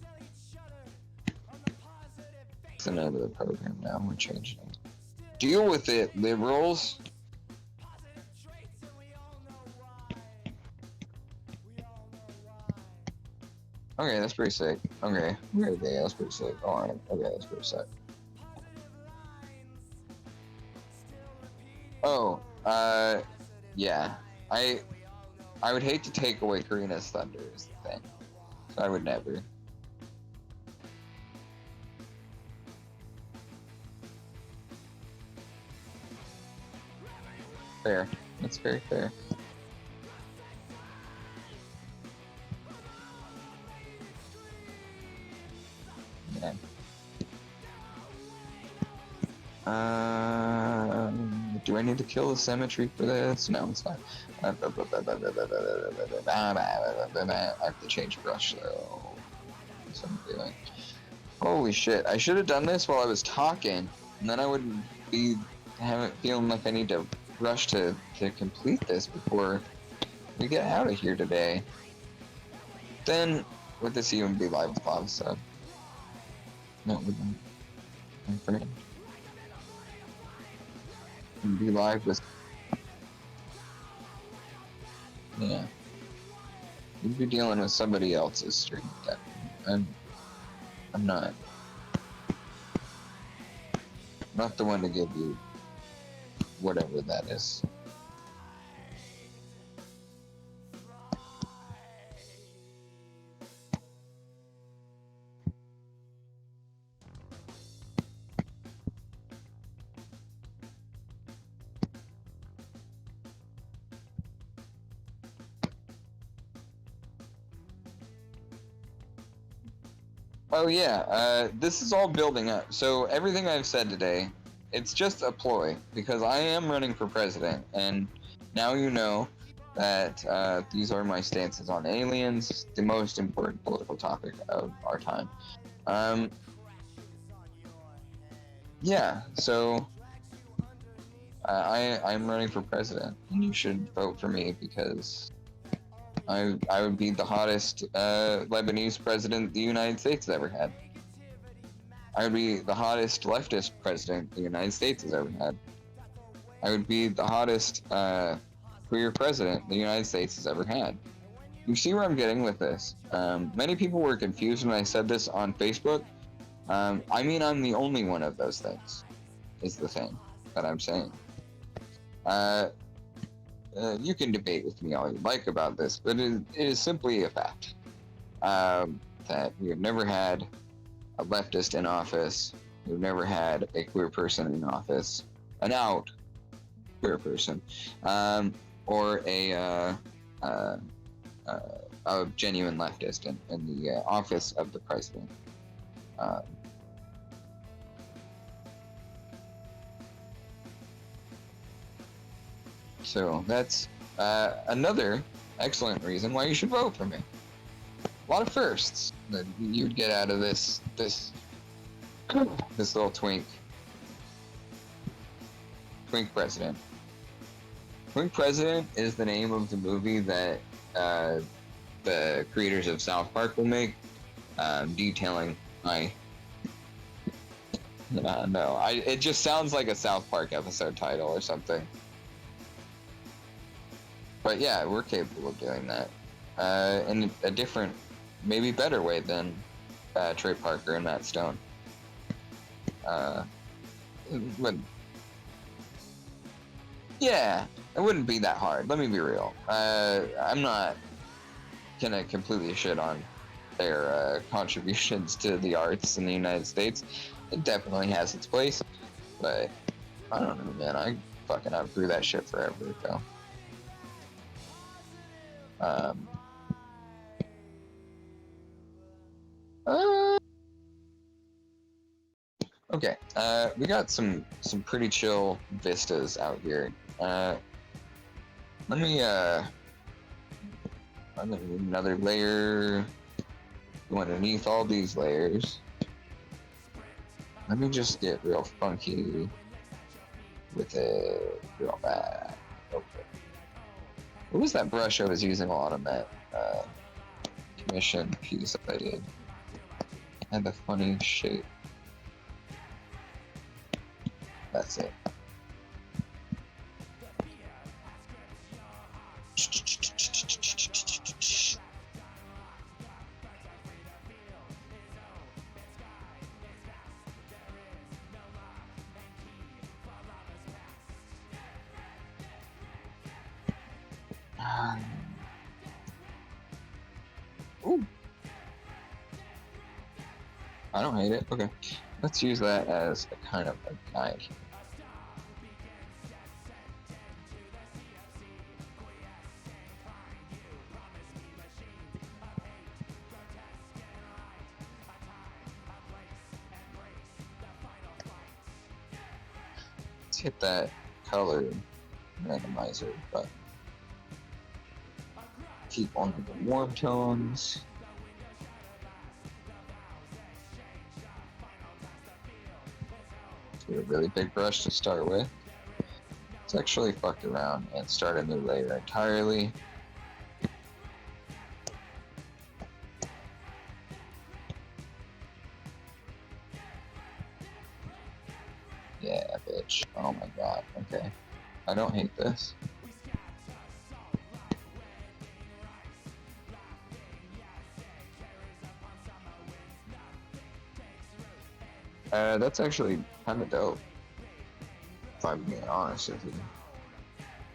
It's the name of the program now. We're changing it. Deal with it, liberals. Okay, that's pretty sick. Okay, that's pretty sick. Alright, okay, that's pretty sick. Oh, yeah. I would hate to take away Karina's thunder is the thing. So I would never. Fair. That's very fair. Yeah. Do I need to kill the symmetry for this? No, it's fine. I have to change brush though. That's what I'm doing. Holy shit! I should have done this while I was talking, and then I wouldn't be feeling like I need to rush to complete this before we get out of here today. Then would this even be live with lava sub? No, it wouldn't. I'm afraid. Be live with. Yeah. You'd be dealing with somebody else's stream. I'm not the one to give you whatever that is. Oh yeah, this is all building up. So everything I've said today, it's just a ploy, because I am running for president, and now you know that these are my stances on aliens, the most important political topic of our time. Yeah, so I'm running for president, and you should vote for me because I would be the hottest Lebanese president the United States has ever had. I would be the hottest leftist president the United States has ever had. I would be the hottest queer president the United States has ever had. You see where I'm getting with this. Many people were confused when I said this on Facebook. I mean, I'm the only one of those things, is the thing that I'm saying. You can debate with me all you like about this, but it is simply a fact that we have never had a leftist in office. We've never had a queer person in office, an out queer person, or a genuine leftist in the office of the president. So that's another excellent reason why you should vote for me. A lot of firsts that you'd get out of this little twink president. Quick President is the name of the movie that the creators of South Park will make, detailing my. No, it just sounds like a South Park episode title or something. But yeah, we're capable of doing that in a different, maybe better way than Trey Parker and Matt Stone. But yeah, it wouldn't be that hard. Let me be real. I'm not gonna completely shit on their contributions to the arts in the United States. It definitely has its place, but I don't know, man. I fucking outgrew that shit forever ago. Okay, we got some pretty chill vistas out here. Let me I'm gonna need another layer. Go underneath all these layers. Let me just get real funky with it real bad. Okay. What was that brush I was using a lot on that commission piece I did? It had the funny shape. That's it. Ooh. I don't hate it. Okay. Let's use that as a kind of a guide. Let's hit that color randomizer button. Keep on with the warm tones. Get a really big brush to start with. Let's actually fuck around and start a new layer entirely. Yeah, bitch. Oh my god. Okay. I don't hate this. That's actually kind of dope, if I'm being honest with you.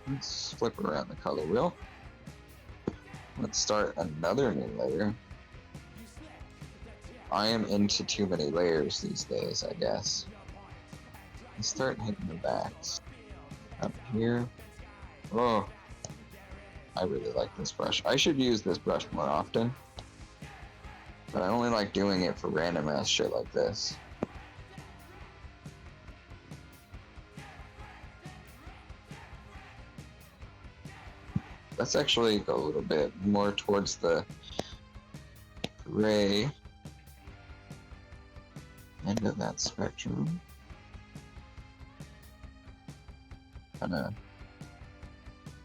Let's flip around the color wheel. Let's start another new layer. I am into too many layers these days, I guess. Let's start hitting the backs. Up here. Oh, I really like this brush. I should use this brush more often, but I only like doing it for random ass shit like this. Let's actually go a little bit more towards the gray end of that spectrum. Kinda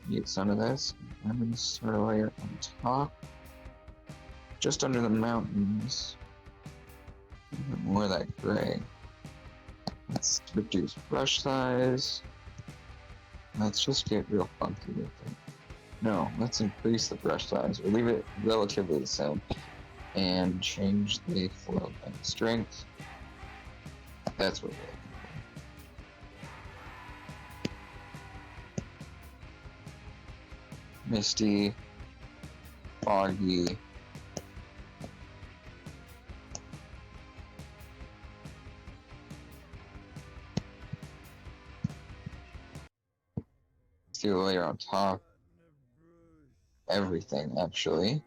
need some of this. I'm gonna start a layer on top, just under the mountains. More of that gray. Let's reduce brush size. Let's just get real funky with it. No, let's increase the brush size, or leave it relatively the same, and change the flow and strength. That's what we're looking for. Misty, foggy. Let's do a layer on top. Everything, actually.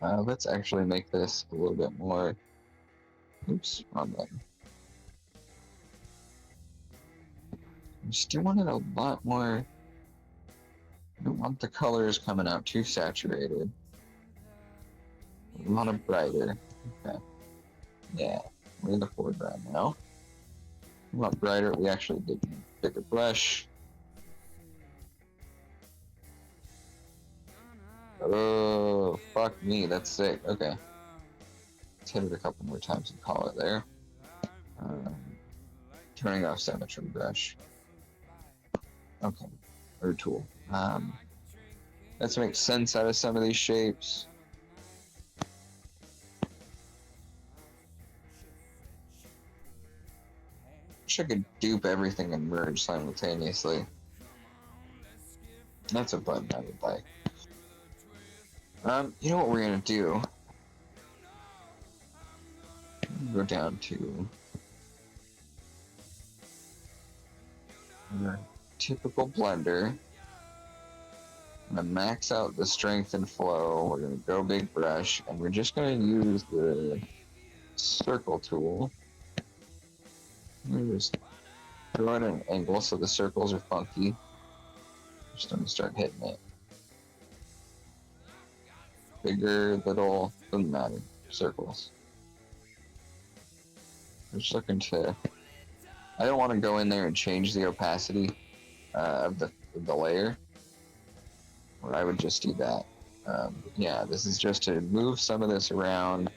Let's actually make this a little bit more. Oops, wrong button. I still want it a lot more. I don't want the colors coming out too saturated. A lot of brighter. Okay. Yeah, we're in the foreground now. A lot brighter. We actually did a bigger brush. Oh, fuck me, that's sick. Okay. Let's hit it a couple more times and call it there. Turning off symmetry brush. Okay. Or tool. Let's make sense out of some of these shapes. Wish I could dupe everything and merge simultaneously. That's a button I would like. You know what we're gonna do? Go down to our typical blender. I'm gonna max out the strength and flow. We're gonna go big brush, and we're just gonna use the circle tool. We're just throw in an angle so the circles are funky. Just gonna start hitting it. Bigger, little, doesn't matter. Circles. I'm just looking to. I don't want to go in there and change the opacity of the layer. Or I would just do that. Yeah, this is just to move some of this around,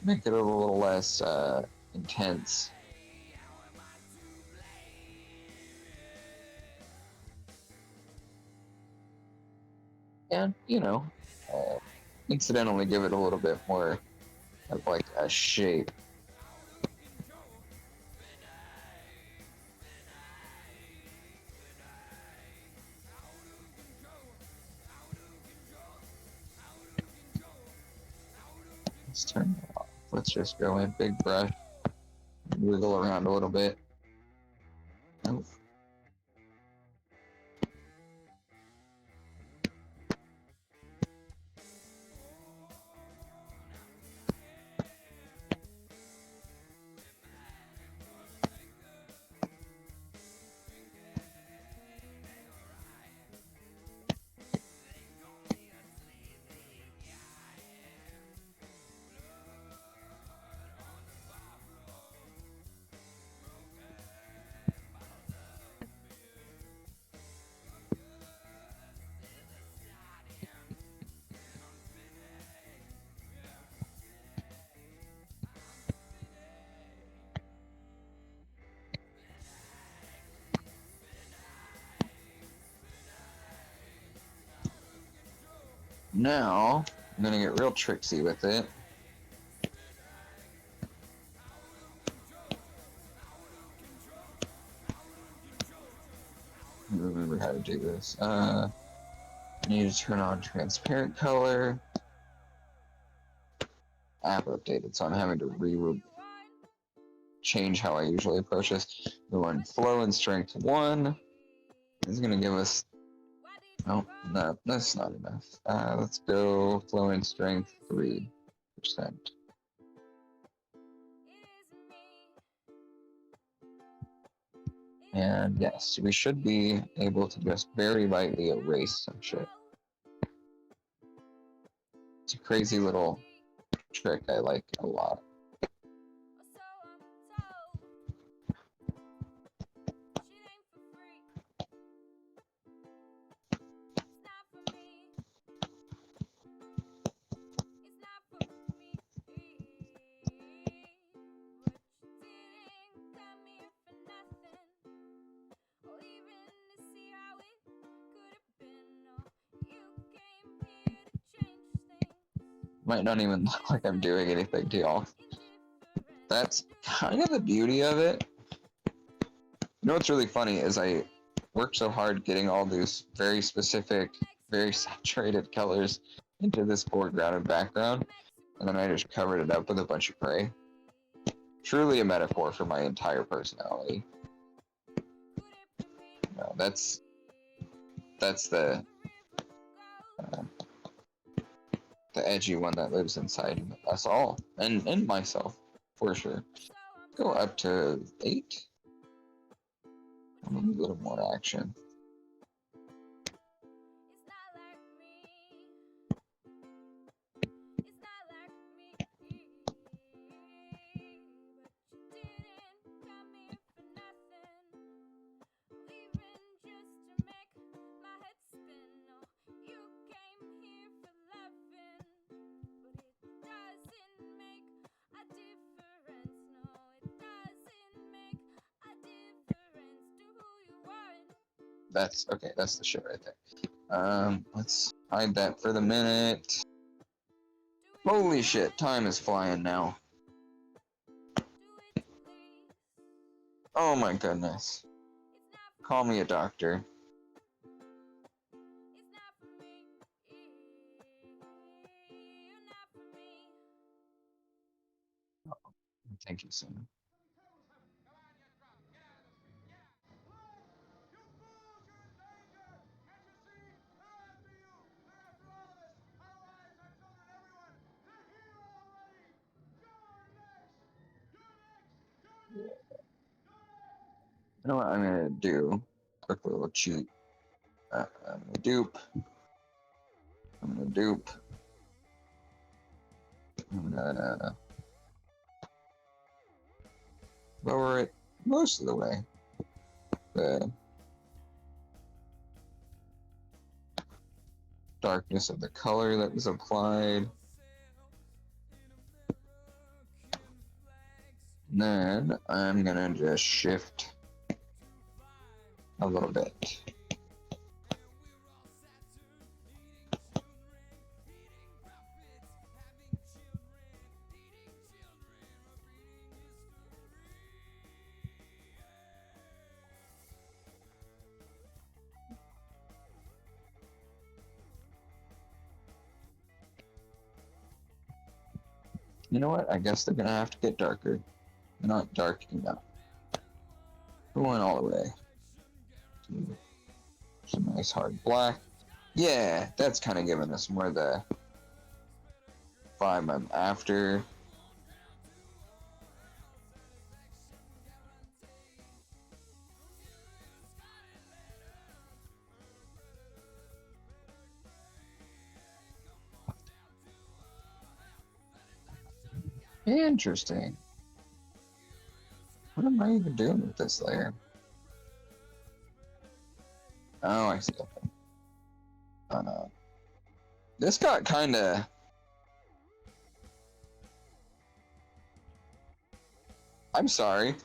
make it a little less intense. And, you know, incidentally give it a little bit more of like a shape. Let's turn that off. Let's just go in big brush, wiggle around a little bit. Oh. Now, I'm gonna get real tricksy with it. I don't remember how to do this. I need to turn on transparent color. App updated, so I'm having to change how I usually approach this. The one flow and strength 1 is gonna give us. Oh, no, that's not enough. Let's go flow and strength 3%. And yes, we should be able to just very lightly erase some shit. It's a crazy little trick I like a lot. Might not even look like I'm doing anything to y'all. That's kind of the beauty of it. You know what's really funny is I worked so hard getting all these very specific, very saturated colors into this foreground and background, and then I just covered it up with a bunch of gray. Truly a metaphor for my entire personality. No, that's the edgy one that lives inside us all, and myself, for sure. Go up to 8. I need a little more action. that's okay. That's the shit right there. Let's hide that for the minute. Holy shit, time is flying now. Oh my goodness. Call me a doctor. Thank you, son. You know what I'm gonna do? Quick little cheat. I'm gonna dupe. I'm gonna dupe. I'm gonna lower it most of the way. The darkness of the color that was applied. And then I'm gonna just shift a little bit. You know what? I guess they're gonna have to get darker. They're not dark enough. We're going all the way. Some nice hard black. Yeah, that's kind of giving us more the vibe I'm after. Interesting. What am I even doing with this layer? Oh, I see. Okay. Oh no. This got kind of... I'm sorry.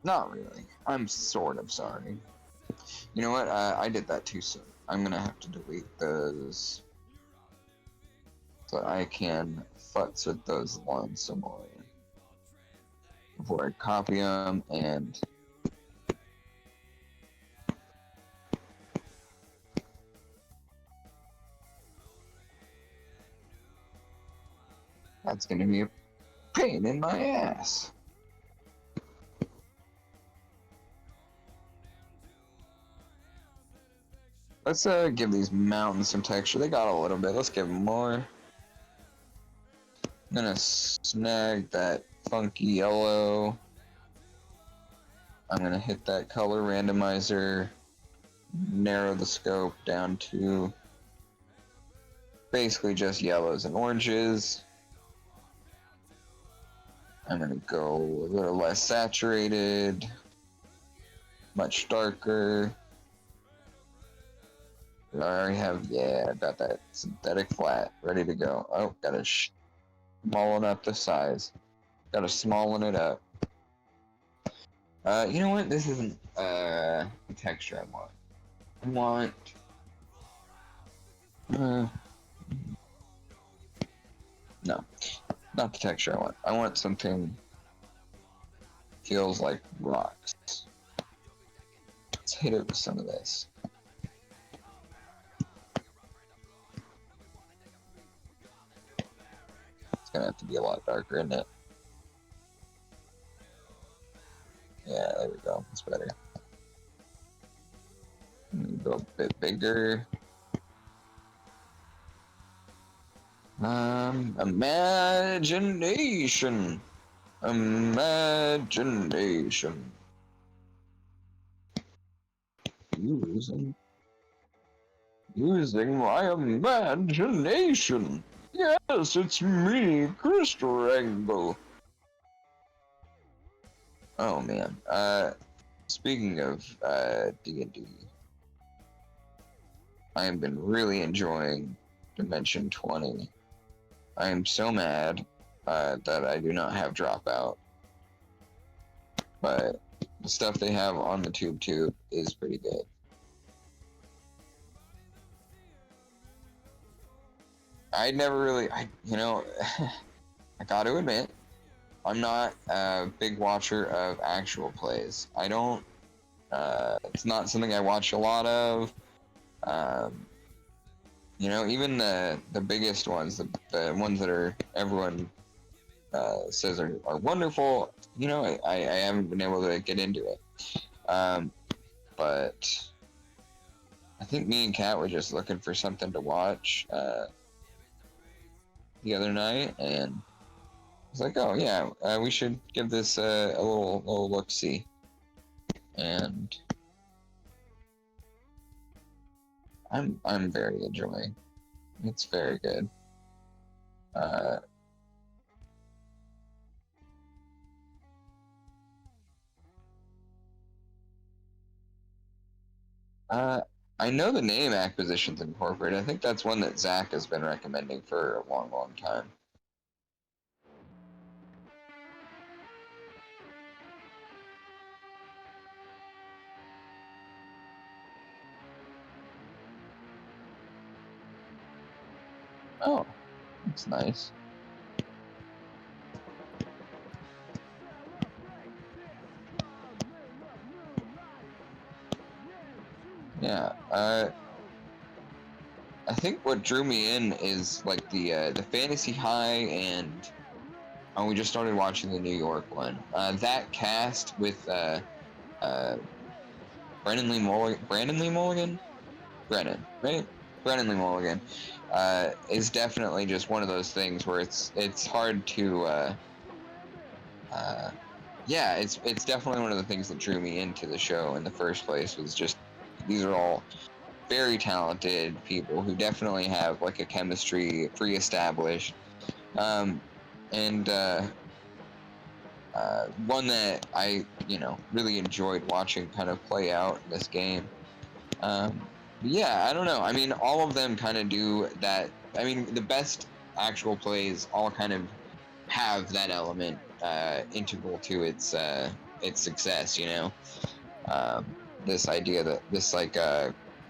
Not really. I'm sort of sorry. You know what? I did that too soon. I'm gonna have to delete those so I can futz with those lines some more before I copy them and that's gonna be a pain in my ass. Let's give these mountains some texture. They got a little bit. Let's give them more. I'm gonna snag that funky yellow. I'm gonna hit that color randomizer, narrow the scope down to basically just yellows and oranges. I'm gonna go a little less saturated, much darker. I already have, yeah, I got that synthetic flat ready to go. Oh, gotta smallen up the size. Gotta smallen it up. You know what? This isn't the texture I want. I want no, not the texture I want. I want something feels like rocks. Let's hit it with some of this. It's gonna have to be a lot darker, isn't it? Yeah, there we go. That's better. Go a bit bigger. Imagination. Imagination. Using my imagination. Yes, it's me, Crystal Rainbow. Oh man. Speaking of D&D, I have been really enjoying Dimension 20. I am so mad that I do not have Dropout. But the stuff they have on the tube is pretty good. I never really, I gotta admit, I'm not a big watcher of actual plays. I don't, it's not something I watch a lot of. Even the biggest ones, the ones that are everyone says are wonderful, I haven't been able to get into it. But I think me and Kat were just looking for something to watch the other night, and I was like, oh yeah, we should give this a little look-see. And I'm very enjoying. It's very good. I know the name Acquisitions Incorporated. I think that's one that Zach has been recommending for a long, long time. Oh, that's nice. Yeah, I think what drew me in is like the Fantasy High, and we just started watching the New York one. That cast with Brandon Lee Mulligan, Brennan, right? Brennan Lee Mulligan is definitely just one of those things where it's hard to yeah, it's definitely one of the things that drew me into the show in the first place. Was just these are all very talented people who definitely have like a chemistry pre-established, and one that I really enjoyed watching kind of play out in this game. Yeah, I don't know. I mean, all of them kind of do that. I mean, the best actual plays all kind of have that element integral to its success. This idea that this like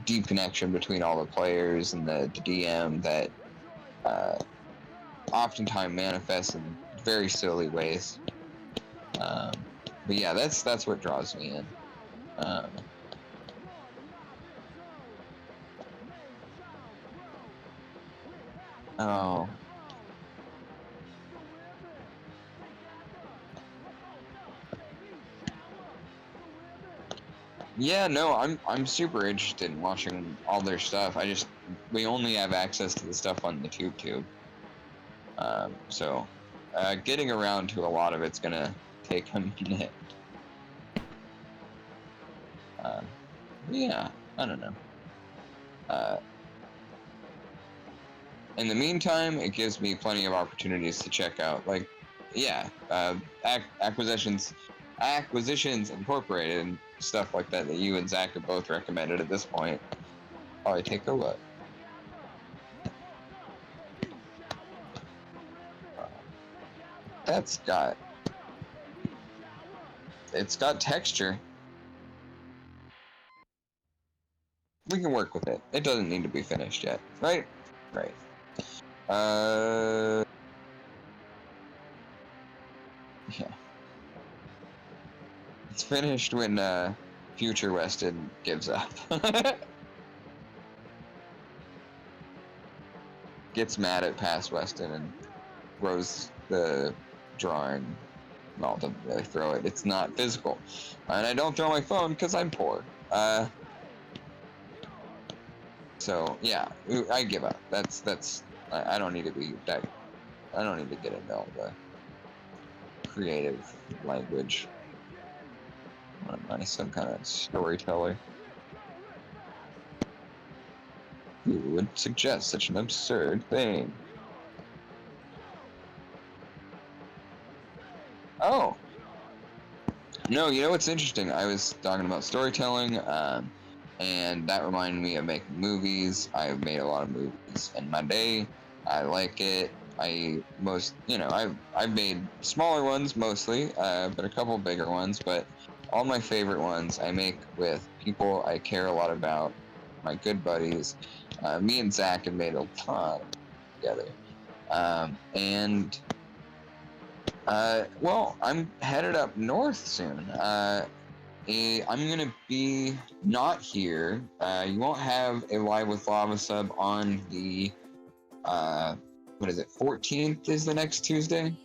deep connection between all the players and the DM that oftentimes manifests in very silly ways. But yeah, that's what draws me in. Oh. Yeah, no, I'm super interested in watching all their stuff. We only have access to the stuff on the tube. So getting around to a lot of it's gonna take a minute. Yeah, I don't know. In the meantime, it gives me plenty of opportunities to check out, like, yeah, Acquisitions Incorporated and stuff like that you and Zach have both recommended at this point. Probably take a look. It's got texture. We can work with it. It doesn't need to be finished yet, right? Right. Yeah. It's finished when future Weston gives up. Gets mad at past Weston and throws the drawing. Well, doesn't really throw it. It's not physical. And I don't throw my phone because I'm poor. So yeah, I give up. I don't need to be that. I don't need to get into all the creative language. What am I, some kind of storyteller? Who would suggest such an absurd thing? Oh! No, you know what's interesting? I was talking about storytelling, and that reminded me of making movies. I've made a lot of movies in my day. I like it. I've made smaller ones mostly, but a couple bigger ones. But all my favorite ones I make with people I care a lot about, my good buddies. Me and Zach have made a ton together, and well, I'm headed up north soon. I'm gonna be not here. You won't have a live with Lava sub on the what is it? 14th is the next Tuesday.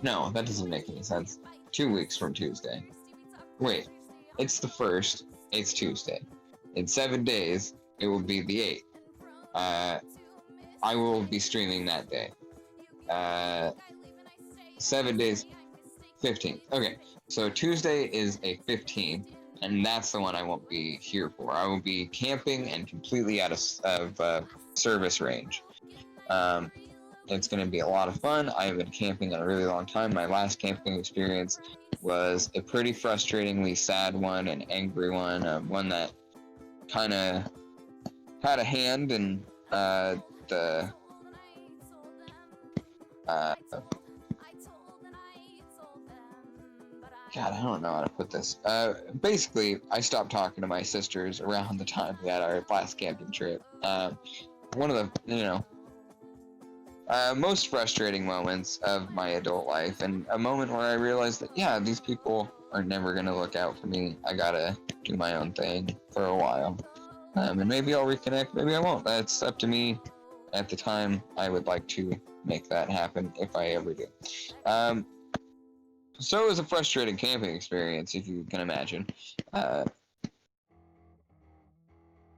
No, that doesn't make any sense. 2 weeks from Tuesday. Wait, it's the 1st. It's Tuesday. In 7 days, it will be the 8th. I will be streaming that day. 7 days, 15th. Okay, so Tuesday is a 15th, and that's the one I won't be here for. I will be camping and completely out of service range. It's going to be a lot of fun. I have been camping in a really long time. My last camping experience was a pretty frustratingly sad one, an angry one, one that kind of had a hand in the God, I don't know how to put this. Basically, I stopped talking to my sisters around the time we had our last camping trip. One of the, most frustrating moments of my adult life, and a moment where I realized that, yeah, these people are never going to look out for me. I gotta do my own thing for a while. And maybe I'll reconnect, maybe I won't. That's up to me. At the time, I would like to make that happen if I ever do. So it was a frustrating camping experience, if you can imagine.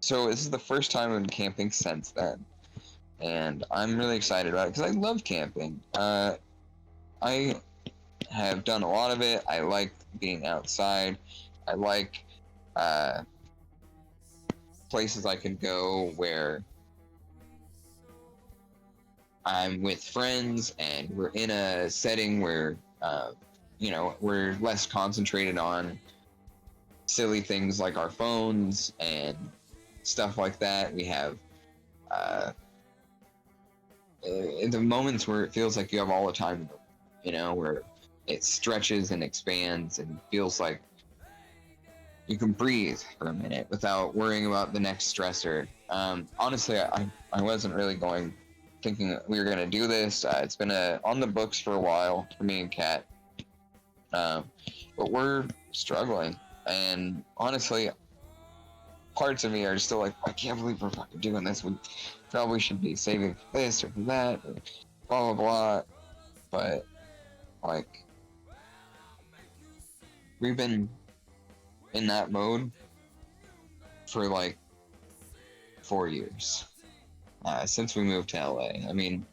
So this is the first time I've been camping since then. And I'm really excited about it because I love camping. I have done a lot of it. I like being outside. I like places I can go where I'm with friends and we're in a setting where we're less concentrated on silly things like our phones and stuff like that. We have the moments where it feels like you have all the time, where it stretches and expands and feels like you can breathe for a minute without worrying about the next stressor. Honestly, I wasn't really thinking that we were going to do this. It's been on the books for a while for me and Kat. But we're struggling, and honestly, parts of me are still like, I can't believe we're fucking doing this. We probably should be saving for this or for that, or blah blah blah. But like, we've been in that mode for like 4 years since we moved to LA. I mean,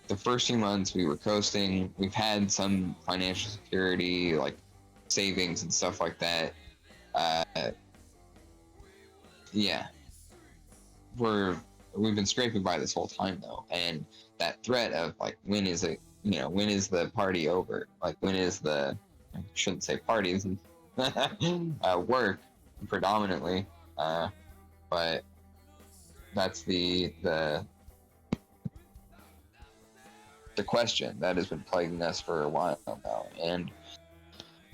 the first few months we were coasting. We've had some financial security, like savings and stuff like that. Yeah, we've been scraping by this whole time though, and that threat of like, when is the party over? Like, when is I shouldn't say parties, work predominantly, but that's the question that has been plaguing us for a while now. And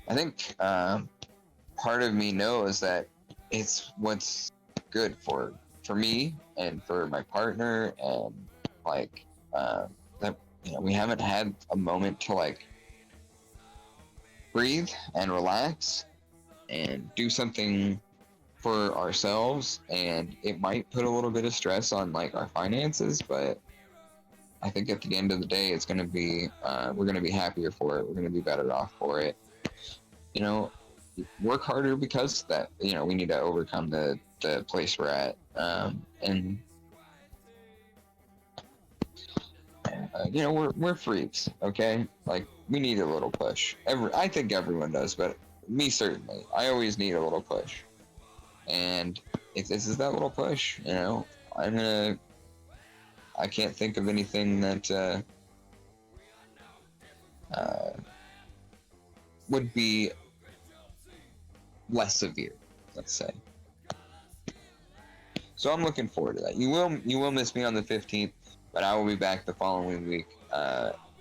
I think part of me knows that it's what's good for me and for my partner, and like that we haven't had a moment to like breathe and relax and do something for ourselves, and it might put a little bit of stress on like our finances, but I think at the end of the day, it's going to be, we're going to be happier for it. We're going to be better off for it. Work harder because that, we need to overcome the place we're at. And we're freaks, okay? Like, we need a little push. I think everyone does, but me certainly. I always need a little push. And if this is that little push, I can't think of anything that would be less severe, let's say. So I'm looking forward to that. You will miss me on the 15th. but I will be back the following week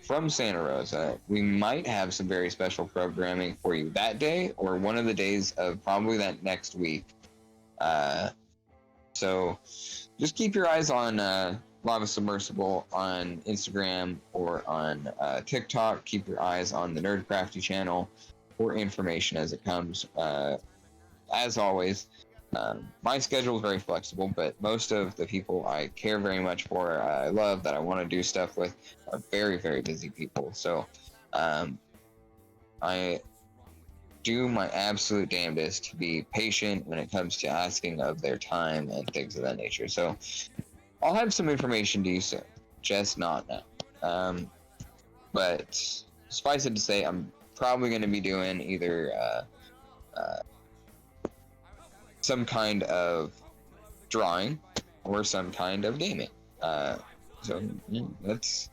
from Santa Rosa. We might have some very special programming for you that day or one of the days of probably that next week. So just keep your eyes on Lava Submersible on Instagram or on TikTok. Keep your eyes on the Nerdcrafty channel for information as it comes. As always, my schedule is very flexible, but most of the people I care very much for, I love, that I want to do stuff with, are very, very busy people. So I do my absolute damnedest to be patient when it comes to asking of their time and things of that nature. So I'll have some information to you soon, just not now. But suffice it to say, I'm probably going to be doing either some kind of drawing or some kind of gaming. So yeah, that's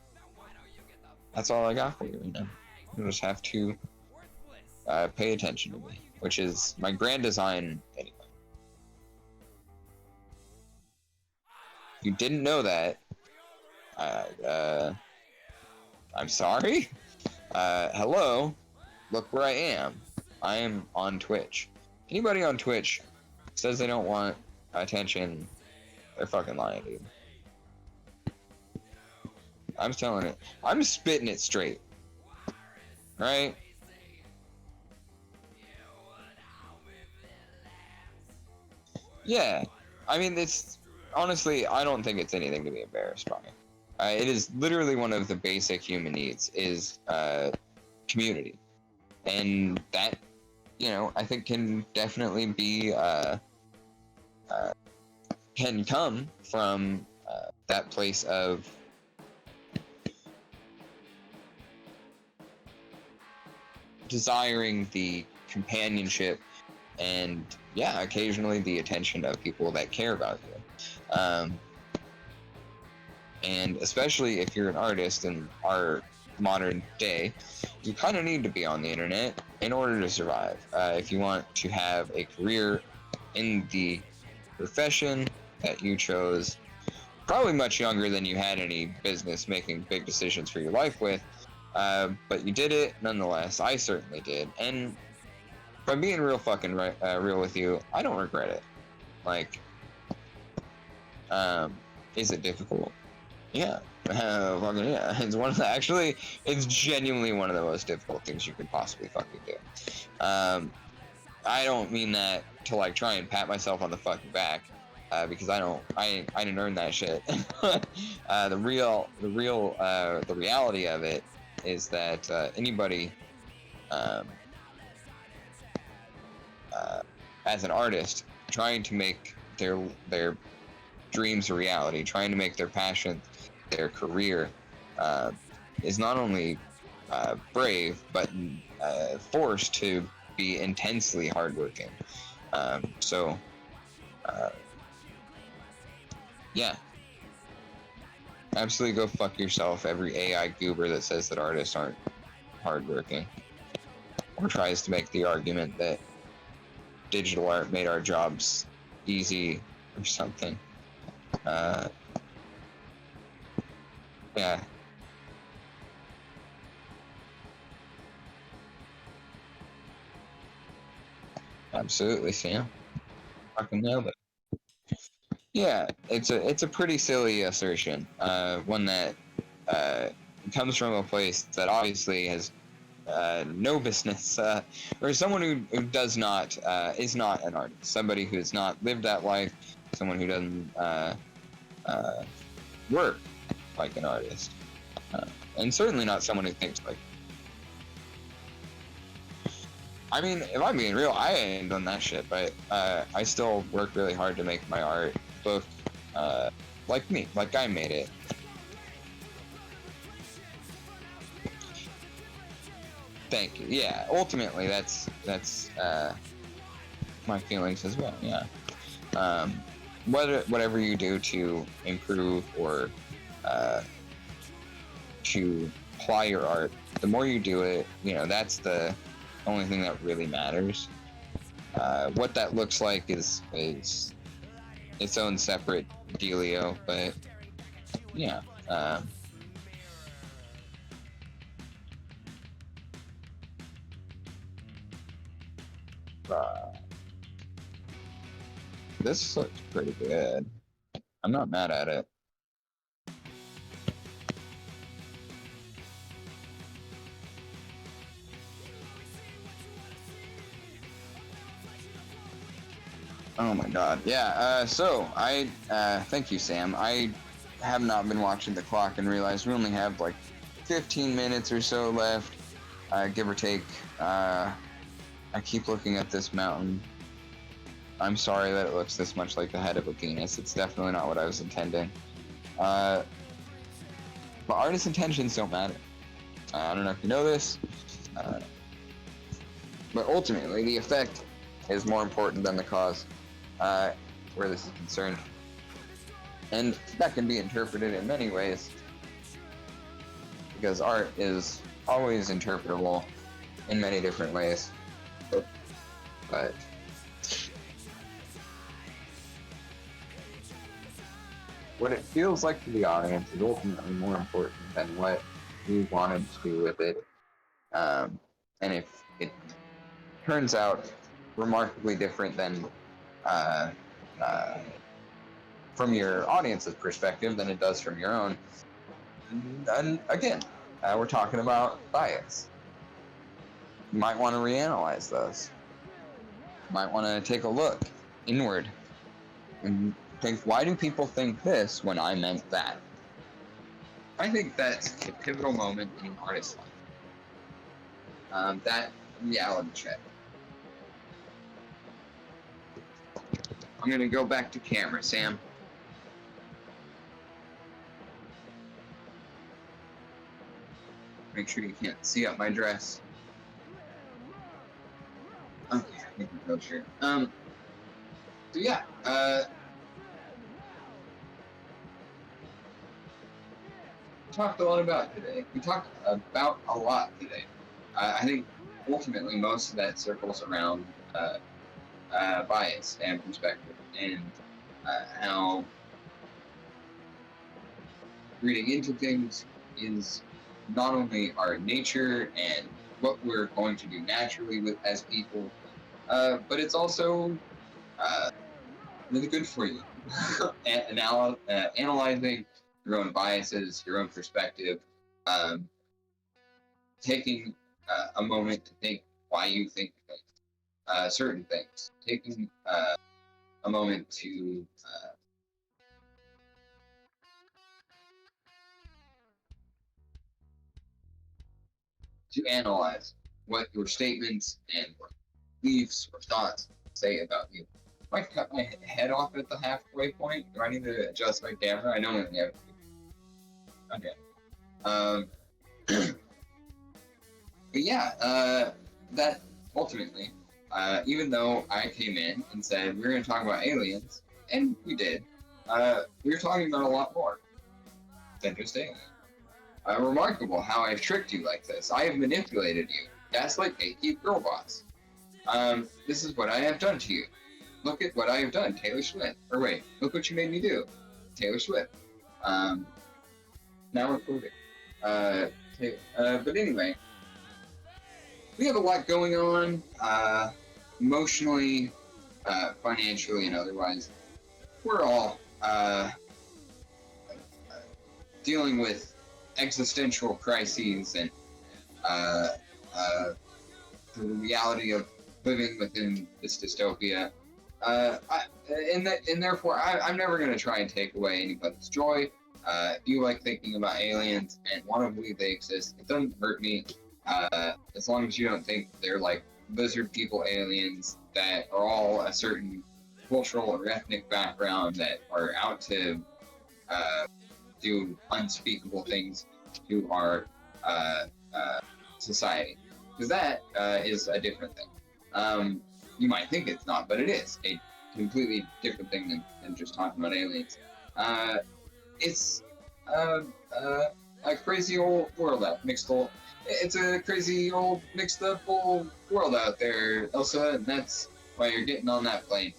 all I got for you right now. You just have to pay attention to me, which is my grand design anyway. If you didn't know that, I'm sorry. Hello, look where I am. I am on Twitch. Anybody on Twitch says they don't want attention, they're fucking lying, dude. I'm telling it. I'm spitting it straight. Right? Yeah. I mean, it's honestly, I don't think it's anything to be embarrassed by. It is literally one of the basic human needs is community, and that, you know, I think can definitely be can come from that place of desiring the companionship and, yeah, occasionally the attention of people that care about you. And especially if you're an artist in our modern day, you kind of need to be on the internet in order to survive. If you want to have a career in the profession that you chose, probably much younger than you had any business making big decisions for your life with, but you did it nonetheless. I certainly did, and if I'm being real fucking real with you, I don't regret it. Like, is it difficult? Yeah, fucking yeah. It's one of the, actually, it's genuinely one of the most difficult things you could possibly fucking do. I don't mean that to like try and pat myself on the fucking back, because I didn't earn that shit. The reality of it is that anybody, as an artist, trying to make their dreams a reality, trying to make their passion their career, is not only brave, but forced to be intensely hardworking. Yeah. Absolutely go fuck yourself, every AI goober that says that artists aren't hardworking, or tries to make the argument that digital art made our jobs easy or something. Yeah. Absolutely, Sam. Fucking nailed it. Yeah, it's a pretty silly assertion. One that comes from a place that obviously has no business, or someone who does not is not an artist, somebody who has not lived that life, someone who doesn't work like an artist, and certainly not someone who thinks like. I mean, if I'm being real, I ain't done that shit, but I still work really hard to make my art look like me, like I made it. Thank you. Yeah, ultimately, that's my feelings as well. Yeah. Whatever you do to improve or to apply your art, the more you do it, you know, that's the only thing that really matters. What that looks like is its own separate dealio, but yeah, This looks pretty good. I'm not mad at it. Oh my god. Yeah, so I thank you, Sam. I have not been watching the clock and realized we only have like 15 minutes or so left, give or take. I keep looking at this mountain. I'm sorry that it looks this much like the head of a penis. It's definitely not what I was intending. But artist intentions don't matter. I don't know if you know this, but ultimately the effect is more important than the cause, where this is concerned. And that can be interpreted in many ways, because art is always interpretable in many different ways. But what it feels like to the audience is ultimately more important than what we wanted to do with it. And if it turns out remarkably different than from your audience's perspective than it does from your own, and again, we're talking about bias. You might want to reanalyze those. You might want to take a look inward and think, why do people think this when I meant that? I think that's a pivotal moment in artist life. That reality check. I'm going to go back to camera, Sam. Make sure you can't see up my dress. Okay, I think we're both sure. So yeah, we talked a lot about today. We talked about a lot today. I think ultimately most of that circles around bias and perspective, and how reading into things is not only our nature and what we're going to do naturally with as people, but it's also really good for you. Analyzing your own biases, your own perspective, taking a moment to think why you think certain things, taking a moment to analyze what your statements and beliefs or thoughts say about you. If I cut my head off at the halfway point, do I need to adjust my camera? I know I have to. Okay. But yeah, that ultimately, even though I came in and said we were going to talk about aliens, and we did, we were talking about a lot more than just aliens. Remarkable how I've tricked you like this. I have manipulated you. Gaslight, gatekeep, girl boss. This is what I have done to you. Look at what I have done, Taylor Swift. Or wait, look what you made me do, Taylor Swift. Now we're quoting. But anyway, we have a lot going on, emotionally, financially, and otherwise. We're all dealing with existential crises and the reality of living within this dystopia. And therefore, I'm never going to try and take away anybody's joy. If you like thinking about aliens and want to believe they exist, it doesn't hurt me. As long as you don't think they're like lizard people aliens that are all a certain cultural or ethnic background that are out to do unspeakable things to our society. Because that is a different thing. You might think it's not, but it is a completely different thing than just talking about aliens. It's a crazy old world out, it's a crazy old mixed up old world out there, Elsa, and that's why you're getting on that plane.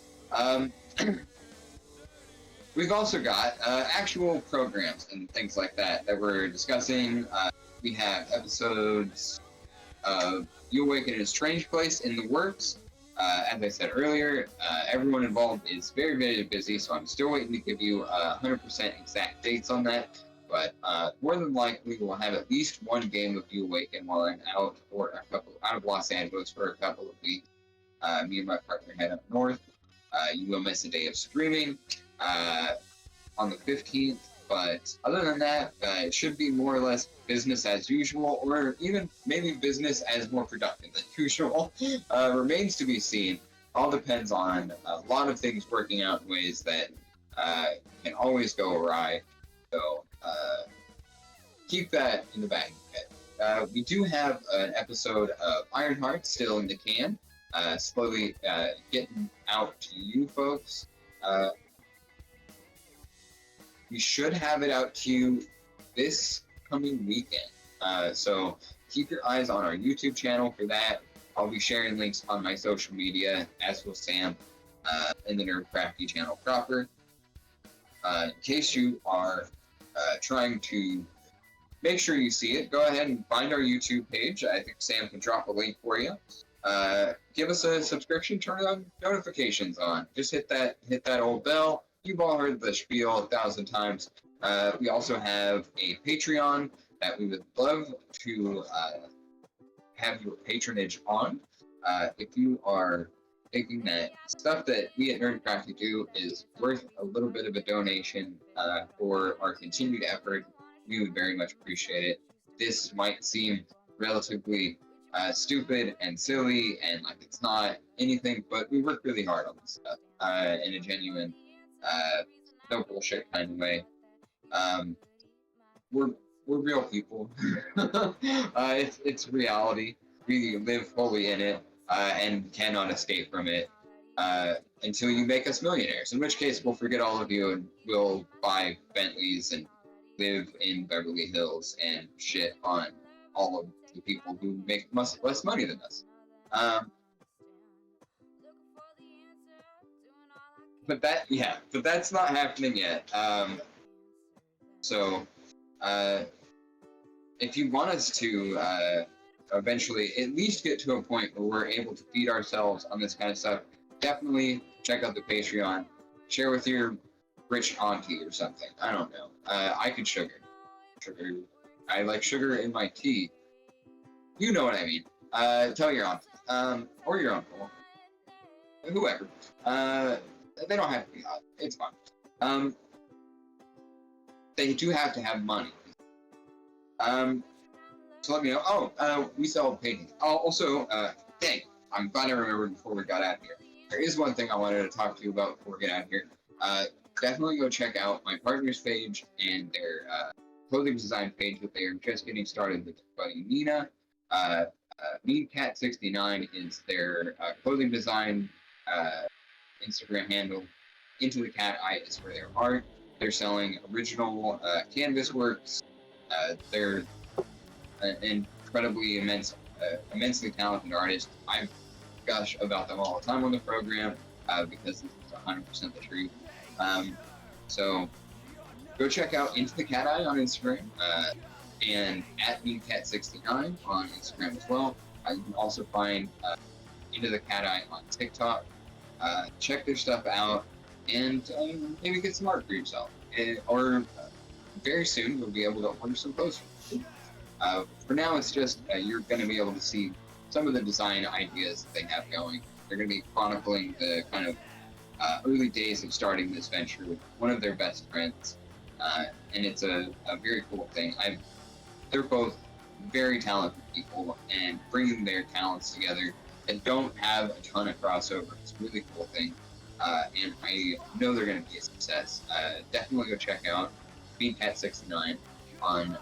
we've also got actual programs and things like that we're discussing. We have episodes of You Awaken in a Strange Place in the works. As I said earlier, everyone involved is very, very busy, so I'm still waiting to give you 100% exact dates on that. But more than likely, we'll have at least one game of You Awaken while I'm out out of Los Angeles for a couple of weeks. Me and my partner head up north. You will miss a day of streaming on the 15th. But other than that, it should be more or less business as usual, or even maybe business as more productive than usual. Remains to be seen. All depends on a lot of things working out in ways that can always go awry. So keep that in the back of your head. We do have an episode of Ironheart still in the can, slowly getting out to you folks. We should have it out to you this coming weekend. So keep your eyes on our YouTube channel for that. I'll be sharing links on my social media, as will Sam, in the Nerdcrafty channel proper. In case you are trying to make sure you see it, go ahead and find our YouTube page. I think Sam can drop a link for you. Give us a subscription, turn on notifications on. Just hit that old bell. You've all heard the spiel 1,000 times. We also have a Patreon that we would love to have your patronage on. If you are thinking that stuff that we at Nerdcrafty do is worth a little bit of a donation for our continued effort, we would very much appreciate it. This might seem relatively stupid and silly and like it's not anything, but we work really hard on this stuff in a genuine, no bullshit kind of way. We're real people. It's reality. We live fully in it and cannot escape from it until you make us millionaires. In which case, we'll forget all of you and we'll buy Bentleys and live in Beverly Hills and shit on all of the people who make less money than us. But that's not happening yet. So if you want us to eventually at least get to a point where we're able to feed ourselves on this kind of stuff, definitely check out the Patreon. Share with your rich auntie or something. I don't know. I could sugar. I like sugar in my tea. You know what I mean. Tell your aunt or your uncle, whoever. They don't have to be hot. It's fine. They do have to have money. So let me know. Oh, we sell paintings. Also, dang, I'm glad I remembered before we got out of here. There is one thing I wanted to talk to you about before we get out of here. Definitely go check out my partner's page and their clothing design page that they are just getting started with buddy Nina. MeanCat69 is their clothing design Instagram handle. Into the Cat Eye is for their art. They're selling original canvas works. They're an immensely talented artist. I gush about them all the time on the program because this is 100% the truth. So go check out Into the Cat Eye on Instagram and at MeanCat69 on Instagram as well. You can also find Into the Cat Eye on TikTok. Check their stuff out and maybe get some art for yourself. Or very soon you'll be able to order some posters. For now, it's just you're going to be able to see some of the design ideas that they have going. They're going to be chronicling the kind of early days of starting this venture with one of their best friends. And it's a very cool thing. They're both very talented people, and bringing their talents together and don't have a ton of crossover. It's a really cool thing. And I know they're going to be a success. Definitely go check out BeanCat69 on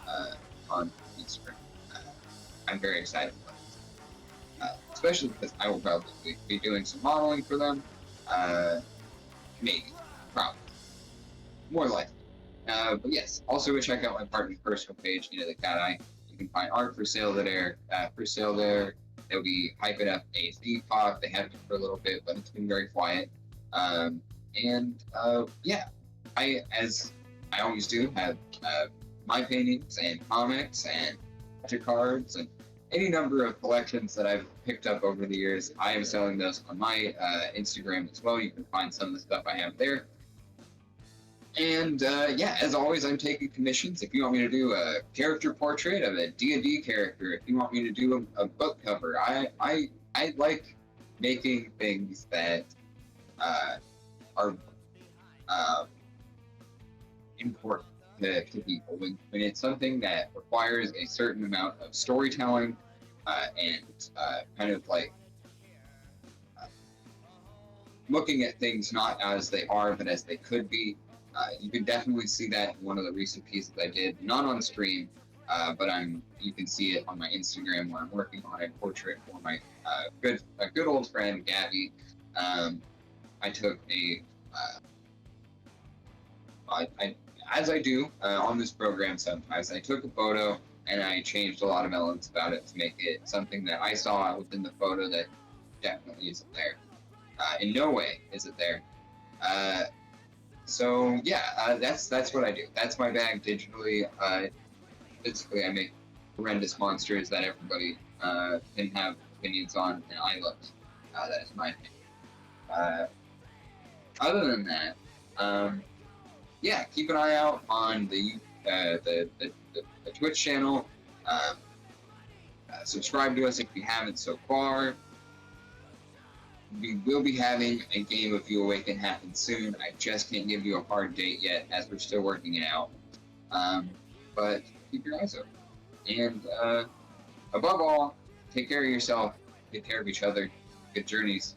Instagram. I'm very excited about it. Especially because I will probably be doing some modeling for them. Maybe. Probably. More likely. But yes, also go check out my partner's personal page, Into the Cat Eye. You can find art for sale there. They'll be hyping up a theme park. They have it for a little bit, but it's been very quiet. Yeah, as I always do, have my paintings and comics and picture cards and any number of collections that I've picked up over the years. I am selling those on my Instagram as well. You can find some of the stuff I have there. And yeah, as always, I'm taking commissions. If you want me to do a character portrait of a D&D character, if you want me to do a book cover, I like making things that are important to people. When it's something that requires a certain amount of storytelling and kind of like looking at things not as they are, but as they could be. You can definitely see that in one of the recent pieces I did, not on stream, but you can see it on my Instagram where I'm working on a portrait for my good old friend Gabby. I took as I do on this program sometimes, I took a photo and I changed a lot of elements about it to make it something that I saw within the photo that definitely isn't there. In no way is it there. So yeah, that's what I do. That's my bag digitally. Physically, I make horrendous monsters that everybody can have opinions on, and I look. That is my opinion. Other than that, yeah, keep an eye out on the Twitch channel. Subscribe to us if you haven't so far. We will be having a game of You Awaken happen soon. I just can't give you a hard date yet, as we're still working it out. But keep your eyes open. And above all, take care of yourself, take care of each other. Good journeys.